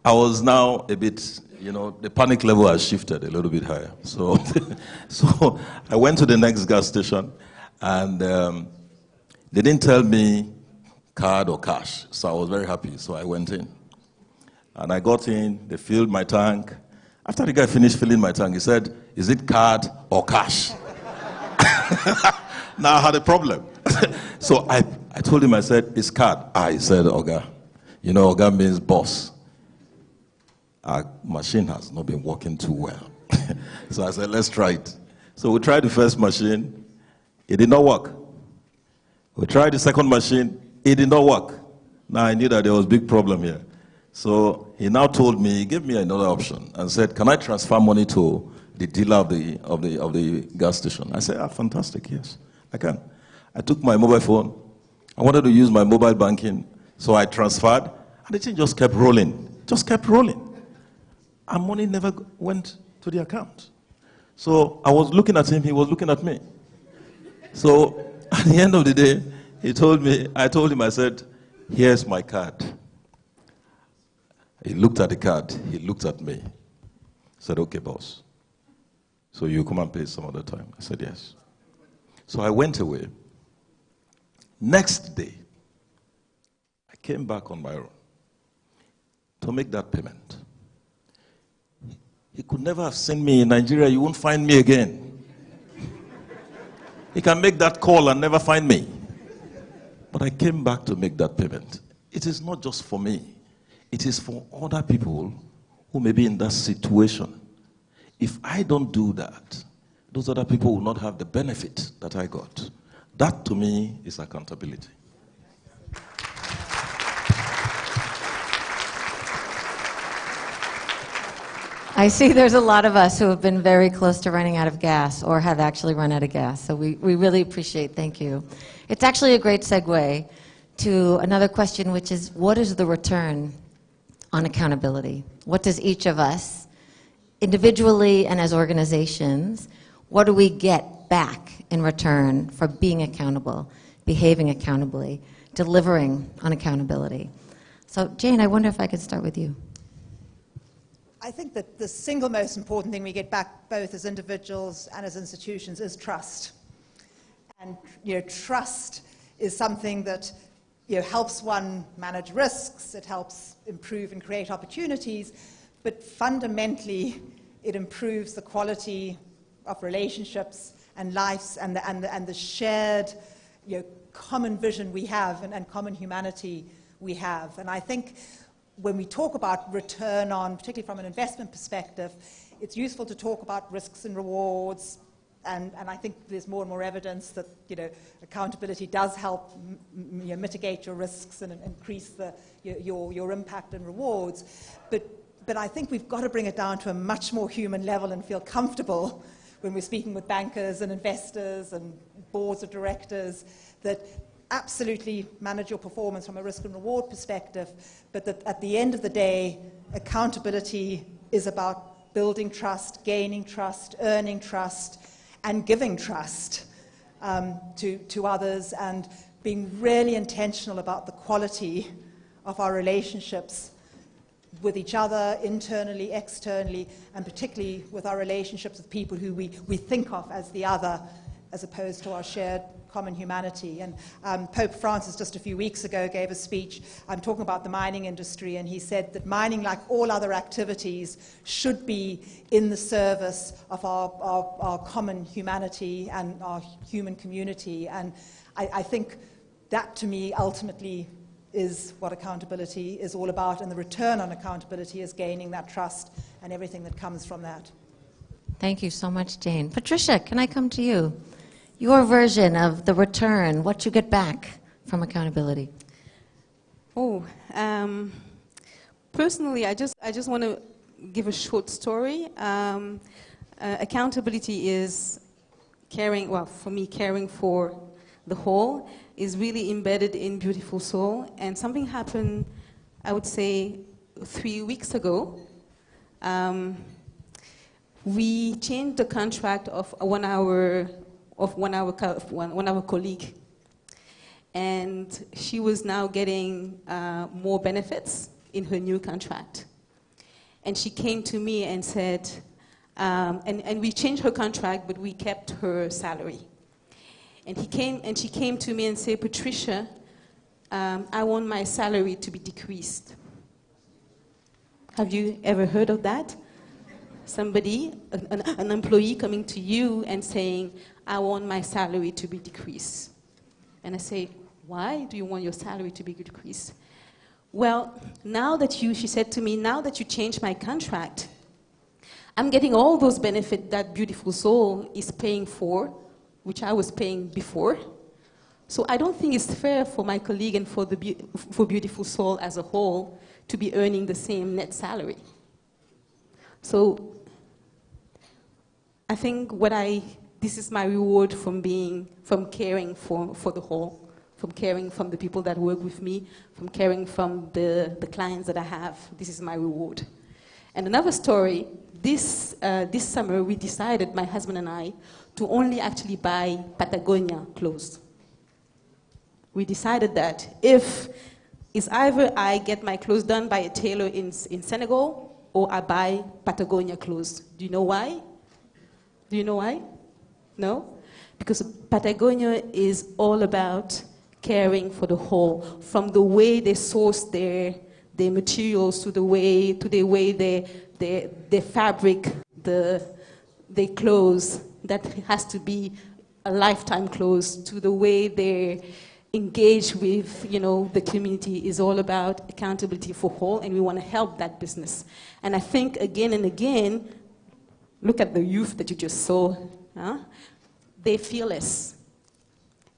[SPEAKER 5] I was now a bit, you know, the panic level has shifted a little bit higher. So, so I went to the next gas station, and they didn't tell me card or cash. So I was very happy. So I went in. And I got in, they filled my tank. After the guy finished filling my tank, he said, is it card or cash? Now I had a problem. So I told him, I said, it's card. He said, Oga. You know, Oga means boss. Our machine has not been working too well. So I said, let's try it. So we tried the first machine. It did not work. We tried the second machine. It did not work. Now I knew that there was a big problem here. So he now told me, he gave me another option and said, can I transfer money to the dealer of the gas station? I said, fantastic, yes, I can. I took my mobile phone. I wanted to use my mobile banking, so I transferred, and the thing just kept rolling, And money never went to the account. So I was looking at him, he was looking at me. So at the end of the day, I told him, I said, here's my card. He looked at the card, he looked at me, said, okay, boss. So you come and pay some other time? I said, yes. So I went away. Next day, I came back on my own to make that payment. He could never have seen me in Nigeria. You won't find me again. He can make that call and never find me. But I came back to make that payment. It is not just for me. It is for other people who may be in that situation. If I don't do that, those other people will not have the benefit that I got. That, to me, is accountability.
[SPEAKER 1] I see there's a lot of us who have been very close to running out of gas or have actually run out of gas. So we really appreciate, thank you. It's actually a great segue to another question, which is, what is the return on accountability? What does each of us, individually and as organizations, what do we get back in return for being accountable, behaving accountably, delivering on accountability? So Jane, I wonder if I could start with you.
[SPEAKER 22] I think that the single most important thing we get back, both as individuals and as institutions, is trust. And trust is something that helps one manage risks, it helps improve and create opportunities, but fundamentally it improves the quality of relationships and lives and the shared common vision we have and common humanity we have. And I think when we talk about return on, particularly from an investment perspective, it's useful to talk about risks and rewards, and I think there's more and more evidence that accountability does help mitigate your risks and increase your impact and rewards. But I think we've got to bring it down to a much more human level and feel comfortable when we're speaking with bankers and investors and boards of directors that absolutely manage your performance from a risk and reward perspective, but that at the end of the day, accountability is about building trust, gaining trust, earning trust, and giving trust to others, and being really intentional about the quality of our relationships with each other, internally, externally, and particularly with our relationships with people who we think of as the other, as opposed to our shared common humanity. And Pope Francis just a few weeks ago gave a speech talking about the mining industry, and he said that mining, like all other activities, should be in the service of our common humanity and our human community. And I think that, to me, ultimately is what accountability is all about, and the return on accountability is gaining that trust and everything that comes from that.
[SPEAKER 1] Thank you so much, Jane. Patricia, can I come to you? Your version of the return, what you get back from accountability.
[SPEAKER 4] Personally, I just want to give a short story. Accountability is caring, well, for me, caring for the whole is really embedded in Beautiful Soul. And something happened, I would say, 3 weeks ago. We changed the contract of one of our colleague, and she was now getting more benefits in her new contract. And she came to me and said, and we changed her contract, but we kept her salary. And she came to me and said, Patricia, I want my salary to be decreased. Have you ever heard of that? Somebody, an employee coming to you and saying, I want my salary to be decreased. And I say, why do you want your salary to be decreased? Well, she said to me, now that you changed my contract, I'm getting all those benefits that Beautiful Soul is paying for, which I was paying before. So I don't think it's fair for my colleague and for Beautiful Soul as a whole to be earning the same net salary. So I think this is my reward from caring for the whole, from caring from the people that work with me, from caring from the clients that I have. This is my reward. And another story, this summer we decided, my husband and I, to only actually buy Patagonia clothes. We decided that if it's either I get my clothes done by a tailor in Senegal or I buy Patagonia clothes. Do you know why? Do you know why? No? Because Patagonia is all about caring for the whole, from the way they source their materials to the way they fabric their clothes that has to be a lifetime clothes, to the way they engage with, the community is all about accountability for whole, and we want to help that business. And I think again and again, look at the youth that you just saw. They're fearless,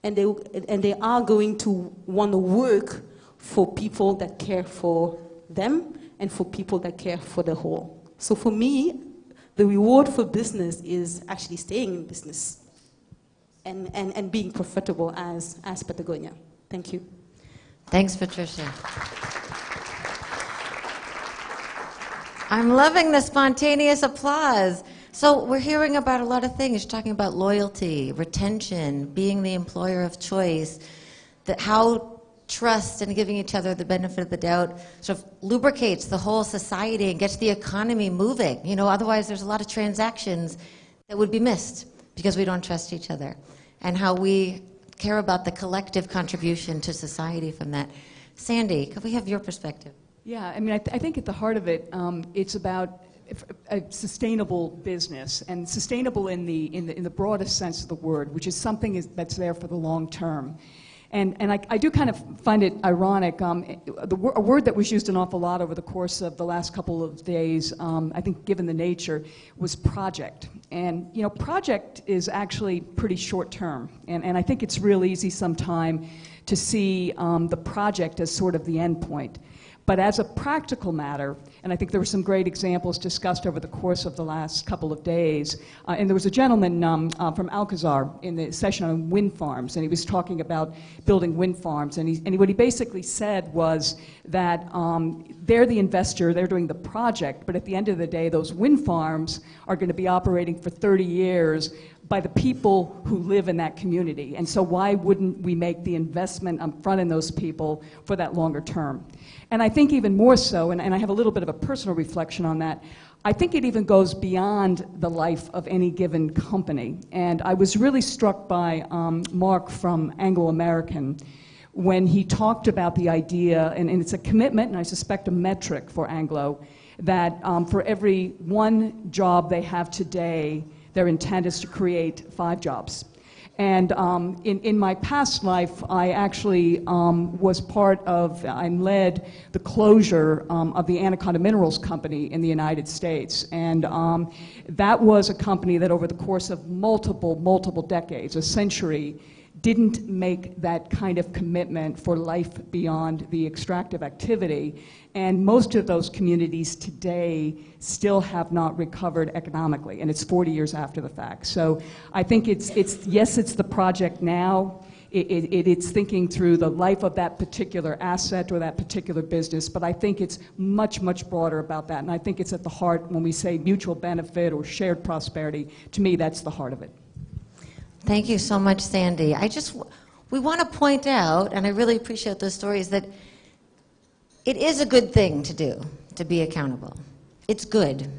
[SPEAKER 4] and they are going to want to work for people that care for them and for people that care for the whole. So for me, the reward for business is actually staying in business and being profitable as Patagonia. Thank you.
[SPEAKER 1] Thanks, Patricia. I'm loving the spontaneous applause. So we're hearing about a lot of things. You're talking about loyalty, retention, being the employer of choice, how trust and giving each other the benefit of the doubt sort of lubricates the whole society and gets the economy moving. Otherwise there's a lot of transactions that would be missed because we don't trust each other, and how we care about the collective contribution to society from that. Sandy, could we have your perspective?
[SPEAKER 21] Yeah, I mean, I think at the heart of it, it's about a sustainable business, and sustainable in the broadest sense of the word, which is something that's there for the long term. And I do kind of find it ironic. A word that was used an awful lot over the course of the last couple of days, I think given the nature, was project. And project is actually pretty short term. And I think it's real easy sometime to see the project as sort of the end point. But as a practical matter, and I think there were some great examples discussed over the course of the last couple of days, and there was a gentleman from Alcazar in the session on wind farms, and he was talking about building wind farms, and what he basically said was that they're the investor, they're doing the project, but at the end of the day, those wind farms are going to be operating for 30 years by the people who live in that community. And so why wouldn't we make the investment up front in those people for that longer term? And I think even more so, and I have a little bit of a personal reflection on that, I think it even goes beyond the life of any given company. And I was really struck by Mark from Anglo American when he talked about the idea, and it's a commitment, and I suspect a metric for Anglo, that for every one job they have today, their intent is to create 5 jobs. And in my past life, I actually was part of, I led the closure of the Anaconda Minerals Company in the United States. And that was a company that over the course of multiple decades, a century, didn't make that kind of commitment for life beyond the extractive activity. And most of those communities today still have not recovered economically, and it's 40 years after the fact. So I think it's yes, it's the project now. It's thinking through the life of that particular asset or that particular business, but I think it's much, much broader about that. And I think it's at the heart when we say mutual benefit or shared prosperity. To me, that's the heart of it.
[SPEAKER 1] Thank you so much, Sandy. We want to point out, and I really appreciate those stories, that it is a good thing to do, to be accountable. It's good.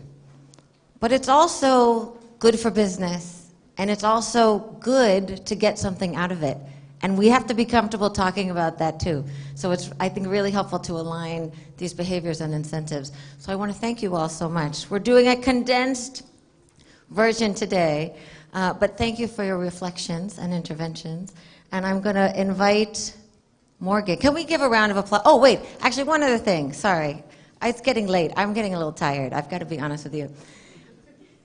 [SPEAKER 1] But it's also good for business, and it's also good to get something out of it. And we have to be comfortable talking about that too. So it's, I think, really helpful to align these behaviors and incentives. So I want to thank you all so much. We're doing a condensed version today, but thank you for your reflections and interventions. And I'm going to invite Morgan. Can we give a round of applause? Oh, wait, actually one other thing, sorry. It's getting late. I'm getting a little tired. I've got to be honest with you.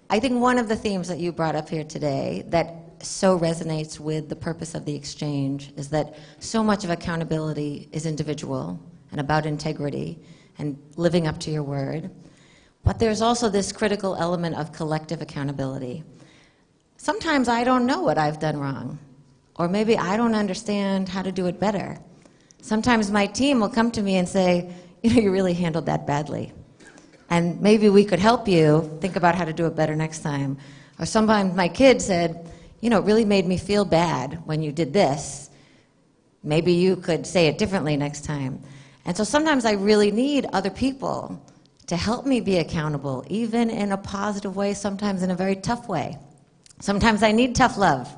[SPEAKER 1] I think one of the themes that you brought up here today that so resonates with the purpose of the exchange is that so much of accountability is individual and about integrity and living up to your word. But there's also this critical element of collective accountability. Sometimes I don't know what I've done wrong, or maybe I don't understand how to do it better. Sometimes my team will come to me and say, you know, you really handled that badly. And maybe we could help you think about how to do it better next time. Or sometimes my kid said, you know, it really made me feel bad when you did this. Maybe you could say it differently next time. And so sometimes I really need other people to help me be accountable, even in a positive way, sometimes in a very tough way. Sometimes I need tough love.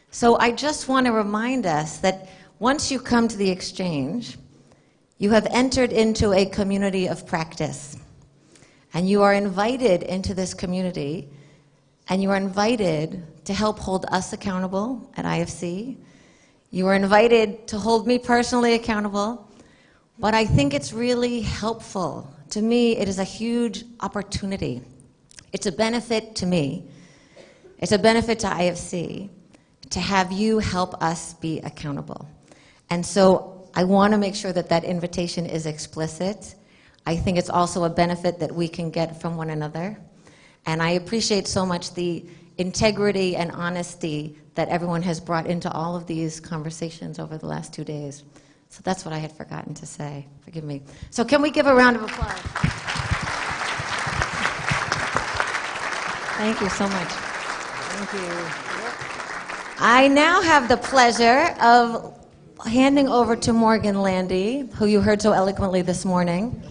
[SPEAKER 1] So I just want to remind us that once you come to the exchange, you have entered into a community of practice. And you are invited into this community, and you are invited to help hold us accountable at IFC. You are invited to hold me personally accountable, but I think it's really helpful. To me, it is a huge opportunity. It's a benefit to me. It's a benefit to IFC to have you help us be accountable. And so I want to make sure that that invitation is explicit. I think it's also a benefit that we can get from one another. And I appreciate so much the integrity and honesty that everyone has brought into all of these conversations over the last 2 days. So that's what I had forgotten to say. Forgive me. So can we give a round of applause? Thank you so much. Thank you. I now have the pleasure of handing over to Morgan Landy, who you heard so eloquently this morning.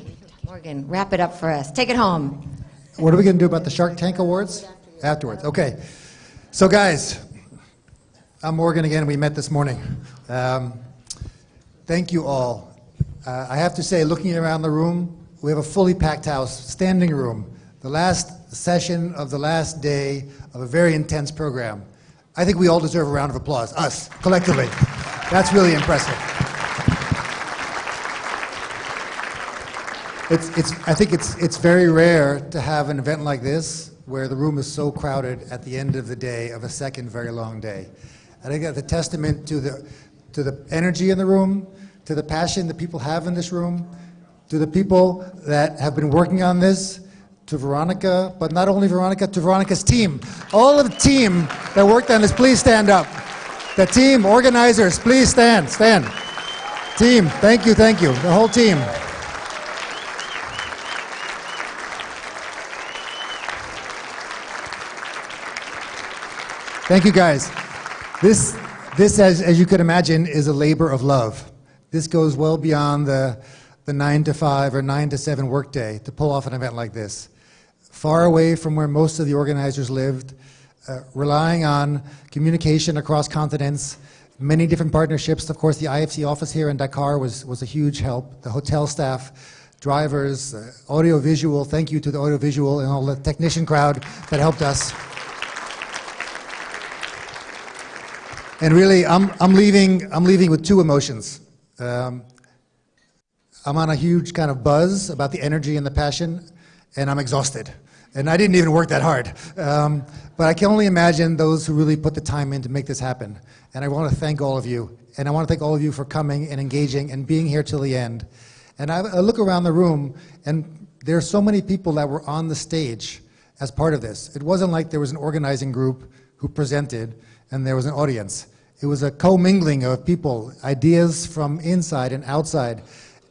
[SPEAKER 1] Morgan, wrap it up for us. Take it home.
[SPEAKER 2] What are we going to do about the Shark Tank Awards? Afterwards. Okay. So guys, I'm Morgan again. We met this morning. Thank you all. I have to say, looking around the room, we have a fully packed house, standing room. The last session of the last day of a very intense program. I think we all deserve a round of applause, us, collectively. That's really impressive. I think it's very rare to have an event like this where the room is so crowded at the end of the day of a second very long day. I think that's a testament to the energy in the room, to the passion that people have in this room, to the people that have been working on this, to Veronica, but not only Veronica, to Veronica's team. All of the team that worked on this, please stand up. The team, organizers, please stand. Team, thank you, the whole team. Thank you, guys. This as you could imagine, is a labor of love. This goes well beyond the 9 to 5 or 9 to 7 workday to pull off an event like this. Far away from where most of the organizers lived, relying on communication across continents, many different partnerships. Of course, the IFC office here in Dakar was a huge help. The hotel staff, drivers, audiovisual. Thank you to the audiovisual and all the technician crowd that helped us. And really, I'm leaving with two emotions. I'm on a huge kind of buzz about the energy and the passion, and I'm exhausted. And I didn't even work that hard. But I can only imagine those who really put the time in to make this happen. And I want to thank all of you. And I want to thank all of you for coming and engaging and being here till the end. And I look around the room, and there are so many people that were on the stage as part of this. It wasn't like there was an organizing group who presented and there was an audience. It was a commingling of people, ideas from inside and outside.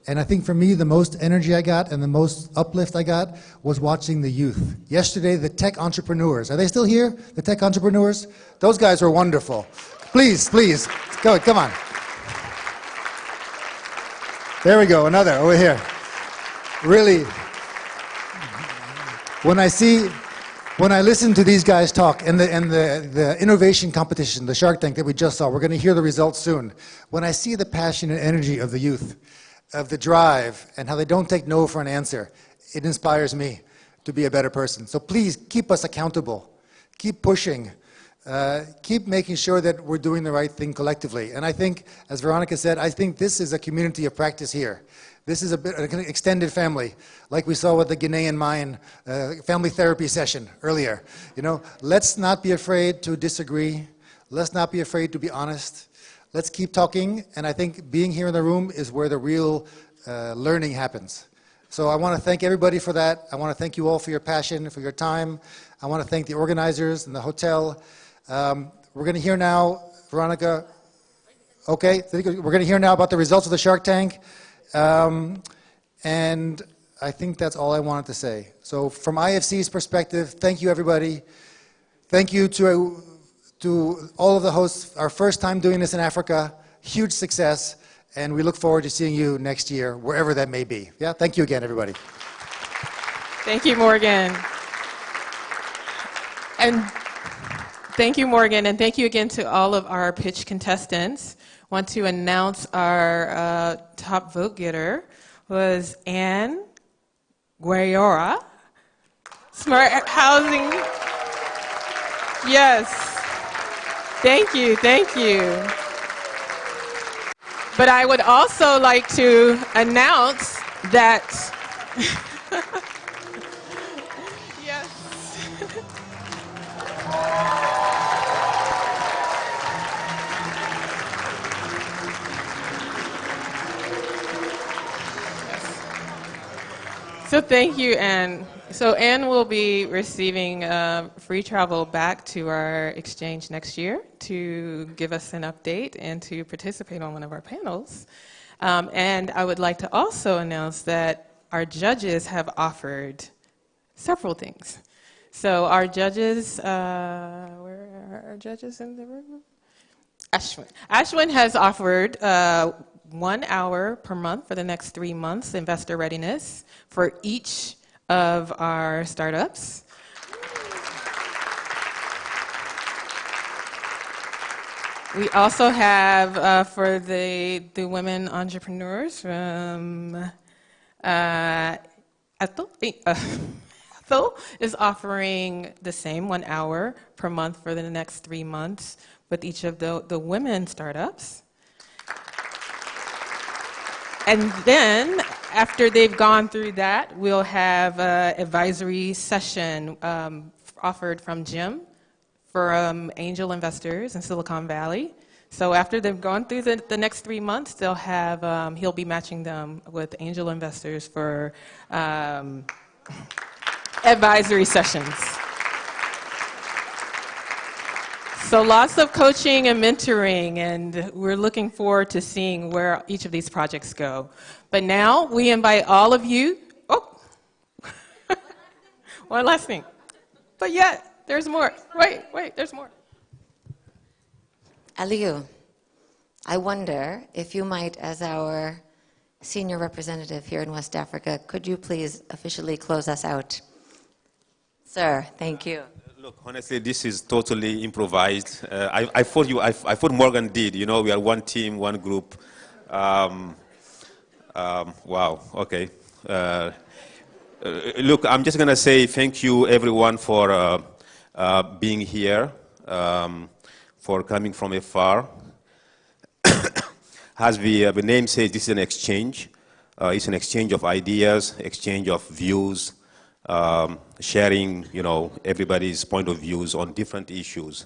[SPEAKER 2] And I think for me, the most energy I got and the most uplift I got was watching the youth. Yesterday, the tech entrepreneurs. Are they still here? The tech entrepreneurs? Those guys were wonderful. Please, please, go, come on. There we go, another over here. Really, when I listen to these guys talk, and the innovation competition, the Shark Tank that we just saw, we're going to hear the results soon. When I see the passion and energy of the youth, of the drive, and how they don't take no for an answer, it inspires me to be a better person. So please keep us accountable, keep pushing, keep making sure that we're doing the right thing collectively. And I think, as Veronica said, I think this is a community of practice here. This is an extended family, like we saw with the Ghanaian Mayan family therapy session earlier. You know, let's not be afraid to disagree. Let's not be afraid to be honest. Let's keep talking, and I think being here in the room is where the real learning happens. So I want to thank everybody for that. I want to thank you all for your passion, for your time. I want to thank the organizers and the hotel. We're going to hear now, Veronica, okay, we're going to hear now about the results of the Shark Tank. And I think that's all I wanted to say. So from IFC's perspective, thank you everybody. Thank you to all of the hosts. Our first time doing this in Africa, huge success, and we look forward to seeing you next year, wherever that may be. Yeah, thank you again, everybody.
[SPEAKER 14] Thank you, Morgan. And thank you, Morgan, and thank you again to all of our pitch contestants. Want to announce our top vote getter was Anne Guayora, Smart Housing. Yes. Thank you, thank you. But I would also like to announce that, yes. So thank you, Anne. So Anne will be receiving free travel back to our exchange next year to give us an update and to participate on one of our panels. And I would like to also announce that our judges have offered several things. So our judges, where are our judges in the room? Ashwin. Ashwin has offered 1 hour per month for the next 3 months, investor readiness, for each of our startups. We also have for the women entrepreneurs from Ethel is offering the same 1 hour per month for the next 3 months with each of the women startups. And then, after they've gone through that, we'll have an advisory session offered from Jim for angel investors in Silicon Valley. So after they've gone through the next 3 months, they'll have, he'll be matching them with angel investors for advisory sessions. So lots of coaching and mentoring, and we're looking forward to seeing where each of these projects go. But now we invite all of you, one last thing. But yet, there's more. Wait, there's more.
[SPEAKER 1] Aliou, I wonder if you might, as our senior representative here in West Africa, could you please officially close us out? Sir, thank you.
[SPEAKER 3] Look, honestly, this is totally improvised. I thought Morgan did. You know, we are one team, one group. Wow. Okay. Look, I'm just gonna say thank you, everyone, for being here, for coming from afar. As the name says, this is an exchange. It's an exchange of ideas, exchange of views. Sharing, you know, everybody's point of views on different issues.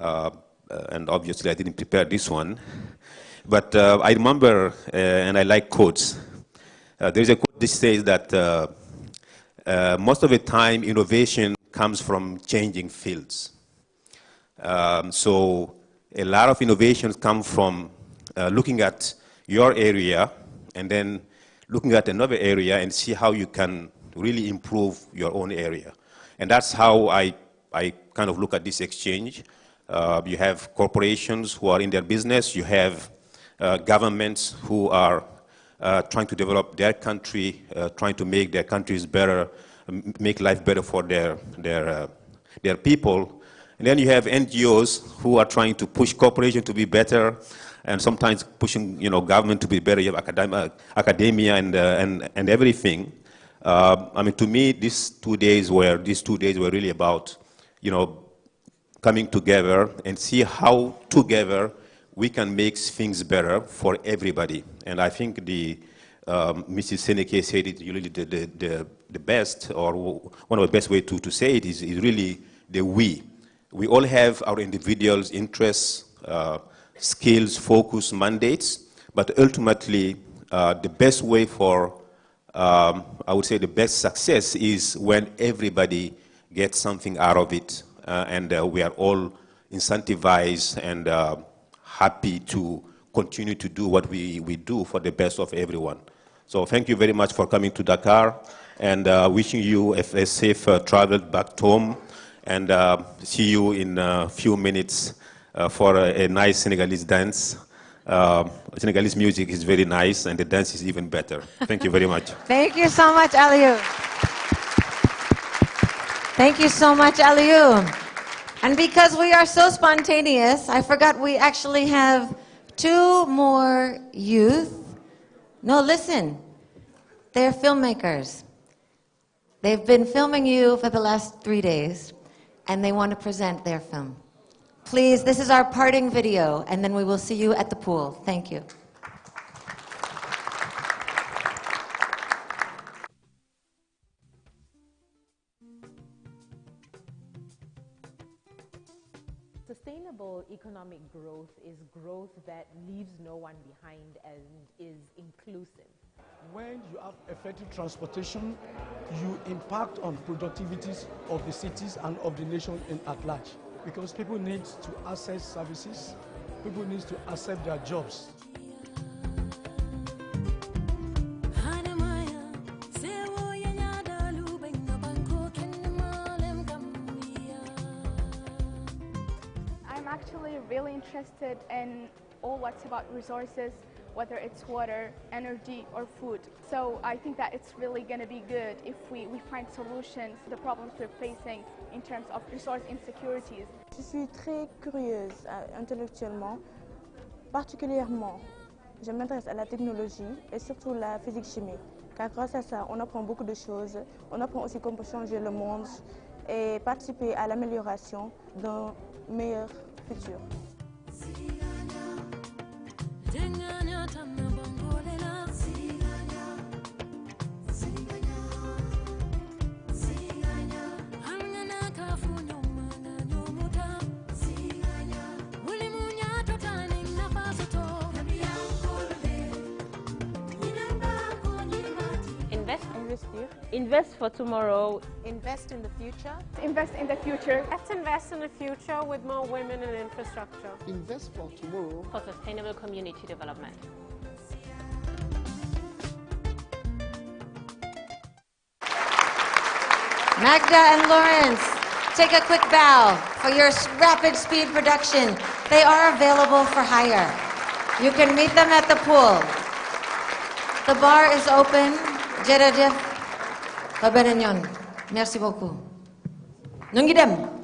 [SPEAKER 3] And obviously I didn't prepare this one. But I remember, and I like quotes. There's a quote that says that most of the time innovation comes from changing fields. So a lot of innovations come from looking at your area and then looking at another area and see how you can really improve your own area. And that's how I kind of look at this exchange. You have corporations who are in their business. You have governments who are trying to develop their country, trying to make their countries better, make life better for their people. And then you have NGOs who are trying to push corporations to be better, and sometimes pushing government to be better. You have academia and everything. I mean, to me, these 2 days were really about coming together and see how together we can make things better for everybody. And I think Mrs. Seneke said it really the best, or one of the best ways to say it is really the we. We all have our individual interests, skills, focus, mandates, but ultimately the best way for, I would say the best success is when everybody gets something out of it, and we are all incentivized and happy to continue to do what we do for the best of everyone. So thank you very much for coming to Dakar, and wishing you a safe travel back home, and see you in a few minutes for a nice Senegalese dance. Senegalese music is very nice, and the dance is even better. Thank you very much.
[SPEAKER 1] Thank you so much, Aliou. Thank you so much, Aliou. And because we are so spontaneous, I forgot we actually have 2 more youth. No, listen. They're filmmakers. They've been filming you for the last 3 days, and they want to present their film. Please, this is our parting video, and then we will see you at the pool. Thank you.
[SPEAKER 6] Sustainable economic growth is growth that leaves no one behind and is inclusive.
[SPEAKER 8] When you have effective transportation, you impact on productivities of the cities and of the nation at large. Because people need to access services, people need to accept their jobs.
[SPEAKER 23] I'm actually really interested in all what's about resources, whether it's water, energy, or food. So I think that it's really going to be good if we find solutions to the problems we're facing in terms of resource insecurities.
[SPEAKER 24] Je suis très curieuse intellectuellement, particulièrement je m'intéresse à la technologie et surtout la physique-chimie, car grâce à ça on apprend beaucoup de choses, on apprend aussi comment changer le monde et participer à l'amélioration d'un meilleur futur.
[SPEAKER 25] Invest for tomorrow.
[SPEAKER 6] Invest in the future.
[SPEAKER 23] Invest in the future.
[SPEAKER 26] Let's invest in the future with more women in infrastructure.
[SPEAKER 27] Invest for tomorrow.
[SPEAKER 26] For sustainable community development.
[SPEAKER 1] Magda and Lawrence, take a quick bow for your rapid speed production. They are available for hire. You can meet them at the pool. The bar is open. Jërëjëf. Ba beneen yoon. Merci beaucoup. Ñu ngi dem.